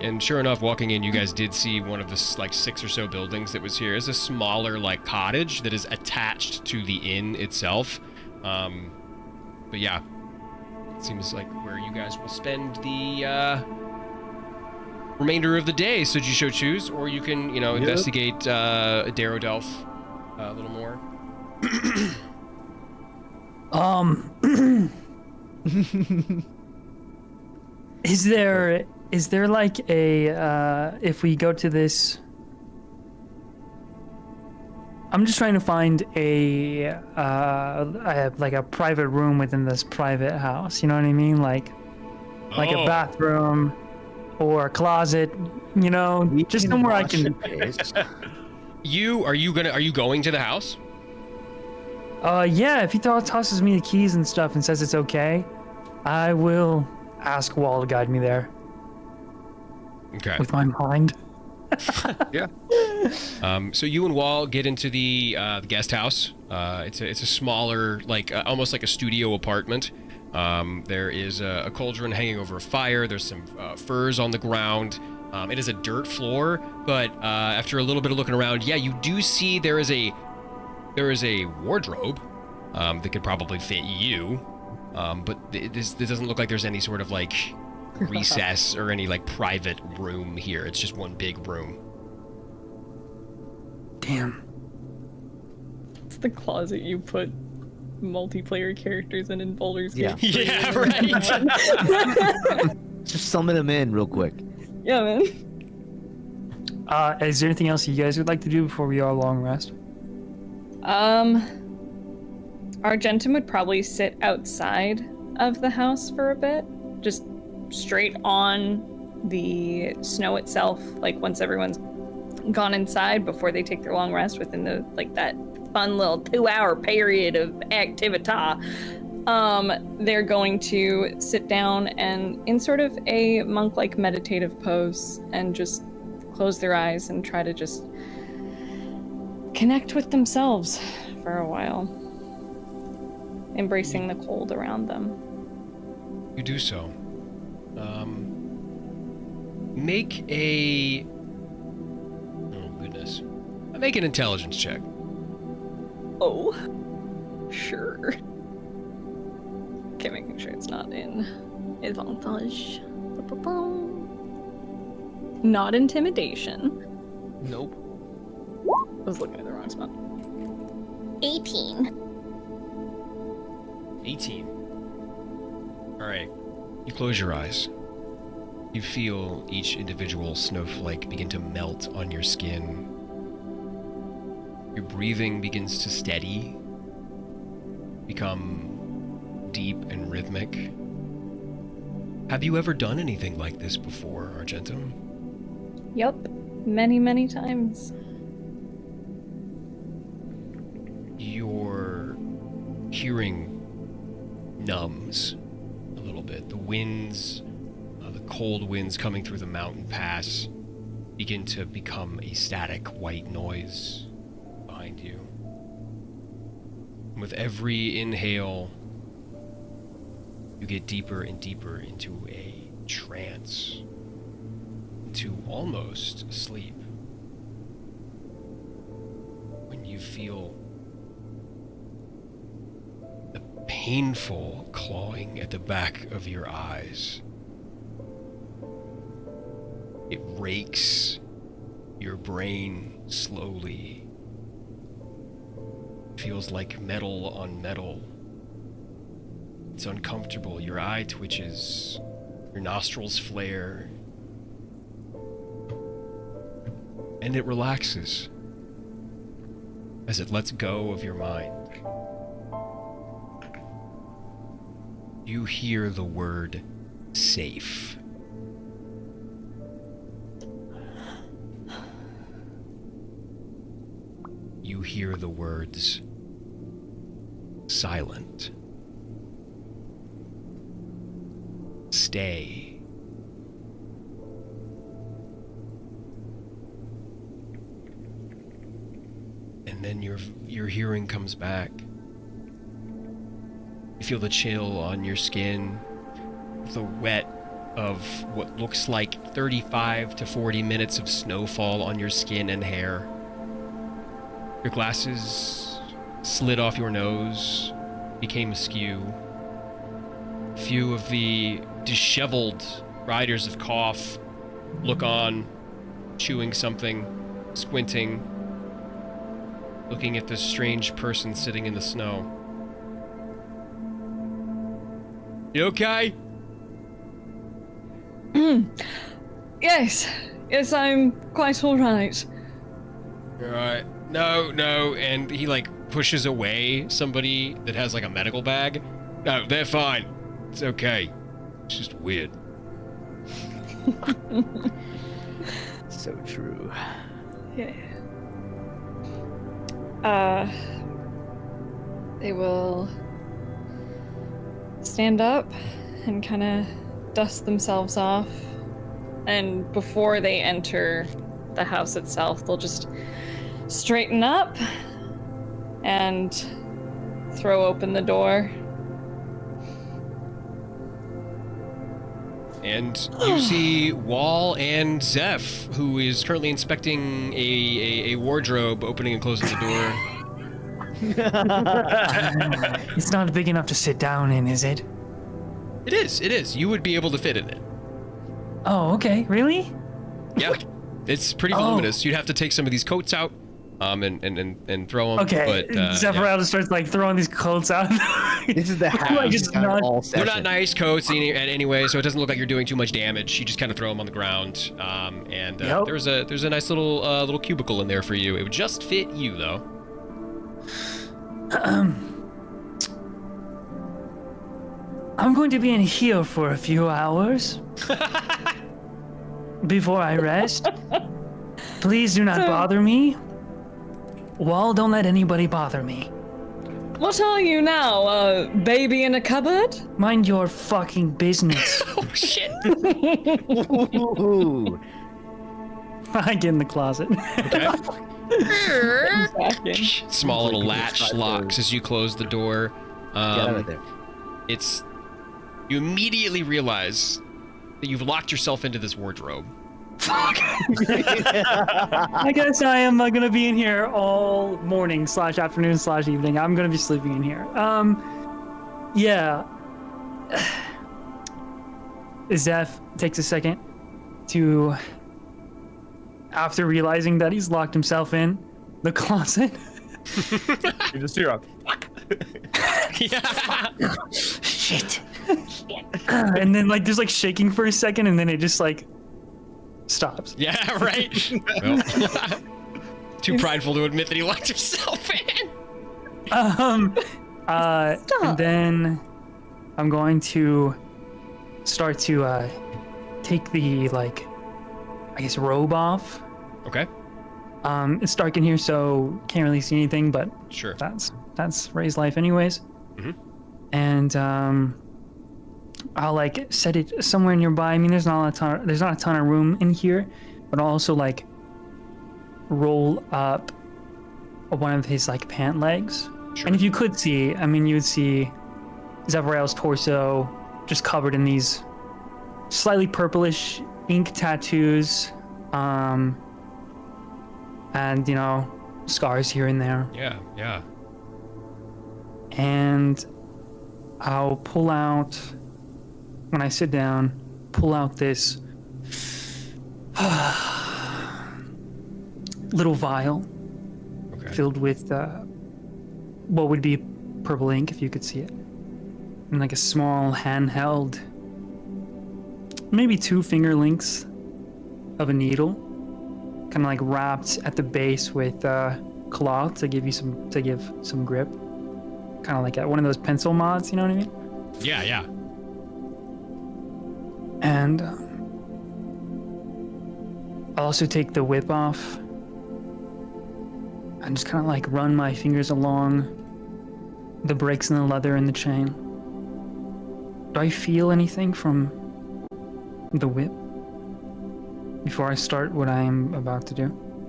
And sure enough, walking in, you guys did see one of the like 6 or so buildings that was here. It's a smaller like cottage that is attached to the inn itself. But yeah, it seems like where you guys will spend the remainder of the day. So you so choose, or you can, investigate Darrow-Delph a little more. Is there like a if we go to this? I'm just trying to find a like a private room within this private house. You know what I mean? Like a bathroom or a closet. Just somewhere I can. Are you going to the house? Yeah. If he tosses me the keys and stuff and says it's okay, I will ask Wall to guide me there. Okay. With my mind. Yeah. So you and Wall get into the guest house. It's a smaller, like almost like a studio apartment. There is a cauldron hanging over a fire. There's some furs on the ground. It is a dirt floor, but after a little bit of looking around, yeah, you do see there is a wardrobe that could probably fit you. But this doesn't look like there's any sort of like recess or any like private room here. It's just one big room. Damn. It's the closet you put multiplayer characters in Baldur's Gate. Yeah, right. Just summon them in real quick. Yeah, man. Is there anything else you guys would like to do before we all long rest? Argentum would probably sit outside of the house for a bit, just straight on the snow itself, like once everyone's gone inside before they take their long rest within the that fun little 2-hour period of activity. They're going to sit down and in sort of a monk-like meditative pose and just close their eyes and try to just connect with themselves for a while, embracing the cold around them. You do so. Make a... Oh, goodness. Make an intelligence check. Oh, sure. Okay, making sure it's not in advantage. Not intimidation. Nope. I was looking at the wrong spot. 18. 18. All right. You close your eyes. You feel each individual snowflake begin to melt on your skin. Your breathing begins to steady, become deep and rhythmic. Have you ever done anything like this before, Argentum? Yep, many, many times. Your hearing numbs a little bit. The winds, the cold winds coming through the mountain pass begin to become a static white noise behind you. And with every inhale, you get deeper and deeper into a trance, into almost sleep. When you feel the painful clawing at the back of your eyes. It rakes your brain slowly. Feels like metal on metal. It's uncomfortable. Your eye twitches. Your nostrils flare. And it relaxes as it lets go of your mind. You hear the word safe. hear the words silent. Stay. And then your hearing comes back. You feel the chill on your skin, the wet of what looks like 35 to 40 minutes of snowfall on your skin and hair. Your glasses slid off your nose, became askew. A few of the disheveled riders of Koth look on, chewing something, squinting, looking at this strange person sitting in the snow. You okay? Yes. Yes, I'm quite alright. Alright. No, and he like pushes away somebody that has like a medical bag. No, they're fine. It's okay. It's just weird. So true. Yeah. They will stand up and kind of dust themselves off. And before they enter the house itself, they'll just straighten up and throw open the door. And you see Wall and Zeph, who is currently inspecting a wardrobe, opening and closing the door. It's not big enough to sit down in, is it? It is. You would be able to fit in it. Oh, okay. Really? Yeah. It's pretty voluminous. You'd have to take some of these coats out, and throw them. Okay. But, Zephyr just starts like throwing these coats out. This is the Like, just not- all They're session. not nice coats anyway, so it doesn't look like you're doing too much damage. You just kind of throw them on the ground, and Yep. there's a nice little cubicle in there for you. It would just fit you though. I'm going to be in here for a few hours before I rest. Please do not bother me. Wall, don't let anybody bother me. What are you now, a baby in a cupboard? Mind your fucking business. Oh shit! Ooh. I get in the closet. Small little Like, latch try locks to- as you close the door. Get out of there. You immediately realize that you've locked yourself into this wardrobe. I guess I am gonna be in here all morning / afternoon / evening. I'm gonna be sleeping in here. Yeah. Zeph takes a second to, after realizing that he's locked himself in the closet. You just hear a Shit. And then like there's like shaking for a second, and then it just like stops. Yeah, right. Well, too prideful to admit that he locked himself in. And then I'm going to start to take the like, I guess, robe off. Okay. It's dark in here, so can't really see anything, but Sure. that's Ray's life anyways. Mhm. And I'll like set it somewhere nearby. I mean, there's not a ton of room in here, but I'll also like roll up one of his like pant legs. Sure. And if you could see, I mean, you would see Zephyrael's torso just covered in these slightly purplish ink tattoos, and you know, scars here and there. Yeah. And I'll pull out, when I sit down, pull out this little vial Okay. filled with what would be purple ink, if you could see it, and like a small handheld, maybe 2 finger lengths of a needle, kind of like wrapped at the base with cloth to give some grip, kind of like one of those pencil mods, you know what I mean? Yeah. And I'll also take the whip off, I just kind of like run my fingers along the breaks in the leather and the chain. Do I feel anything from the whip before I start what I am about to do?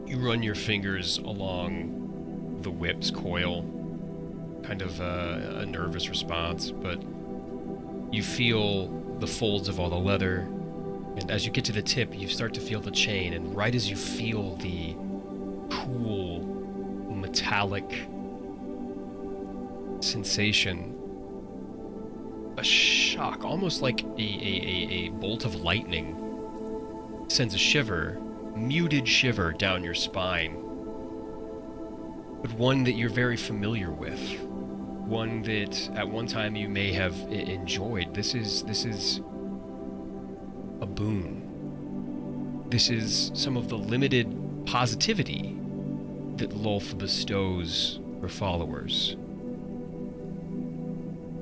You run your fingers along the whip's coil, kind of a nervous response, but you feel the folds of all the leather, and as you get to the tip, you start to feel the chain, and right as you feel the cool, metallic sensation, a shock, almost like a bolt of lightning, sends a shiver, muted shiver down your spine, but one that you're very familiar with, one that at one time you may have enjoyed. This is a boon. This is some of the limited positivity that Lolth bestows her followers.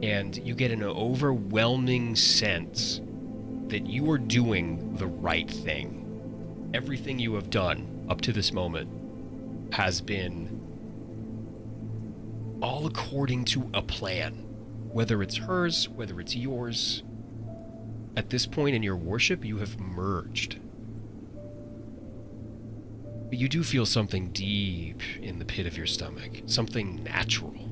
And you get an overwhelming sense that you are doing the right thing. Everything you have done up to this moment has been all according to a plan. Whether it's hers, whether it's yours. At this point in your worship, you have merged. But you do feel something deep in the pit of your stomach. Something natural.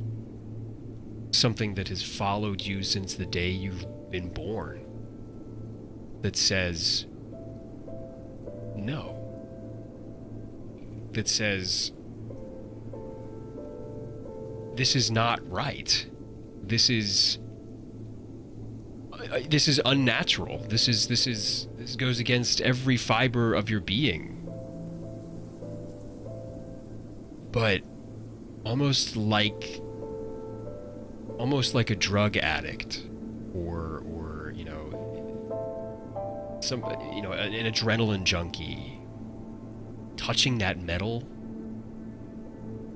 Something that has followed you since the day you've been born. That says no. That says this is not right. This is unnatural. This goes against every fiber of your being. But almost like a drug addict, or an adrenaline junkie, touching that metal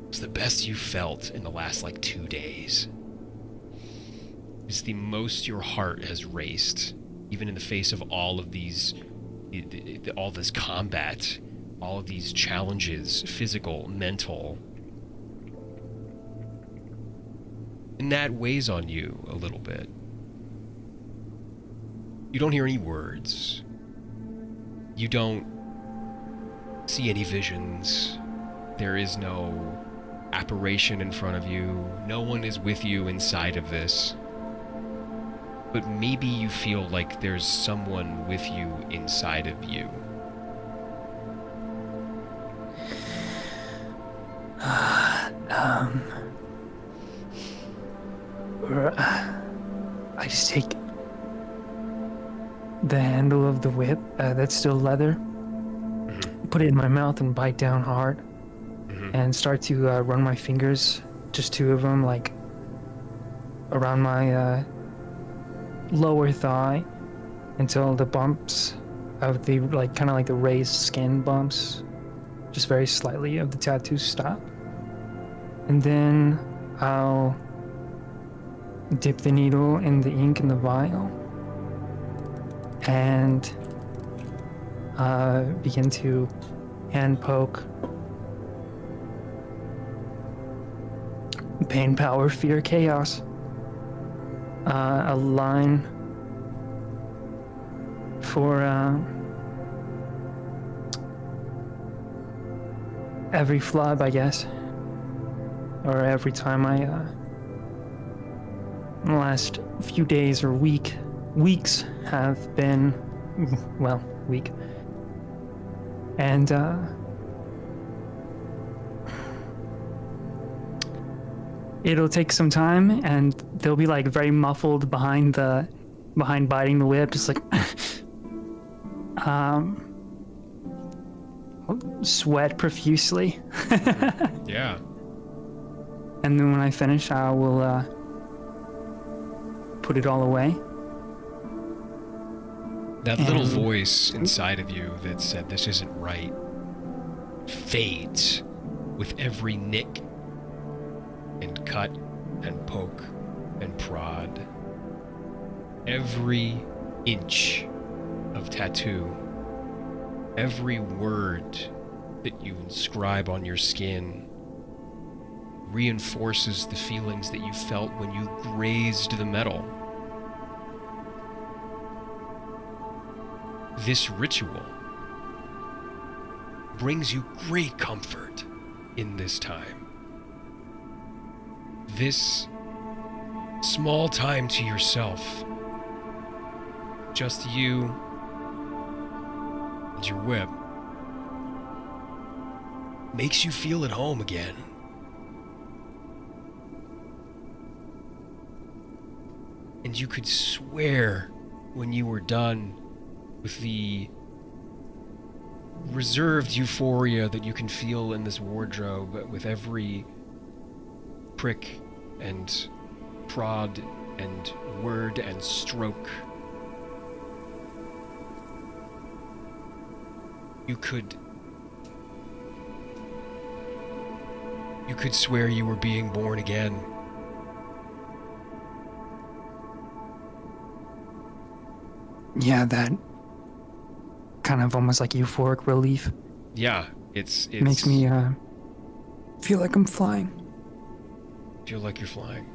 was the best you felt in the last 2 days. It's the most your heart has raced, even in the face of all of these, all this combat, all of these challenges, physical, mental. And that weighs on you a little bit. You don't hear any words. You don't see any visions. There is no apparition in front of you. No one is with you inside of this. But maybe you feel like there's someone with you inside of you. I just take the handle of the whip that's still leather, put it in my mouth and bite down hard, and start to run my fingers, just two of them, around my lower thigh until the bumps of the kind of like the raised skin bumps, just very slightly, of the tattoo stop. And then I'll dip the needle in the ink in the vial and begin to hand poke pain, power, fear, chaos, a line for every flub, I guess, or every time I in the last few days or weeks have been, weak. And it'll take some time, and they'll be very muffled behind biting the whip, just sweat profusely. Yeah. And then when I finish, I will put it all away. That little voice inside of you that said this isn't right fades with every nick and cut and poke and prod. Every inch of tattoo, every word that you inscribe on your skin reinforces the feelings that you felt when you grazed the metal. This ritual brings you great comfort in this time. This small time to yourself, just you and your whip, makes you feel at home again. And you could swear when you were done with the reserved euphoria that you can feel in this wardrobe with every prick and prod and word and stroke. You could swear you were being born again. Yeah, that kind of almost like euphoric relief. Yeah, it's Makes me feel like I'm flying. feel like you're flying.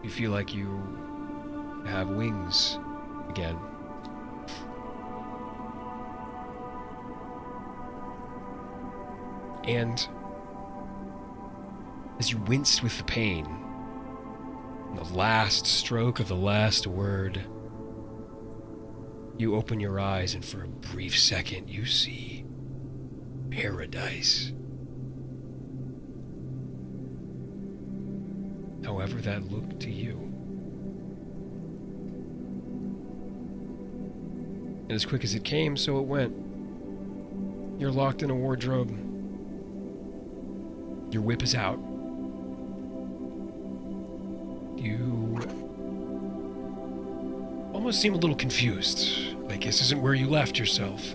You feel like you have wings again. And as you winced with the pain, the last stroke of the last word, you open your eyes, and for a brief second you see paradise. However that looked to you. And as quick as it came, so it went. You're locked in a wardrobe. Your whip is out. You almost seem a little confused. Like this isn't where you left yourself.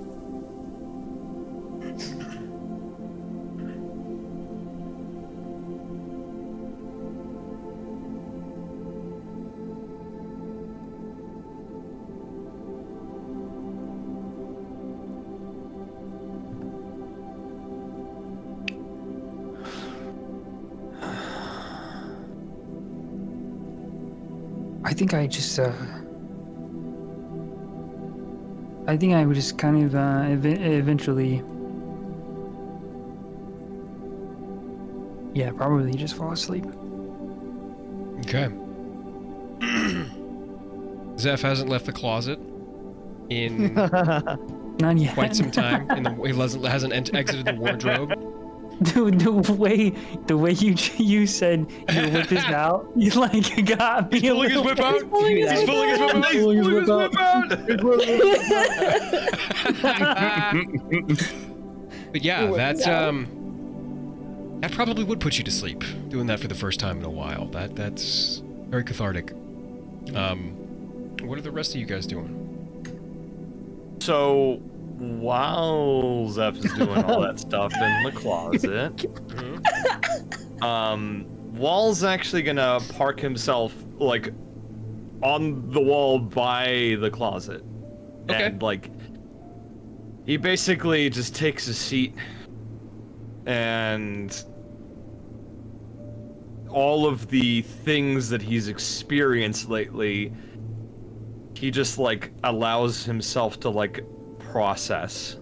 I think I just, I think I would just kind of, eventually, yeah, probably just fall asleep. Okay. Zeph hasn't left the closet in Not yet. quite some time. He hasn't exited the wardrobe. Dude, the way you said your whip is out, you like got me. He's pulling his whip out. He's pulling his whip out. But yeah, that probably would put you to sleep. Doing that for the first time in a while. That's very cathartic. What are the rest of you guys doing? So while Zeph is doing all that stuff in the closet, Wall's actually gonna park himself like on the wall by the closet. Okay. And like he basically just takes a seat, and all of the things that he's experienced lately, he just like allows himself to like process,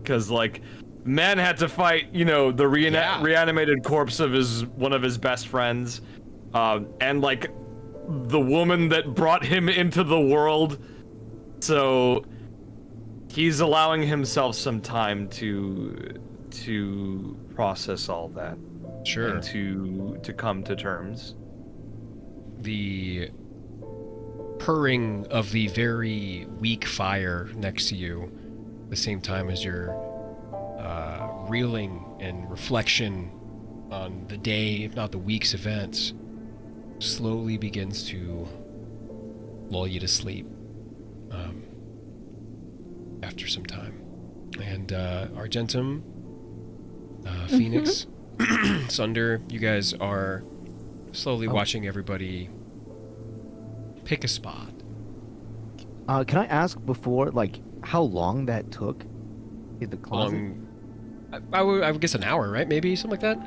because like man had to fight, you know, the reanimated corpse of one of his best friends, and like the woman that brought him into the world. So he's allowing himself some time to process all that. Sure. And to come to terms. The purring of the very weak fire next to you, at the same time as your reeling and reflection on the day, if not the week's events, slowly begins to lull you to sleep after some time. And Argentum, Phoenix, Sunder, you guys are slowly watching everybody pick a spot. Can I ask before, like, how long that took in the closet? I would guess an hour, right? Maybe something like that.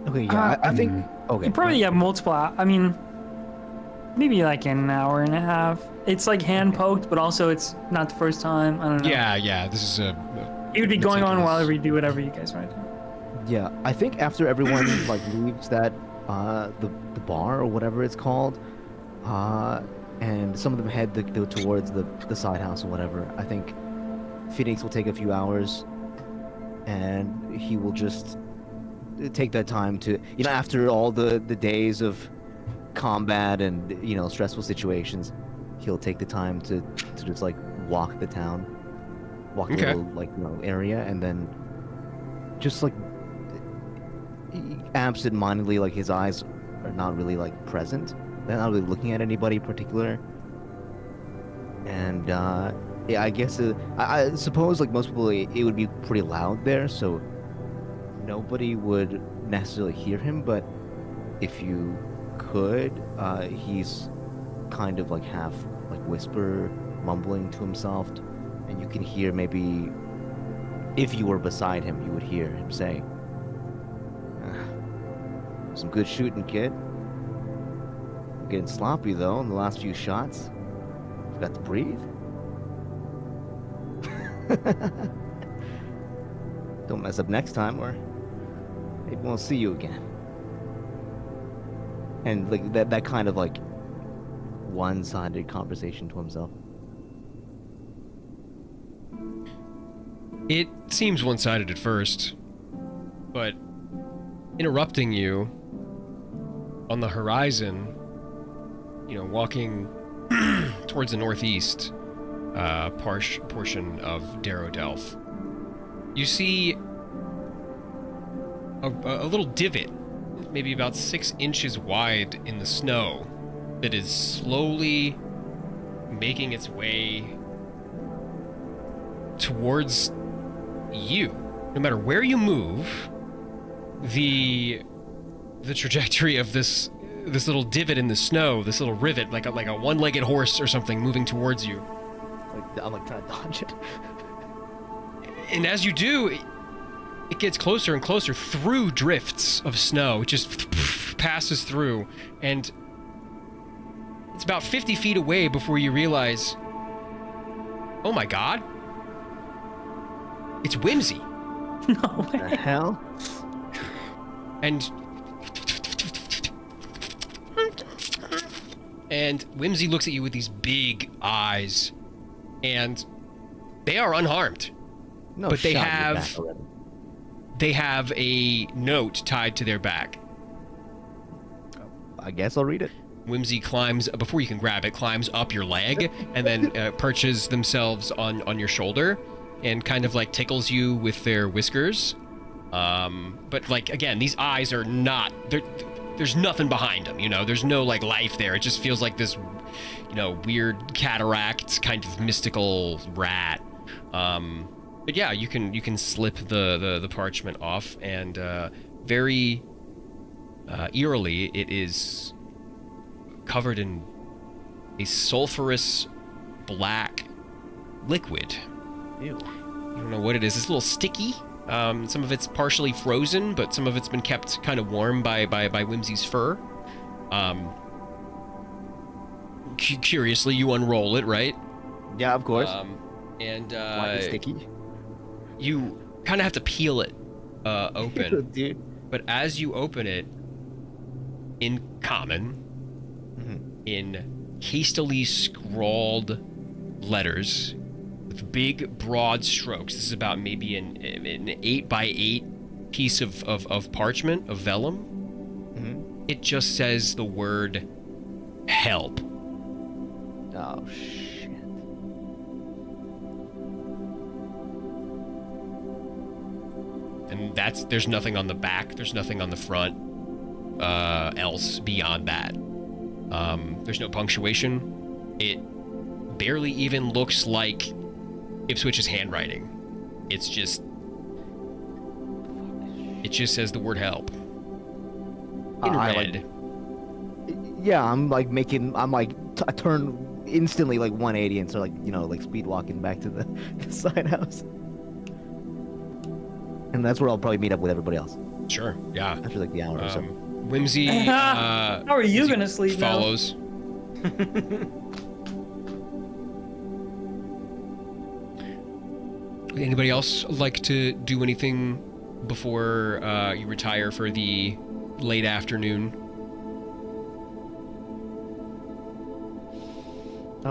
Okay, yeah, I think. Okay. You probably have multiple. I mean, maybe like an hour and a half. It's like hand poked, but also it's not the first time. I don't know. Yeah. This is It would be going on meticulous. while we do whatever you guys want to do. Yeah, I think after everyone like leaves that the bar or whatever it's called, and some of them head towards the side house or whatever. I think Phoenix will take a few hours, and he will just take that time to, after all the days of combat and stressful situations, he'll take the time to just like walk the town, walk the little like area, and then just like absent-mindedly, like his eyes are not really like present. They're not really looking at anybody in particular. And yeah, I guess I suppose like most people, it would be pretty loud there, so nobody would necessarily hear him. But if you could, he's kind of like half like whisper, mumbling to himself, and you can hear maybe if you were beside him, you would hear him say, "Some good shooting, kid. I'm getting sloppy though in the last few shots. Forgot to breathe." Don't mess up next time, or maybe won't see you again. And like that kind of like one-sided conversation to himself. It seems one-sided at first, but interrupting you on the horizon, walking towards the northeast portion of Darrow-Delph, you see a little divot, maybe about 6 inches wide in the snow, that is slowly making its way towards you. No matter where you move, the trajectory of this little divot in the snow, this little rivet, like a one-legged horse or something moving towards you. I'm like trying to dodge it. And as you do, it gets closer and closer through drifts of snow. It just passes through, and it's about 50 feet away before you realize, oh my god, it's Whimsy. No way. The hell? And Whimsy looks at you with these big eyes, and they are unharmed. No, But they shot in the have- back already. They have a note tied to their back. I guess I'll read it. Whimsy climbs, before you can grab it, climbs up your leg and then perches themselves on your shoulder and kind of like tickles you with their whiskers. But like, again, these eyes are not, there's nothing behind them, there's no like life there. It just feels like this, weird cataract kind of mystical rat. But yeah, you can slip the parchment off, and very eerily, it is covered in a sulfurous black liquid. Ew. You don't know what it is. It's a little sticky. Some of it's partially frozen, but some of it's been kept kind of warm by Whimsy's fur. Curiously, you unroll it, right? Yeah, of course. And Why is it sticky? you kind of have to peel it open. Dude. But as you open it, in common, in hastily scrawled letters with big, broad strokes, this is about maybe an 8x8 piece of parchment, of vellum. It just says the word help. Oh, shit. And there's nothing on the back, there's nothing on the front else beyond that. There's no punctuation. It barely even looks like Ipswich's handwriting. It just says the word help in red. Yeah, I'm like I turn instantly like 180 and start like speed walking back to the side house. and that's where I'll probably meet up with everybody else Sure. Yeah. after like the hour or so. Whimsy. How are you Whimsy gonna sleep now? follows. Anybody else like to do anything before you retire for the late afternoon?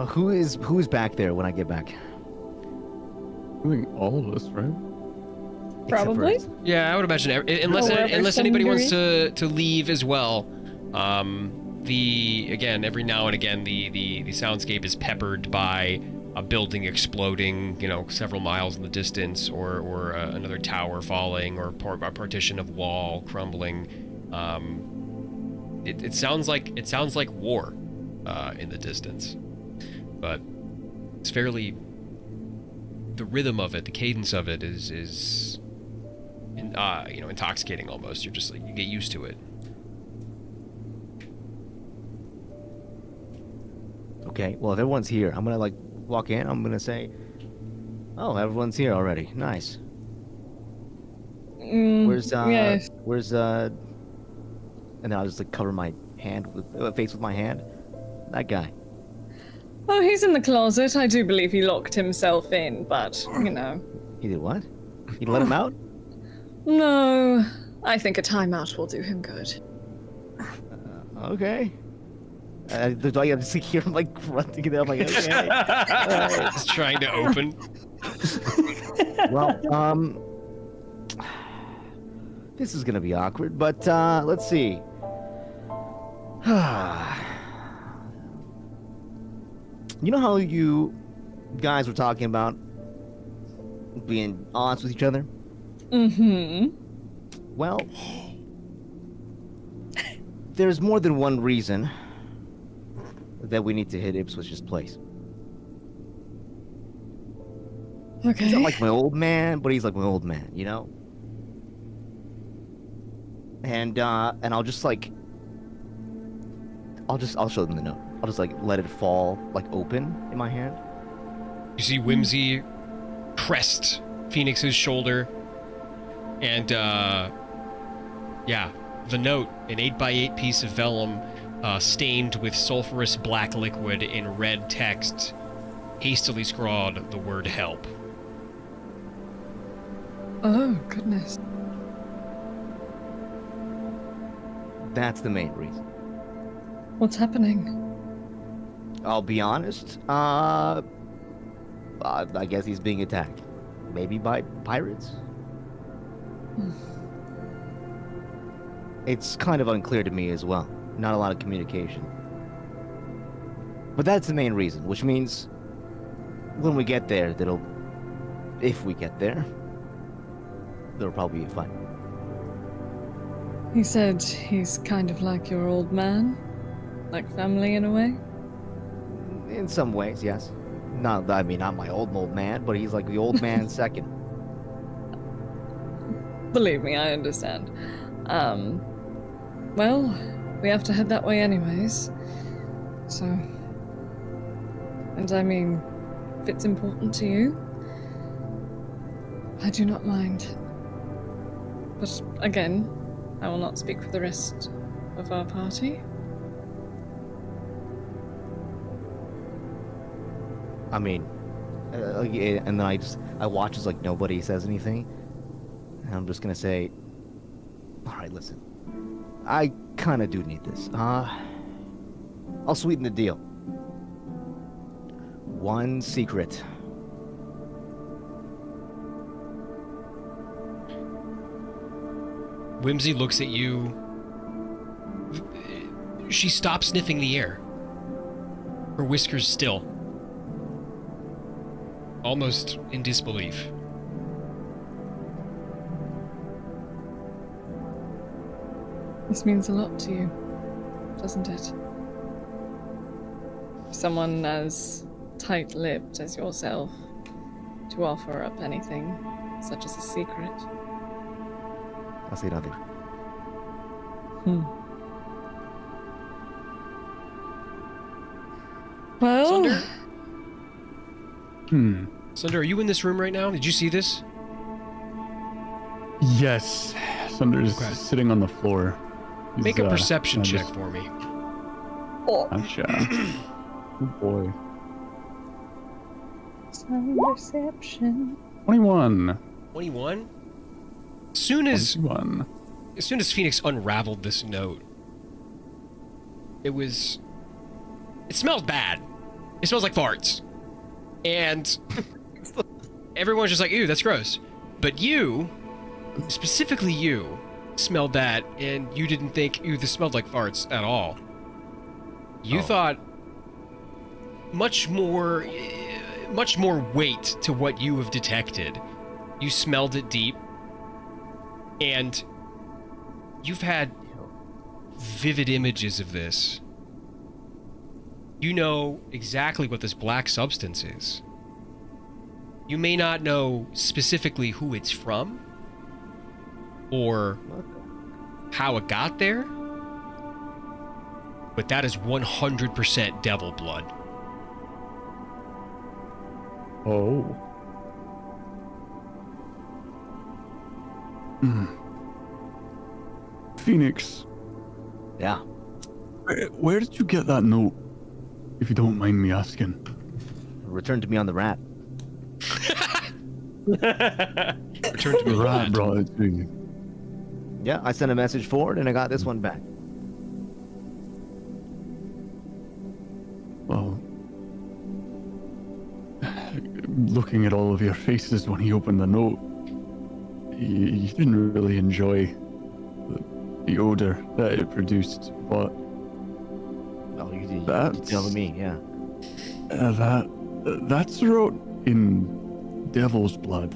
Who is back there when I get back? I think all of us, right? Except for Probably. us. Yeah, I would imagine unless Wherever anybody wants Sundari- to leave as well. Every now and again the soundscape is peppered by a building exploding, several miles in the distance, or another tower falling, or a partition of wall crumbling. It sounds like war in the distance, but it's fairly. The rhythm of it, the cadence of it is intoxicating almost. You're just like, you get used to it. Okay, well, if everyone's here, I'm gonna walk in. I'm gonna say, "Oh, everyone's here already. Nice. Where's yes. and then I'll just cover my hand face with my hand. That guy. Oh, he's in the closet. I do believe he locked himself in, but, He did what? You let him out? No. I think a timeout will do him good. Okay. Do I just hear him grunting it? I'm like, okay. Just trying to open. Well, this is gonna be awkward, but let's see. You know how you guys were talking about being honest with each other? Mm-hmm. Well, there's more than one reason that we need to hit Ipswich's place. Okay. He's not like my old man, but he's like my old man, you know? And I'll just I'll show them the note. I'll just let it fall open in my hand. You see Whimsy crest Phoenix's shoulder, and the note, an 8x8 piece of vellum, stained with sulfurous black liquid in red text, hastily scrawled the word help. Oh, goodness. That's the main reason. What's happening? I'll be honest. I guess he's being attacked. Maybe by pirates? It's kind of unclear to me as well. Not a lot of communication. But that's the main reason, which means when we get there, if we get there, there'll probably be a fight. He said he's kind of like your old man? Like family in a way? In some ways, yes. Not my old man, but he's like the old man second. Believe me, I understand. Well, we have to head that way anyways. So... And I mean, if it's important to you, I do not mind. But again, I will not speak for the rest of our party. I mean, and then I watch as nobody says anything, and I'm just gonna say, all right, listen, I kind of do need this. I'll sweeten the deal. One secret. Whimsy looks at you. She stops sniffing the air. Her whiskers still. Almost in disbelief. This means a lot to you, doesn't it? Someone as tight-lipped as yourself to offer up anything such as a secret. I'll say nothing. Well, Sunder? Hmm. Sunder, are you in this room right now? Did you see this? Yes. Sunder's Okay. sitting on the floor. Make He's, a perception kinda check just- for me. Oh, Gotcha. Oh boy. some reception. 21. 21. Soon as 21. Phoenix unraveled this note, it smelled bad. It smells like farts. And everyone's just like, ew, that's gross. But you, specifically you, smelled that and you didn't think, ew, this smelled like farts at all. You thought much more weight to what you have detected. You smelled it deep, and you've had vivid images of this. You know exactly what this black substance is. You may not know specifically who it's from, or how it got there, but that is 100% devil blood. Oh. Phoenix, Yeah. where did you get that note? If you don't mind me asking. Return to me on the rat. Return to me, Rat brought it to you. Yeah, I sent a message forward and I got this one back. Well, looking at all of your faces when he opened the note, you didn't really enjoy the odor that it produced, but Oh, you That's- telling me, yeah. that's wrote in devil's blood.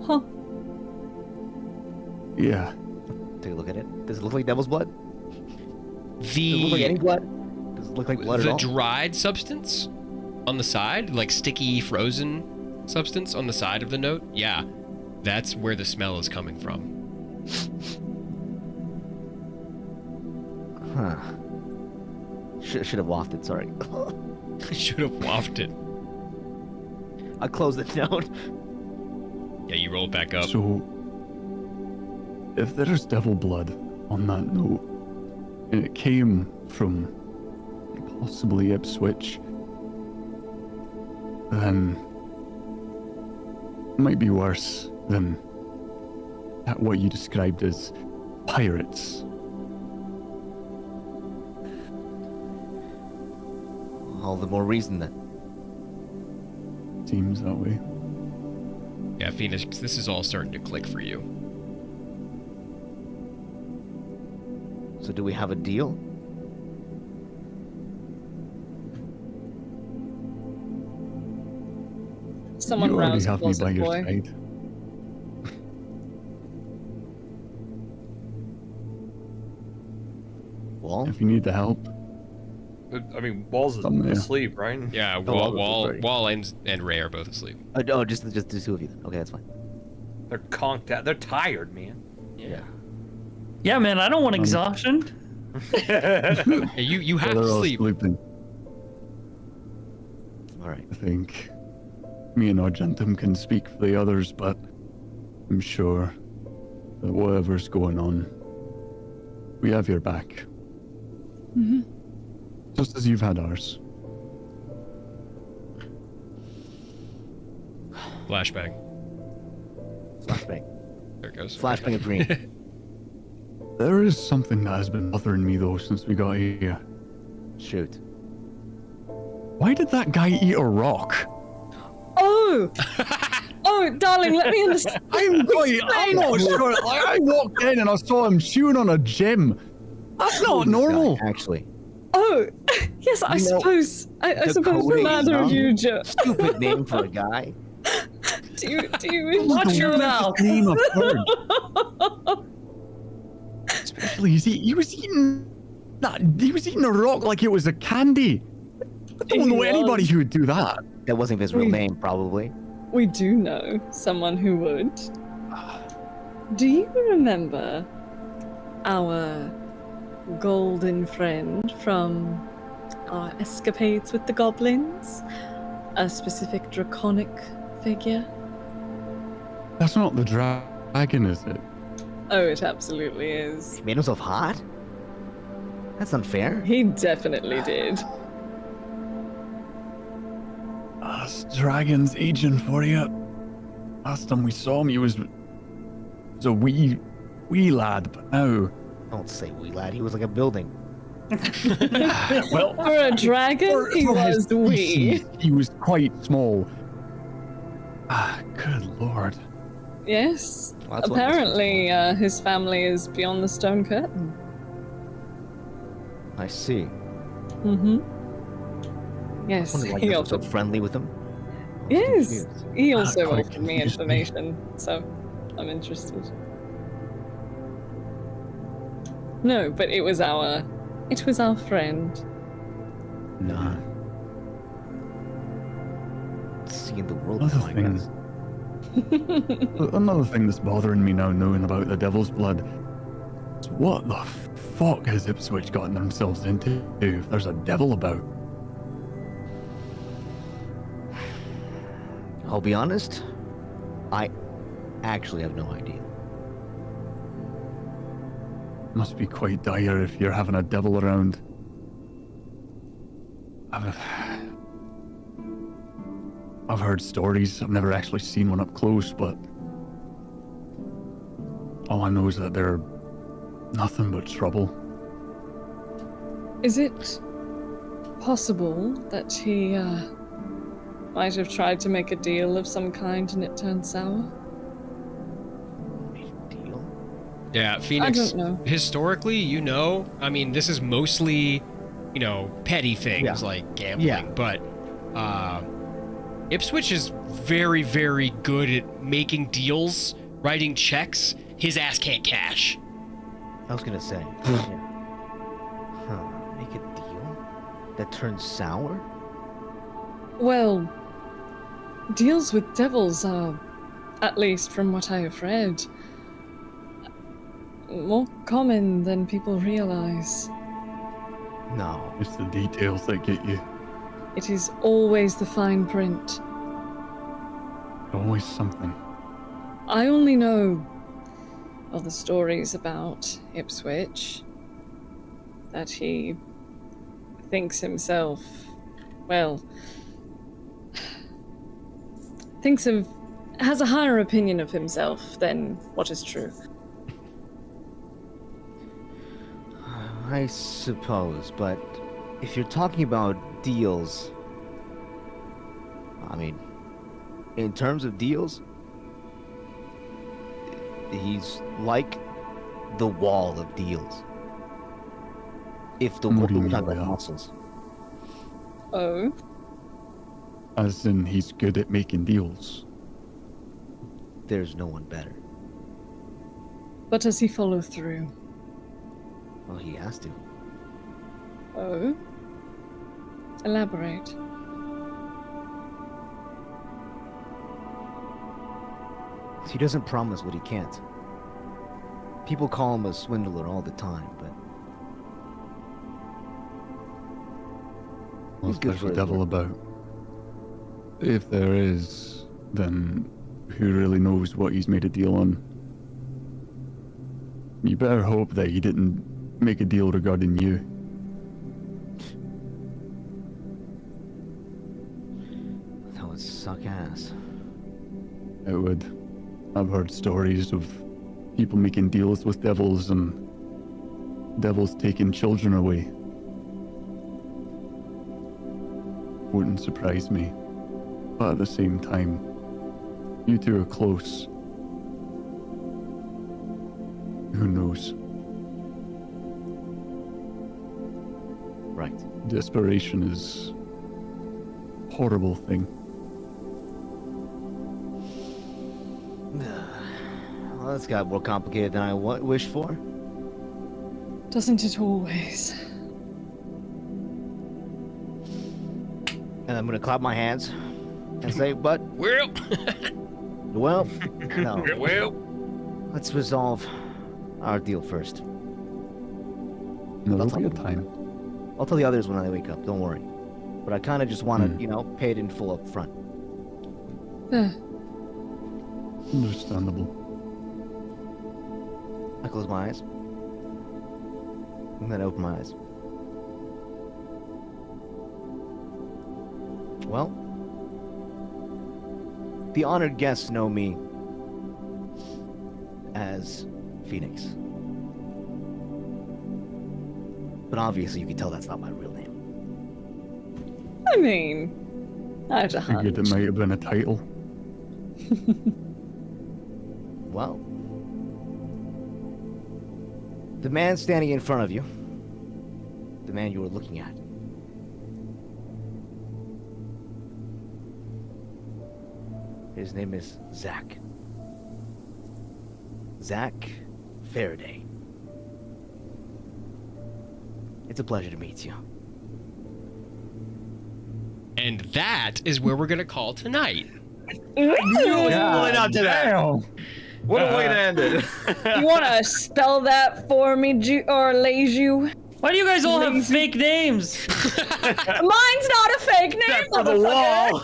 Huh. Yeah. Take a look at it. Does it look like devil's blood? Does it look like any The blood? Does it look like blood at all? dried substance on the side, like sticky frozen substance on the side of the note, yeah, that's where the smell is coming from. Huh. Should have wafted, sorry. I should have wafted. I closed the note. Yeah, you roll it back up. So, if there's devil blood on that note, and it came from possibly Ipswich, then it might be worse than what you described as pirates. All the more reason then. Seems that way. Yeah, Phoenix, this is all starting to click for you. So do we have a deal? Someone you already rouse have me by closet your boy. side. Well, If you need the help, I mean, Walls is I'm there. asleep, right? Yeah, I'll Wall and Ray are both asleep. just the two of you then. Okay, that's fine. They're conked out. They're tired, man. Yeah. Yeah, man, I don't want exhaustion. Hey, you have they're to all sleep. sleeping. All right. I think me and Argentum can speak for the others, but I'm sure that whatever's going on, we have your back. Mm-hmm. Just as you've had ours. Flashbang. Flashbang. There it goes. Flashbang of green. There is something that has been bothering me though since we got here. Shoot. Why did that guy eat a rock? Oh! Oh, darling, let me understand. I'm not sure. I walked in and I saw him chewing on a gem. That's not normal. Actually. Oh, yes, I You know, suppose. I suppose Dakota neither of Young. you. Stupid name for a guy. Do you Watch your mouth. Name I've heard. Especially, he was eating that. He was eating a rock like it was a candy. I don't know anybody who would do that. That wasn't his real name, probably. We do know someone who would. Do you remember our golden friend from our escapades with the goblins? A specific draconic figure? That's not the Dragon, is it? Oh, it absolutely is. He made himself hot? That's unfair. He definitely did. That's Dragon's agent for you. Last time we saw him, he was a wee lad, but now... Don't say wee lad. He was like a building. Well, For a dragon, he for his was wee. species, he was quite small. Good lord. Yes. Well, that's what Apparently, his family is beyond the stone curtain. I see. Mm-hmm. I Yes, wonder why he you're also. so friendly with him. Yes, he also quite offered me confused me. information, so I'm interested. No, but it was our friend. Nah. Seeing the world Another now, I thing. guess. Another thing that's bothering me now, knowing about the Devil's Blood, is what the fuck has Ipswich gotten themselves into if there's a devil about? I'll be honest, I actually have no idea. Must be quite dire if you're having a devil around. I've heard stories. I've never actually seen one up close, but all I know is that they're nothing but trouble. Is it possible that he might have tried to make a deal of some kind and it turned sour? Deal? Yeah, Phoenix. I don't know. Historically, I mean, this is mostly, petty things Yeah. like gambling, Yeah. but Ipswich is very, very good at making deals, writing checks. His ass can't cash. I was gonna say. Yeah. Huh. Make a deal that turns sour? Well, deals with devils are, at least from what I have read, more common than people realize. No. It's the details that get you. It is always the fine print. Always something. I only know of the stories about Ipswich, that he thinks himself, has a higher opinion of himself than what is true. I suppose, but if you're talking about deals, I mean, in terms of deals, he's like the wall of deals. If the What wall, do you we're mean talking by about that? muscles. Oh? As in, he's good at making deals. There's no one better. But does he follow through? Well, he has to. Oh? Elaborate. He doesn't promise what he can't. People call him a swindler all the time, but Well, he's if good there's for a his devil work. about. If there is, then who really knows what he's made a deal on? You better hope that he didn't make a deal regarding you. That would suck ass. It would. I've heard stories of people making deals with devils and devils taking children away. Wouldn't surprise me. But at the same time, you two are close. Who knows? Right. Desperation is a horrible thing. Well, this got more complicated than I wished for. Doesn't it always? And I'm gonna clap my hands and say, but, Well, well, no. well. Let's resolve our deal first. There'll That's be a all. time. I'll tell the others when I wake up, don't worry. But I kind of just want to, Hmm. pay it in full up front. There. Understandable. I close my eyes. And then I open my eyes. Well, the honored guests know me as Phoenix. But obviously you can tell that's not my real name. I mean, I had a Figured it hunch. might have been a title. Well, the man standing in front of you, the man you were looking at, his name is Zach. Zach Faraday. It's a pleasure to meet you. And that is where we're gonna call tonight. Pulling out to that. What a way to end it. You want to spell that for me, or Leju? Why do you guys all have fake names? Mine's not a fake name, For the wall.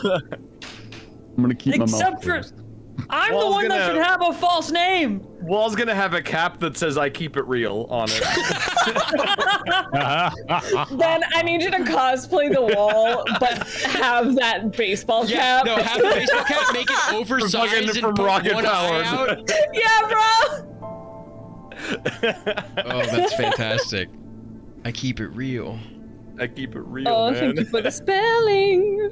I'm gonna keep my Except mouth for closed. I'm the Wall's one that gonna- should have a false name. Wall's gonna have a cap that says "I keep it real" on it. Then I need you to cosplay the wall, but have that baseball Yeah, cap. no, have the baseball cap, make it oversized from and put Rocket one eye Powers. out. Yeah, bro. Oh, that's fantastic. I keep it real. I keep it real, Oh, man. thank you for the spelling.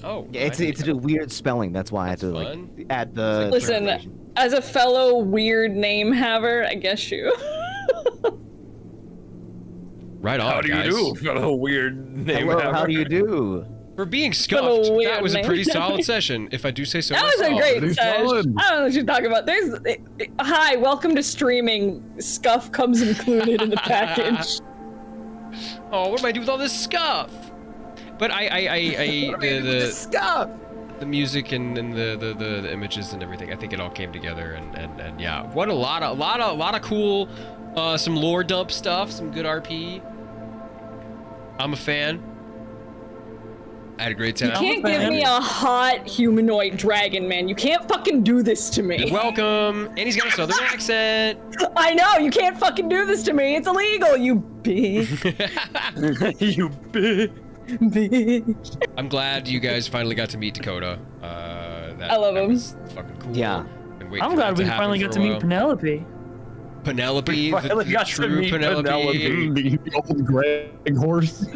Oh, Yeah, it's a weird spelling. That's why I had to That's like fun. add the. Listen, translation. as a fellow weird name haver, I guess you. Right on, How do you guys. do? Got a weird name. Hello, haver. how do you do? For being Little scuffed, weird that was a name. pretty solid session, if I do say so That was a myself. great pretty session. solid. I don't know what you're talking about. Hi, welcome to streaming. Scuff comes included in the package. Oh, what am I doing with all this scuff? But the music and the images and everything, I think it all came together and yeah, what a lot of cool, some lore dump stuff, some good RP. I'm a fan. I had a great You time. can't give me a hot humanoid dragon, man. You can't fucking do this to me. Welcome, and he's got a southern accent. I know, you can't fucking do this to me. It's illegal, you big You bitch. bitch. I'm glad you guys finally got to meet Dakota. I love him. Was fucking cool. Yeah. Been waiting I'm for glad that we happen finally for got a to meet while. Penelope. Penelope, We the finally got to true meet Penelope. Penelope. The old Greg horse.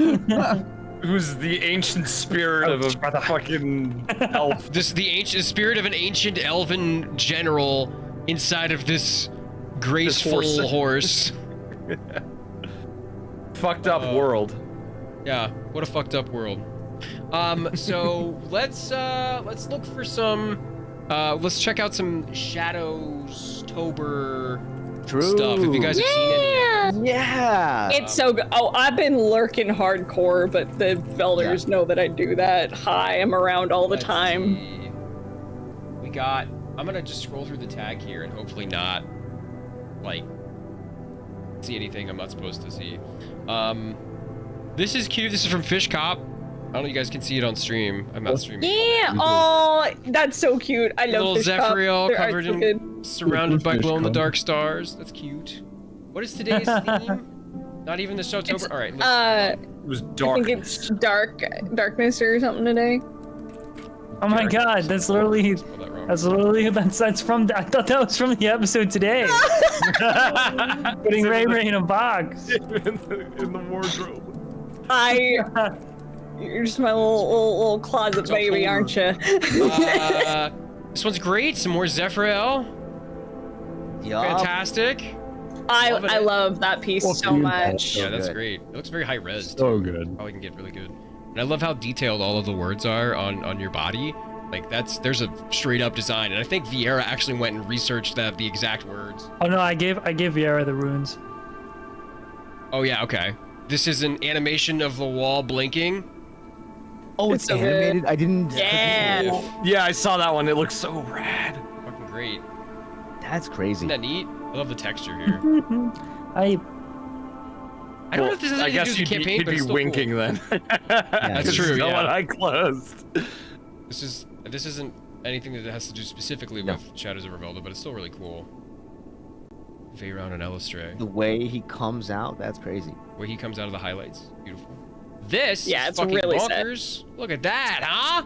Who's the ancient spirit of a fucking elf? This the ancient spirit of an ancient elven general inside of this graceful horse. horse. Fucked up world. Yeah, what a fucked up world. So let's look for some. Let's check out some Shadows-tober stuff. If you guys have seen any. Yeah. It's so good. Oh, I've been lurking hardcore, but the Velders know that I do that. Hi, I'm around all the Let's time. see. We got. I'm gonna just scroll through the tag here and hopefully not, like, see anything I'm not supposed to see. This is cute. This is from Fish Cop. I don't know if you guys can see it on stream. I'm not streaming. Yeah. Oh, that's so cute. I love Little Fish Cop. Zephyriel Their covered art's so in, good. surrounded by Fish glow-in-the-dark stars. That's cute. What is today's theme? Not even the Showtober. All right. It was I dark. think it's darkness or something today. Oh my god, that's literally Spelled that wrong. that's from I thought that was from the episode today. Putting Ray Ray in a box. in the wardrobe. You're just my little closet It's a baby, horror. aren't you? This one's great. Some more Zephyriel. Yup. Fantastic. I Loving it. love that piece Well, so dude, much. Yeah, that's good. great. It looks very high res. So good. Probably can get really good. And I love how detailed all of the words are on your body. Like there's a straight up design, and I think Vieira actually went and researched the exact words. Oh no, I gave Viera the runes. Oh yeah, okay. This is an animation of the wall blinking. Oh, It's it's so good. animated. I didn't. Yeah. Yeah, I saw that one. It looks so rad. Fucking great. That's crazy. Isn't that neat? I love the texture here. I I don't know if this has I anything to guess do with the campaign, he'd but be it's still winking cool. then. That's true, Not yeah. what I closed. This isn't anything that has to do specifically with Shadows of Revelda, but it's still really cool. Veyron and Elistray. The way he comes out, that's crazy. Where he comes out of the highlights. Beautiful. This Yeah, is it's fucking really bonkers. Look at that, huh?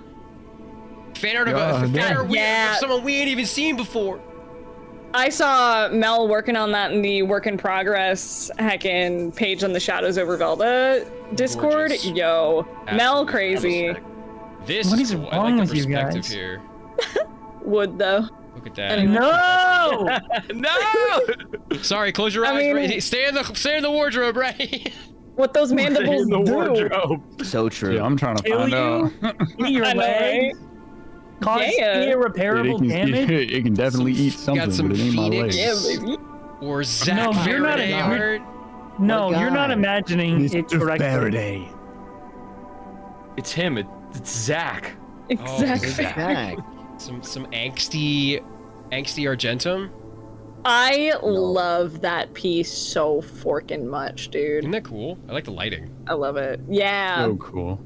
Fan art of Yeah, fan art yeah. of someone we ain't even seen before. I saw Mel working on that in the work in progress hacking page on the Shadows over Velda Discord. Gorgeous. Yo, Mel Absolutely. crazy. This What is is cool. I wrong like the with you perspective guys? here. Would though. Look at that. Anyway. No! No! Sorry, close your I eyes. mean- Ray. Stay in the wardrobe, right? What those mandibles In the do. wardrobe. So true. Yeah, I'm trying to Kill find you? out. Eat your I know, legs? Cause Yeah. irreparable damage? It can definitely eat something, got some but it ain't my Phoenix. legs. Yeah, baby. Or Zach No, you're not Faraday a- art. No, What a you're not guy. imagining it correctly. It's him. It's Zach. Exactly. Zach. Zach. Some angsty Argentum. I love that piece so forking much, dude. Isn't that cool? I like the lighting. I love it. Yeah. So cool.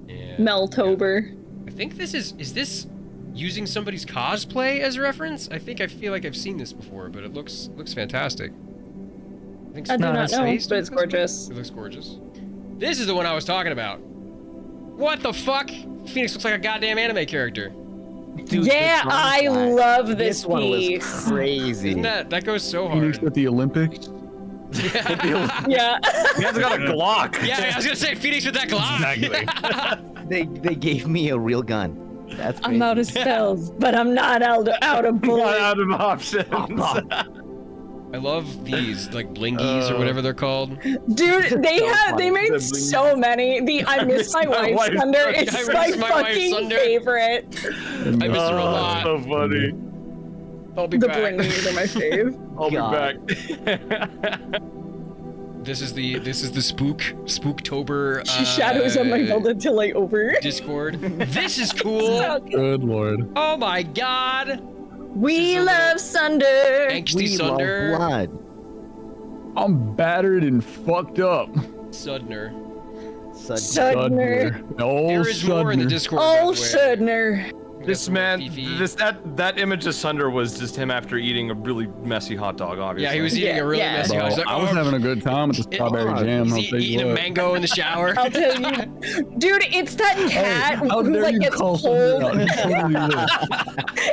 Yeah. Meltober. I think this is this using somebody's cosplay as a reference? I feel like I've seen this before, but it looks fantastic. I think I do No, not it's know, Space but it's cosplay? gorgeous. It looks gorgeous. This is the one I was talking about. What the fuck? Phoenix looks like a goddamn anime character. Dude, Yeah, this I one- love this This one was piece. crazy. Isn't that goes so Phoenix hard? at the Olympics. Yeah. He has got a Glock. Yeah, I was gonna say Phoenix with that Glock. Exactly. They gave me a real gun. That's crazy. I'm out of spells, but I'm not out of Not bullets. out of options. I love these like blingies or whatever they're called. Dude, they made so many. The I miss my wife's wife's thunder thunder. is I miss my my wife's fucking thunder. favorite. I miss her a lot. So funny. I'll be The back. blingies are my fave. I'll God. be back. This is the Spooktober. Shadows on my Velda till I over. Discord. This is cool. Good lord. Oh my god. We This is a love Sunder. Angsty We Sunder. love blood. I'm battered and fucked up. Sudner. Sudner. Oh, There is more in the Sudner. Discord. by the Oh, way. Sudner. We got This some more man, Fifi. that image of Sunder was just him after eating a really messy hot dog. Obviously. Yeah, he was eating a really Yeah. messy. Bro, I was like, I was oh, having a good time with the strawberry oh, jam. he's I'll tell you eating a what. mango in the shower. I'll tell you, dude. It's that cat How who dare like you gets call pulled. something out? He totally is.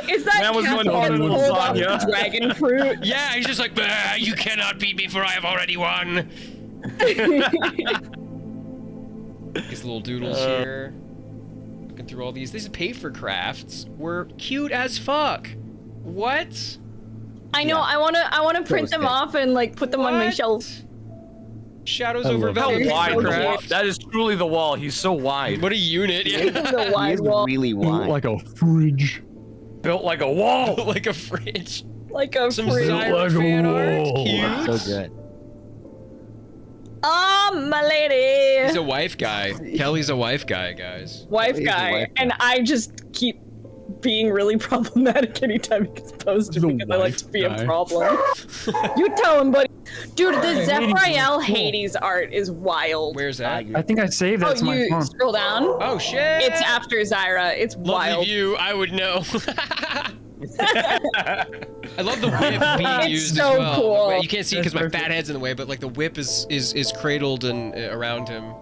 It's that Man was cat going that on gets with pulled off lasagna. the dragon fruit. Yeah, he's just like, "Bah, you cannot beat me, for I have already won. These little doodles here. Looking through all these. These paper crafts were cute as fuck. What? I know. Yeah. I wanna print Those them guys. off and like put them on my What? shelf. Shadows I over love How Velvet. They're wide so the wall? cute. That is truly the wall. He's so wide. What a unit. The Yeah. He wide is wall, really You look wide. like a fridge. Built like a wall. Like a fridge. like a Some fridge. Zyra like a fan art. wall. Cute. So good. Oh, my lady. He's a wife guy. Kelly's a wife guy, guys. Wife He's a guy, wife and guy. I just keep being really problematic anytime he gets posted The because I like to wife be guy. a problem. You tell him, buddy. Dude, the Hades is Zephyriel cool. Hades art is wild. Where's that? I think I saved that Oh, to my you phone. scroll down. Oh shit! It's after Zyra. It's Lovely wild. view. I would know. I love the whip being It's used so as well. cool. You can't see because my fat head's in the way, but like the whip is cradled and around him.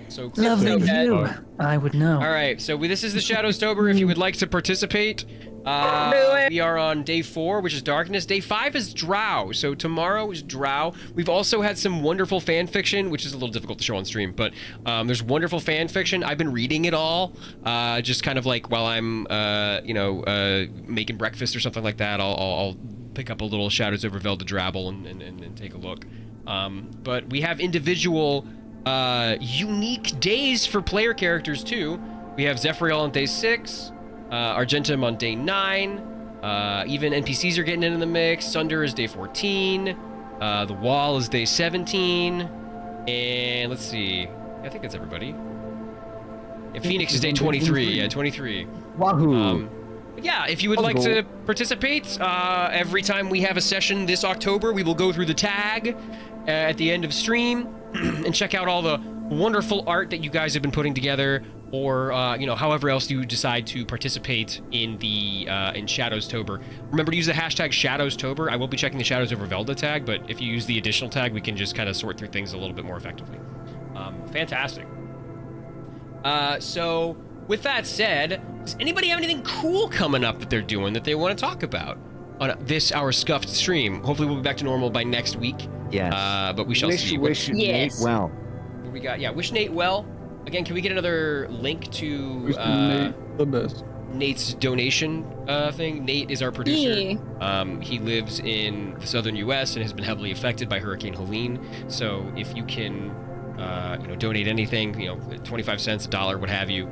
So cool. Lovely so good. view. I would know. All right, so this is the Shadowstober. If you would like to participate, Do it. we are on day 4, which is Darkness. Day 5 is Drow. So tomorrow is Drow. We've also had some wonderful fan fiction, which is a little difficult to show on stream, but there's wonderful fan fiction. I've been reading it all, just kind of like while I'm, making breakfast or something like that. I'll pick up a little Shadows over Velda Drabble and take a look. But we have individual unique days for player characters too. We have Zephyriel on day 6, Argentum on day 9, even NPCs are getting in the mix. Sunder is day 14, the Wall is day 17, and let's see, I think that's everybody. Yeah, Phoenix is day 23, yeah, 23. Wahoo! Yeah, if you would I'll like go. to participate, every time we have a session this October, we will go through the tag at the end of stream and check out all the wonderful art that you guys have been putting together or however else you decide to participate in the in Shadowstober. Remember to use the hashtag Shadowstober. I will be checking the Shadowstober Velda tag, but if you use the additional tag, we can just kind of sort through things a little bit more effectively. Fantastic. So with that said, does anybody have anything cool coming up that they're doing that they want to talk about on this our scuffed stream? Hopefully we'll be back to normal by next week. Yes. But we shall see. Wish Nate Yes. well. What we got? Yeah, wish Nate well. Again, can we get another link to Wish Nate the best. Nate's donation thing? Nate is our producer. Yeah. He lives in the southern U.S. and has been heavily affected by Hurricane Helene. So if you can, donate anything, 25 cents, $1, what have you,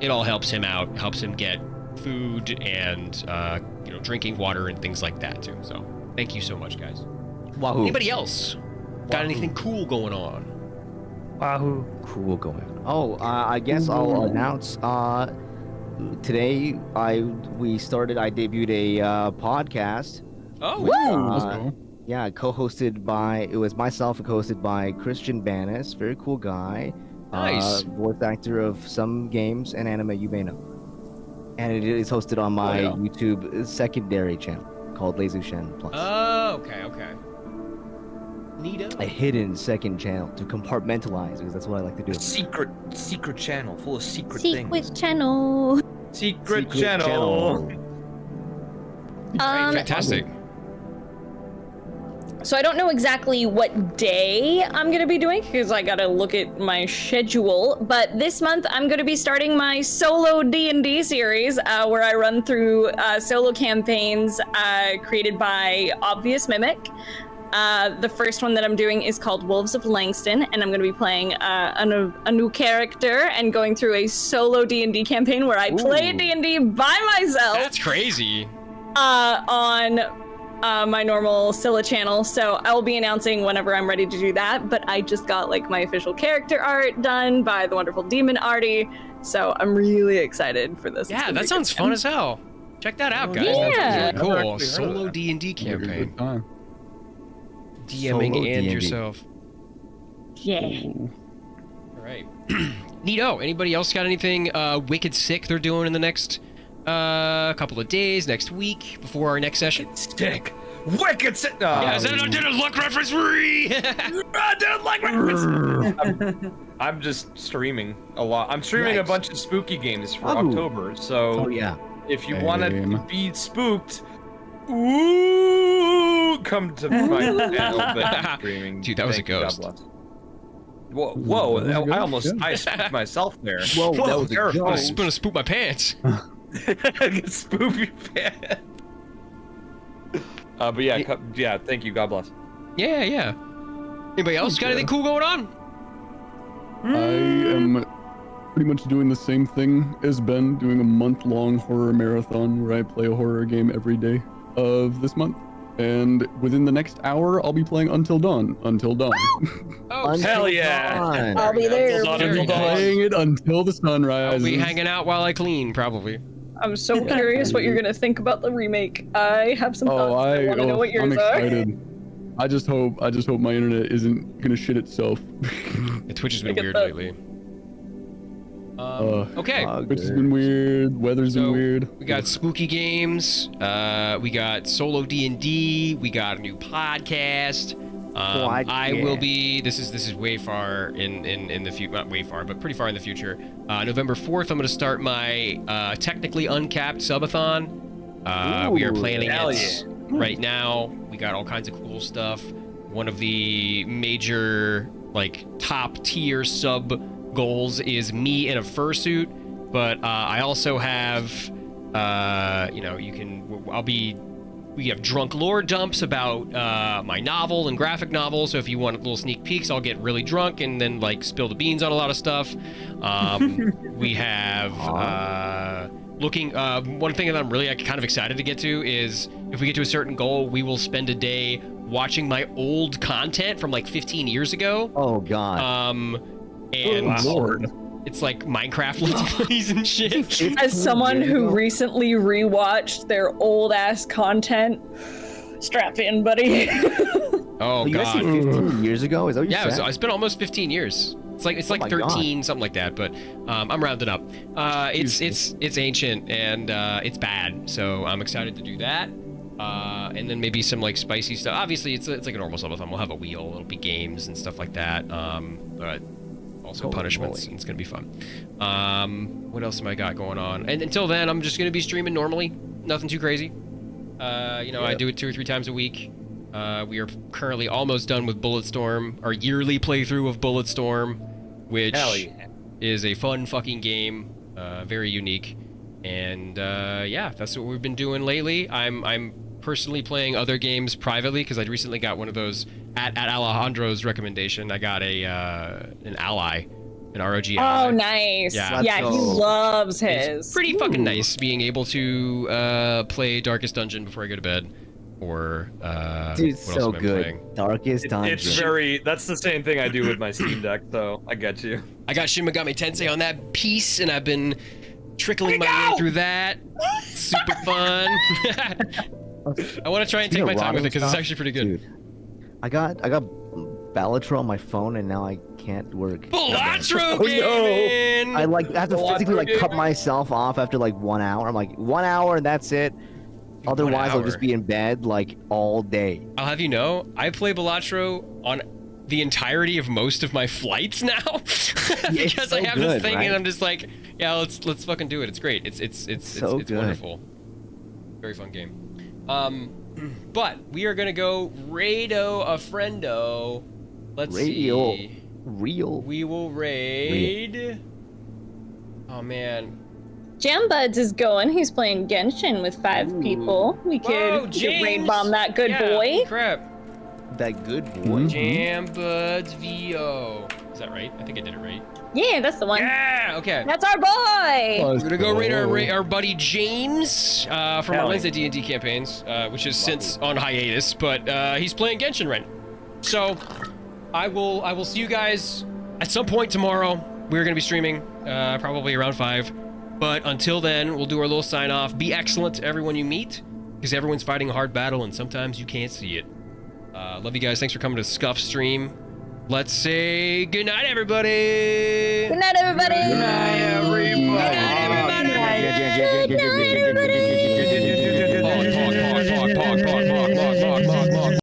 it all helps him out, helps him get food and, drinking water and things like that too. So thank you so much, guys. Wahoo. Anybody else got anything cool going on? Wahoo. Cool going on. Oh, I guess I'll announce. Today, I debuted a podcast. Oh, with, Let's go. yeah, it was myself and co-hosted by Christian Banis, very cool guy. Nice. Voice actor of some games and anime you may know. And it is hosted on my YouTube secondary channel called Lazy Shen Plus. Oh, okay. Neato. A hidden second channel to compartmentalize, because that's what I like to do. A secret channel full of secret Secret things. channel. Secret channel. Fantastic. So I don't know exactly what day I'm gonna be doing because I gotta look at my schedule. But this month I'm gonna be starting my solo D&D series where I run through solo campaigns created by Obvious Mimic. The first one that I'm doing is called Wolves of Langston, and I'm gonna be playing a new character and going through a solo D&D campaign where I play D&D by myself. That's crazy. On my normal Scylla channel, so I will be announcing whenever I'm ready to do that, but I just got my official character art done by the wonderful Demon Artie, so I'm really excited for this. Yeah, that sounds fun as hell. Check that out, guys. Yeah. That's really cool. I've actually heard of Solo that. D&D campaign. Good time. DMing Solo and D&D. yourself. Yeah. All right. Neato. Anybody else got anything wicked sick they're doing in the next couple of days, next week, before our next session? Stick. Wicked sick. Yeah, I did a luck reference. I did like reference. I'm just streaming a lot. I'm streaming a Nice. bunch of spooky games for Ooh. October. So Oh yeah. if you want to Same. be spooked, ooh, come to my channel that I'm streaming. Dude, that was Thank a you, ghost. God bless. Whoa! That was a I ghost? almost Yeah. I spooked myself there. Whoa, that was a terrible. I'm ghost. gonna spook my pants. Spook your fan. But yeah, thank you. God bless. Yeah. Anybody else got anything cool going on? I am pretty much doing the same thing as Ben, doing a month-long horror marathon where I play a horror game every day of this month. And within the next hour, I'll be playing Until Dawn. Until Dawn. Oh, Hell yeah. I'll be there. Very nice. Playing it until the sun I'll rises. be hanging out while I clean, probably. I'm so curious what you're gonna think about the remake. I have some thoughts. I want to know what yours I'm are. excited. I just hope my internet isn't gonna shit itself. Twitch has been Look at weird that. lately. Okay. Which has been weird. Weather's So been weird. we got spooky games. We got solo D&D. We got a new podcast. I will be. This is way far in the future. Not way far, but pretty far in the future. November 4th, I'm going to start my technically uncapped subathon. We are planning hell it right now. We got all kinds of cool stuff. One of the major top tier sub goals is me in a fursuit, but I also have we have drunk lore dumps about my novel and graphic novel, so if you want little sneak peeks, I'll get really drunk and then spill the beans on a lot of stuff. We have one thing that I'm really kind of excited to get to is if we get to a certain goal, we will spend a day watching my old content from 15 years ago. Oh god. And Lord. it's Minecraft Let's Plays and shit. As someone who recently rewatched their old ass content, strap in, buddy. Oh You guys god. see 15 years ago? Is that what you Yeah, said? it's been almost 15 years. It's like my 13, something like that. But I'm rounding up. It's ancient and it's bad. So I'm excited to do that. And then maybe some like spicy stuff. Obviously, it's like a normal subathon. We'll have a wheel. It'll be games and stuff like that. But also punishments. It's gonna be fun. What else am I got going on? And until then, I'm just gonna be streaming normally. Nothing too crazy. I do it 2 or 3 times a week. We are currently almost done with Bulletstorm, our yearly playthrough of Bulletstorm, which is a fun fucking game, very unique. And that's what we've been doing lately. I'm personally playing other games privately because I recently got one of those at Alejandro's recommendation. I got an ally, an ROG ally. Oh, nice. Yeah, he loves his. It's pretty fucking nice being able to play Darkest Dungeon before I go to bed. Or Dude, what so else am I good. playing? Darkest Dungeon. It's very. That's the same thing I do with my Steam Deck, so I get you. I got Shin Megami Tensei on that piece, and I've been trickling my way through that. Super fun. I want to try and take my time with it because it's actually pretty good. Dude, I got Balatro on my phone, and now I can't work. Balatro gaming! I have to physically cut myself off after like 1 hour. I'm like 1 hour and that's it. Otherwise, I'll just be in bed like all day. I'll have you know, I play Balatro on the entirety of most of my flights now because I have this thing, and I'm just like, yeah, let's fucking do it. It's great. It's wonderful. Very fun game. But we are gonna go Raido a friendo. Let's see. We will raid. Oh man. Jambuds is going. He's playing Genshin with 5 people. We could raid bomb that good boy. Crap. That good boy. Jambuds VO. Is that right? I think I did it right. Yeah, that's the one. Yeah. Okay. That's our boy. We're gonna go raid our buddy James from our Wednesday D&D campaigns, which is since on hiatus, but he's playing Genshin right now. So I will see you guys at some point tomorrow. We're gonna be streaming probably around 5. But until then, we'll do our little sign off. Be excellent to everyone you meet, because everyone's fighting a hard battle and sometimes you can't see it. Love you guys. Thanks for coming to Scuff Stream. Let's say good night, everybody. Good night, everybody. Good night, everybody. Good night, everybody. Good night, everybody. Talk.